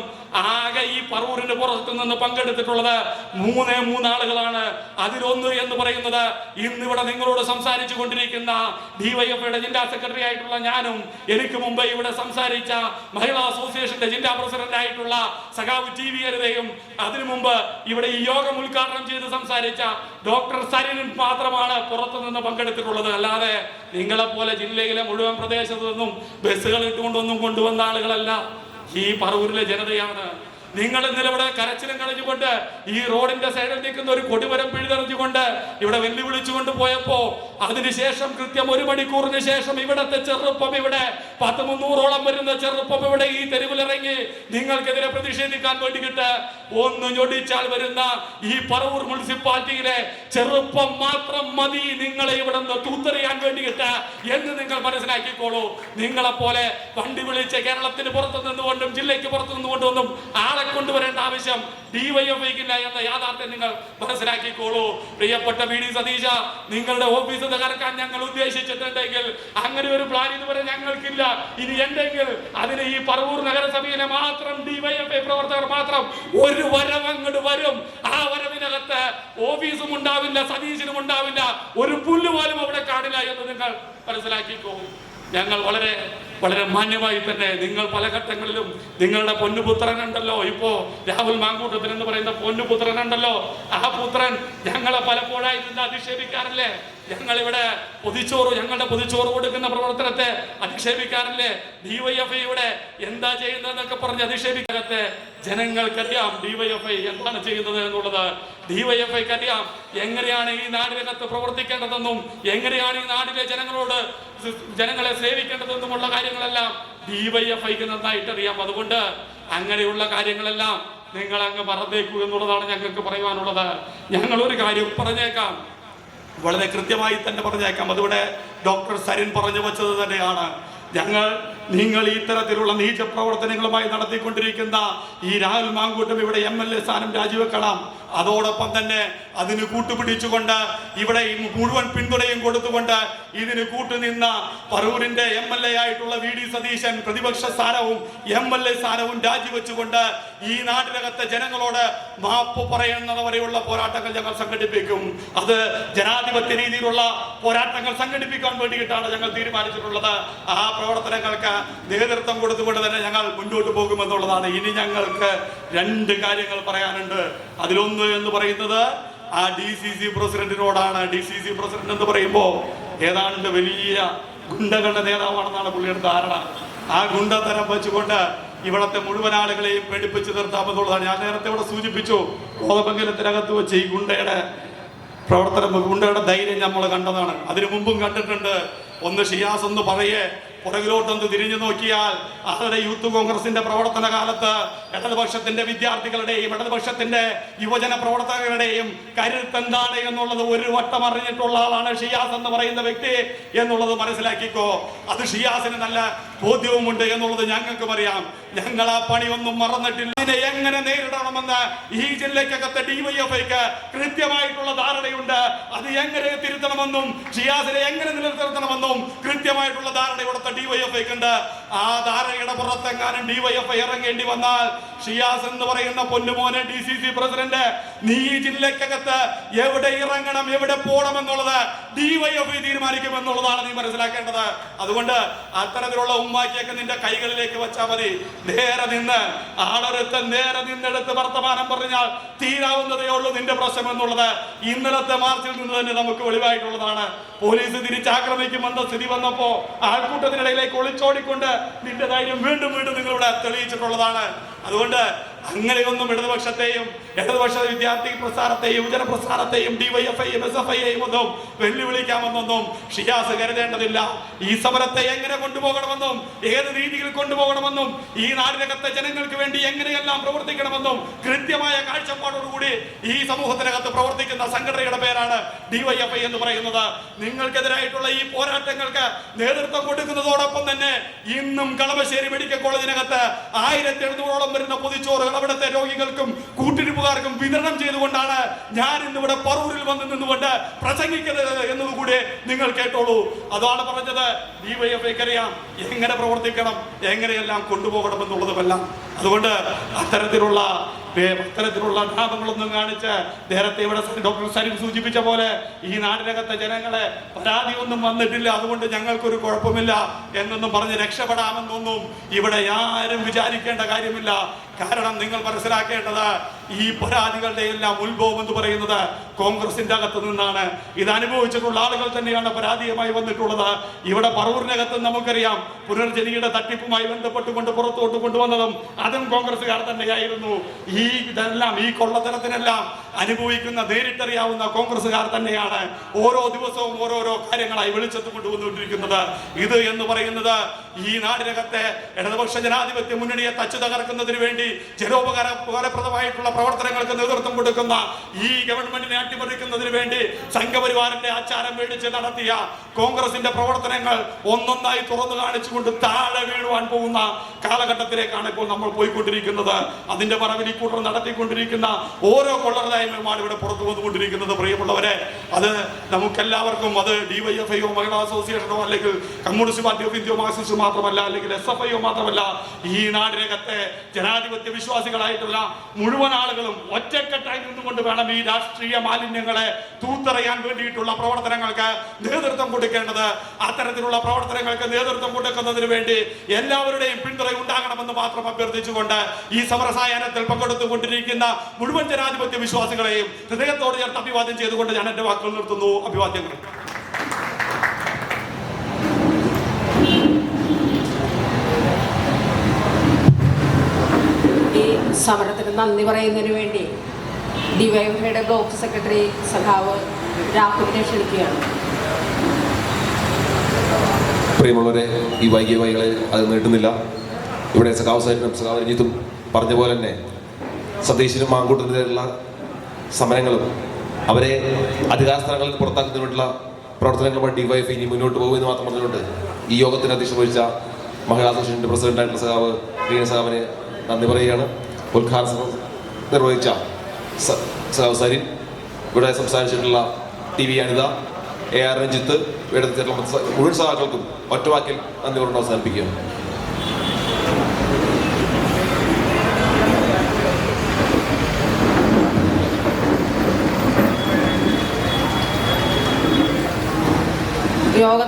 ആകെ ഈ പറവൂരിന്റെ പുറത്തു നിന്ന് പങ്കെടുത്തിട്ടുള്ളത് 3 ആളുകളാണ്. അതിലൊന്ന് എന്ന് പറയുന്നത് ഇന്നിവിടെ നിങ്ങളോട് സംസാരിച്ചു കൊണ്ടിരിക്കുന്ന ഡിവൈഎഫ്ഐയുടെ ജില്ലാ സെക്രട്ടറി ആയിട്ടുള്ള ഞാനും, എനിക്ക് മുമ്പ് ഇവിടെ സംസാരിച്ച മഹിളാ അസോസിയേഷന്റെ ജില്ലാ പ്രസിഡന്റ് ആയിട്ടുള്ള സഖാവ് TV ഹരിതയും, അതിനു മുമ്പ് ഇവിടെ ഈ യോഗം ഉദ്ഘാടനം ചെയ്ത് സംസാരിച്ച ഡോക്ടർ സരിൻ മാത്രമാണ് പുറത്തു നിന്ന് പങ്കെടുത്തിട്ടുള്ളത്. അല്ലാതെ നിങ്ങളെപ്പോലെ ജില്ലയിലെ മുഴുവൻ പ്രദേശത്തു നിന്നും ബസ്സുകൾ ഇട്ടുകൊണ്ടൊന്നും കൊണ്ടുവന്ന ആളുകളല്ല. ഈ പറവൂരിലെ ജനതയാണ്. നിങ്ങൾ ഇന്നലെ ഇവിടെ കരച്ചിലും കളഞ്ഞുകൊണ്ട് ഈ റോഡിന്റെ സൈഡിൽ നിൽക്കുന്ന ഒരു കൊടിമരം പിഴുതെറിഞ്ഞുകൊണ്ട് ഇവിടെ വെല്ലുവിളിച്ചുകൊണ്ട് പോയപ്പോ അതിനുശേഷം കൃത്യം 1 മണിക്കൂറിന് ശേഷം ഇവിടത്തെ ചെറുപ്പം, ഇവിടെ 100-300ഓളം വരുന്ന ചെറുപ്പം ഇവിടെ ഈ തെരുവിലിറങ്ങി നിങ്ങൾക്കെതിരെ പ്രതിഷേധിക്കാൻ വേണ്ടിയിട്ട് ഒന്ന് ഞൊടിച്ചാൽ വരുന്ന ഈ പറവൂർ മുനിസിപ്പാലിറ്റിയിലെ ചെറുപ്പം മാത്രം മതി നിങ്ങളെ ഇവിടെ നിന്ന് തൂത്തെറിയാൻ വേണ്ടിയിട്ട് എന്ന് നിങ്ങൾ മനസ്സിലാക്കിക്കോളൂ. നിങ്ങളെപ്പോലെ വണ്ടി വിളിച്ച് കേരളത്തിന് പുറത്തു നിന്നുകൊണ്ടും ജില്ലയ്ക്ക് പുറത്തു നിന്നുകൊണ്ടൊന്നും ആളെ ആളെ കൊണ്ടുവരേണ്ട ആവശ്യം ഡിവൈഎഫ്ഐക്കില്ല എന്ന യാഥാർത്ഥ്യം നിങ്ങൾ മനസ്സിലാക്കിക്കോളൂ. പ്രിയപ്പെട്ട വി.ഡി. സതീശ, നിങ്ങളുടെ ഓഫീസ് തകർക്കാൻ ഞങ്ങൾ ഉദ്ദേശിച്ചിട്ടുണ്ടെങ്കിൽ അങ്ങനെ ഒരു പ്ലാൻ ഇതുവരെ ഞങ്ങൾക്കില്ല. ഇനി എന്തെങ്കിൽ അതിന് ഈ പറവൂർ നഗരസഭയിലെ മാത്രം ഡിവൈഎഫ്ഐ പ്രവർത്തകർ മാത്രം ഒരു വരവ് അങ്ങോട്ട് വരും. ആ വരവിനകത്ത് ഓഫീസും ഉണ്ടാവില്ല, സതീശനും ഉണ്ടാവില്ല, ഒരു പുല്ല് പോലും അവിടെ കാണില്ല എന്ന് നിങ്ങൾ മനസ്സിലാക്കിക്കോ. ഞങ്ങൾ വളരെ വളരെ മാന്യമായി തന്നെ, നിങ്ങൾ പല ഘട്ടങ്ങളിലും നിങ്ങളുടെ പൊന്നുപുത്രനുണ്ടല്ലോ, ഇപ്പോ രാഹുൽ മാങ്കൂട്ടത്തിൽ എന്ന് പറയുന്ന പൊന്നുപുത്രനുണ്ടല്ലോ, ആ പുത്രൻ ഞങ്ങളെ പലപ്പോഴായി നിന്ന് അധിക്ഷേപിക്കാറില്ലേ? ഞങ്ങളിവിടെ ഞങ്ങളുടെ പൊതിച്ചോറ് കൊടുക്കുന്ന പ്രവർത്തനത്തെ അധിക്ഷേപിക്കാറില്ലേ? ഡിവൈഎഫ്ഐ ഇവിടെ എന്താ ചെയ്യുന്നതെന്നൊക്കെ പറഞ്ഞ് അധിക്ഷേപിക്കാത്ത ജനങ്ങൾക്കറിയാം ഡിവൈഎഫ്ഐ എന്താണ് ചെയ്യുന്നത് എന്നുള്ളത്. ഡിവൈഎഫ്ഐക്ക് അറിയാം എങ്ങനെയാണ് ഈ നാടിനകത്ത് പ്രവർത്തിക്കേണ്ടതെന്നും എങ്ങനെയാണ് ഈ നാടിലെ ജനങ്ങളെ സേവിക്കേണ്ടതെന്നുമുള്ള കാര്യങ്ങളെല്ലാം ഡിവൈഎഫ്ഐക്ക് നന്നായിട്ട് അറിയാം. അതുകൊണ്ട് അങ്ങനെയുള്ള കാര്യങ്ങളെല്ലാം നിങ്ങൾ അങ്ങ് മറന്നേക്കൂ എന്നുള്ളതാണ് ഞങ്ങൾക്ക് പറയുവാനുള്ളത്. ഞങ്ങളൊരു കാര്യം പറഞ്ഞേക്കാം, വളരെ കൃത്യമായി തന്നെ പറഞ്ഞേക്കാം. അതിവിടെ ഡോക്ടർ സരിൻ പറഞ്ഞു വച്ചത് തന്നെയാണ്. നിങ്ങൾ ഇത്തരത്തിലുള്ള നീച പ്രവർത്തനങ്ങളുമായി നടത്തിക്കൊണ്ടിരിക്കുന്ന ഈ രാഹുൽ മാങ്കൂട്ടം ഇവിടെ MLA സ്ഥാനം രാജിവെക്കണം. അതോടൊപ്പം തന്നെ അതിന് കൂട്ടുപിടിച്ചുകൊണ്ട് ഇവിടെ മുഴുവൻ പിന്തുണയും കൊടുത്തുകൊണ്ട് ഇതിന് കൂട്ടുനിന്ന പറവൂരിന്റെ MLA ആയിട്ടുള്ള വി.ഡി. സതീശൻ പ്രതിപക്ഷ സ്ഥാനവും MLA സ്ഥാനവും രാജിവെച്ചുകൊണ്ട് ഈ നാട്ടിനകത്തെ ജനങ്ങളോട് മാപ്പ് പറയുന്നതുവരെയുള്ള പോരാട്ടങ്ങൾ ഞങ്ങൾ സംഘടിപ്പിക്കും. അത് ജനാധിപത്യ രീതിയിലുള്ള പോരാട്ടങ്ങൾ സംഘടിപ്പിക്കാൻ വേണ്ടിയിട്ടാണ് ഞങ്ങൾ തീരുമാനിച്ചിട്ടുള്ളത്. ആ പ്രവർത്തനങ്ങൾക്ക് നേതൃത്വം കൊടുത്തുകൊണ്ട് തന്നെ ഞങ്ങൾ മുന്നോട്ട് പോകുമെന്നുള്ളതാണ്. ഇനി ഞങ്ങൾക്ക് 2 കാര്യങ്ങൾ പറയാനുണ്ട്. അതിലൊന്ന് എന്ന് പറയുന്നത് ആ DCC പ്രസിഡന്റിനോടാണ്. DCC പ്രസിഡന്റ് എന്ന് പറയുമ്പോൾ ഏതാണ്ട് വലിയ ഗുണ്ടകളുടെ നേതാവാണെന്നാണ് പുള്ളിയുടെ ധാരണ. ആ ഗുണ്ടതരം വെച്ചുകൊണ്ട് ഇവിടത്തെ മുഴുവൻ ആളുകളെയും പേടിപ്പിച്ച് നിർത്താമെന്നുള്ളതാണ്. ഞാൻ നേരത്തെ ഇവിടെ സൂചിപ്പിച്ചു, കോതമംഗലത്തിനകത്ത് വെച്ച് ഈ ഗുണ്ടയുടെ ധൈര്യം നമ്മൾ കണ്ടതാണ്. അതിനു മുമ്പും കണ്ടിട്ടുണ്ട്. ഒന്ന് ഷിയാസ് ഒന്ന് പറയേ, പുറകിലോട്ടൊന്ന് തിരിഞ്ഞു നോക്കിയാൽ അവരുടെ യൂത്ത് കോൺഗ്രസിന്റെ പ്രവർത്തന കാലത്ത് ഇടതുപക്ഷത്തിന്റെ വിദ്യാർത്ഥികളുടെയും ഇടതുപക്ഷത്തിന്റെ യുവജന പ്രവർത്തകരുടെയും കരുത്തെന്താണ് എന്നുള്ളത് ഒരു വട്ടം അറിഞ്ഞിട്ടുള്ള ആളാണ് ഷിയാസ് എന്ന് പറയുന്ന വ്യക്തി എന്നുള്ളത് മനസ്സിലാക്കിക്കോ. അത് ഷിയാസിന് നല്ല ബോധ്യവുമുണ്ട് എന്നുള്ളത് ഞങ്ങൾക്കും അറിയാം. ഞങ്ങൾ ആ പണിയൊന്നും മറന്നിട്ടില്ല. ഇതിനെ എങ്ങനെ നേരിടണമെന്ന് ഈ ജില്ലയ്ക്കകത്തെ ഡിവൈഎഫ്ഐക്ക് കൃത്യമായിട്ടുള്ള ധാരണയുണ്ട്. അത് എങ്ങനെ തിരുത്തണമെന്നും ഷിയാസിനെ എങ്ങനെ നിലനിർത്തണമെന്നും കൃത്യമായിട്ടുള്ള ധാരണ ഇവിടുത്തെ ഡിവൈഎഫ്ഐക്ക് ഉണ്ട്. ആ ധാരണയുടെ പുറത്തെങ്ങാനും ഡിവൈഎഫ്ഐ ഇറങ്ങേണ്ടി വന്നാൽ ഷിയാസ് എന്ന് പറയുന്ന പൊന്നുമോനെ DCC പ്രസിഡന്റ്, നീ ഈ ജില്ലയ്ക്കകത്ത് എവിടെ ഇറങ്ങണം എവിടെ പോകണം എന്നുള്ളത് ഡിവൈഎഫ്ഐ തീരുമാനിക്കുമെന്നുള്ളതാണ് നീ മനസ്സിലാക്കേണ്ടത്. അതുകൊണ്ട് അത്തരത്തിലുള്ള ഉമ്മാക്കിയൊക്കെ നിന്റെ കൈകളിലേക്ക് വെച്ചാൽ മതി. നേരെ നിന്ന് ആളൊരുത്തൻ നേരെ നിന്നെടുത്ത് വർത്തമാനം പറഞ്ഞാൽ തീരാവുന്നതേ ഉള്ളൂ നിന്റെ പ്രശ്നം എന്നുള്ളത് ഇന്നലത്തെ മാർച്ചിൽ നിന്ന് തന്നെ നമുക്ക് വെളിവായിട്ടുള്ളതാണ്. പോലീസ് തിരിച്ചാക്രമിക്കുമെന്ന സ്ഥിതി വന്നപ്പോ ആൾക്കൂട്ടത്തിനിടയിലേക്ക് ഒളിച്ചോടിക്കൊണ്ട് നിന്റെ ധൈര്യം വീണ്ടും വീണ്ടും നിങ്ങളിവിടെ തെളിയിച്ചിട്ടുള്ളതാണ്. അതുകൊണ്ട് അങ്ങനെയൊന്നും ഇടതുപക്ഷ വിദ്യാർത്ഥി പ്രസ്ഥാനത്തെയും യുവജന പ്രസ്ഥാനത്തെയും ഡിവൈഎഫ്ഐയും SFIയെയും ഒന്നും വെല്ലുവിളിക്കാമെന്നൊന്നും ഷിയാസ് കരുതേണ്ടതില്ല. ഈ സമരത്തെ എങ്ങനെ കൊണ്ടുപോകണമെന്നും ഏത് രീതിയിൽ കൊണ്ടുപോകണമെന്നും ഈ നാടിനകത്തെ ജനങ്ങൾക്ക് വേണ്ടി എങ്ങനെയെല്ലാം പ്രവർത്തിക്കണമെന്നും കൃത്യമായ കാഴ്ചപ്പാടോടുകൂടി ഈ സമൂഹത്തിനകത്ത് പ്രവർത്തിക്കുന്ന സംഘടനയുടെ പേരാണ് ഡിവൈഎഫ്ഐ എന്ന് പറയുന്നത്. നിങ്ങൾക്കെതിരായിട്ടുള്ള ഈ പോരാട്ടങ്ങൾക്ക് നേതൃത്വം കൊടുക്കുന്നതോടൊപ്പം തന്നെ ഇന്നും കളമശ്ശേരി മെഡിക്കൽ കോളേജിനകത്ത് 1700ഓളം വരുന്ന പൊതിച്ചോറുകൾ അവിടുത്തെ രോഗികൾക്കും കൂട്ടിരിപ്പുകാർക്കും വിതരണം ചെയ്തുകൊണ്ടാണ് ഞാൻ ഇന്നിവിടെ പറവൂരിൽ വന്ന് നിന്നുകൊണ്ട് പ്രസംഗിക്കുന്നത് എന്നതുകൂടി നിങ്ങൾ കേട്ടോളൂ. അതാണ് പറഞ്ഞത്. ഡിവൈഎഫ്ഐക്ക് അറിയാം എങ്ങനെ പ്രവർത്തിക്കണം, എങ്ങനെയെല്ലാം കൊണ്ടുപോകണം എന്നുള്ളതുമെല്ലാം. അതുകൊണ്ട് അത്തരത്തിലുള്ള ലാഭങ്ങളൊന്നും കാണിച്ച് നേരത്തെ ഇവിടെ ഡോക്ടർ സരിൻ സൂചിപ്പിച്ച പോലെ ഈ നാടിനകത്തെ ജനങ്ങളെ പരാതിയൊന്നും വന്നിട്ടില്ല, അതുകൊണ്ട് ഞങ്ങൾക്കൊരു കുഴപ്പമില്ല എന്നൊന്നും പറഞ്ഞ് രക്ഷപ്പെടാമെന്നൊന്നും ഇവിടെ ആരും വിചാരിക്കേണ്ട കാര്യമില്ല. കാരണം നിങ്ങൾ മനസ്സിലാക്കേണ്ടത് ഈ പരാതികളുടെ എല്ലാം ഉത്ഭവം എന്ന് പറയുന്നത് കോൺഗ്രസിന്റെ അകത്ത് നിന്നാണ്. ഇത് അനുഭവിച്ചിട്ടുള്ള ആളുകൾ തന്നെയാണ് പരാതിയുമായി വന്നിട്ടുള്ളത്. ഇവിടെ പറവൂരിനകത്ത് നമുക്കറിയാം പുനർജനിയുടെ തട്ടിപ്പുമായി ബന്ധപ്പെട്ടുകൊണ്ട് പുറത്തോട്ട് കൊണ്ടുവന്നതും അതും കോൺഗ്രസ്സുകാർ തന്നെയായിരുന്നു. ഈ കൊള്ളത്തരത്തിനെല്ലാം അനുഭവിക്കുന്ന നേരിട്ടറിയാവുന്ന കോൺഗ്രസ്സുകാർ തന്നെയാണ് ഓരോ ദിവസവും ഓരോരോ കാര്യങ്ങളായി വെളിച്ചത്ത് കൊണ്ടുവന്നുകൊണ്ടിരിക്കുന്നത്. ഇത് എന്ന് പറയുന്നത് ഈ നാടിനകത്തെ ഇടതുപക്ഷ ജനാധിപത്യ മുന്നണിയെ തച്ചു തകർക്കുന്നതിന് വേണ്ടി ജനോപകാരപ്രദമായിട്ടുള്ള പ്രവർത്തനങ്ങൾക്ക് നേതൃത്വം കൊടുക്കുന്ന ഈ ഗവൺമെന്റിനെ അട്ടിമറിക്കുന്നതിന് വേണ്ടി സംഘപരിവാറിന്റെ ആചാരം മേടിച്ച് നടത്തിയ കോൺഗ്രസിന്റെ പ്രവർത്തനങ്ങൾ ഒന്നൊന്നായി തുറന്നു കാണിച്ചുകൊണ്ട് താഴെ വീഴുവാൻ പോകുന്ന കാലഘട്ടത്തിലേക്കാണ് ഇപ്പോൾ നമ്മൾ പോയിക്കൊണ്ടിരിക്കുന്നത്. അതിന്റെ മറവിൽ ഈ കൂട്ടർ നടത്തിക്കൊണ്ടിരിക്കുന്ന ഓരോ കൊള്ളരുതായ്മയുമാണ് ഇവിടെ പുറത്തു വന്നുകൊണ്ടിരിക്കുന്നത്. പ്രിയമുള്ളവരെ, അത് നമുക്കെല്ലാവർക്കും, അത് ഡിവൈഎഫ്ഐയോ മഹിളാ അസോസിയേഷനോ അല്ലെങ്കിൽ communist party of India Marxist മാത്രമല്ല, അല്ലെങ്കിൽ SFIയോ മാത്രമല്ല, ഈ നാടിനകത്തെ ജനാധിപത്യ വിശ്വാസികളായിട്ടുള്ള മുഴുവൻ ആളുകളും ഒറ്റക്കെട്ടായി നിന്നുകൊണ്ട് വേണം ഈ രാഷ്ട്രീയ മാലിന്യങ്ങളെ തൂത്തെറിയാൻ വേണ്ടിയിട്ടുള്ള പ്രവർത്തനങ്ങൾക്ക് നേതൃത്വം കൊടുക്കേണ്ടത്. അത്തരത്തിലുള്ള പ്രവർത്തനങ്ങൾക്ക് നേതൃത്വം കൊടുക്കുന്നതിന് വേണ്ടി എല്ലാവരുടെയും പിന്തുണ ഉണ്ടാകണമെന്ന് മാത്രം അഭ്യർത്ഥിച്ചുകൊണ്ട് ഈ സമരസായാഹ്നത്തിൽ പങ്കെടുത്തുകൊണ്ടിരിക്കുന്ന മുഴുവൻ ജനാധിപത്യ വിശ്വാസികളെയും ഹൃദയത്തോട് ചേർത്ത് അഭിവാദ്യം ചെയ്തുകൊണ്ട് ഞാൻ എന്റെ വാക്കുകൾ നിർത്തുന്നു. അഭിവാദ്യങ്ങൾ. ഈ സമരത്തിന് നന്ദി പറയുന്നതിന് വേണ്ടി ഡിവൈഎഫ്ഐയുടെ ബ്ലോക്ക് സെക്രട്ടറി സഖാവ് രാഹുലിനെ ക്ഷണിക്കുകയാണ്. പ്രിയമുള്ളവരെ, ഈ വൈകിയ വൈകളെ അത് നീട്ടുന്നില്ല. ഇവിടെ സഖാവ് രഞ്ജിത്തും പറഞ്ഞ പോലെ തന്നെ സതീശനും മാങ്കൂട്ടത്തിലുള്ള സമരങ്ങളും അവരെ അധികാര സ്ഥാനങ്ങളിൽ പുറത്താക്കുന്നതിന് വേണ്ടിയുള്ള പ്രവർത്തനങ്ങളുമായി ഡിവൈഎഫ്ഐ ഇനി മുന്നോട്ട് പോകുമെന്ന് മാത്രം പറഞ്ഞുകൊണ്ട് ഈ യോഗത്തിന് അധ്യക്ഷത വഹിച്ച മഹിളാ അസോസിയേഷൻ്റെ പ്രസിഡന്റായിട്ടുള്ള സഖാവ് റീന സഖാവിന് നന്ദി പറയുകയാണ്. ഉദ്ഘാടനം നിർവഹിച്ച സഖാവ് സരിൻ, ഇവിടെ സംസാരിച്ചിട്ടുള്ള TV അനിത, AR രഞ്ജിത്ത്, ഇവിടെ മുഴുവൻ സഖാക്കൾക്കും ഒറ്റവാക്കിൽ നന്ദി കൊണ്ട് അവസാനിപ്പിക്കുകയാണ്. യോഗ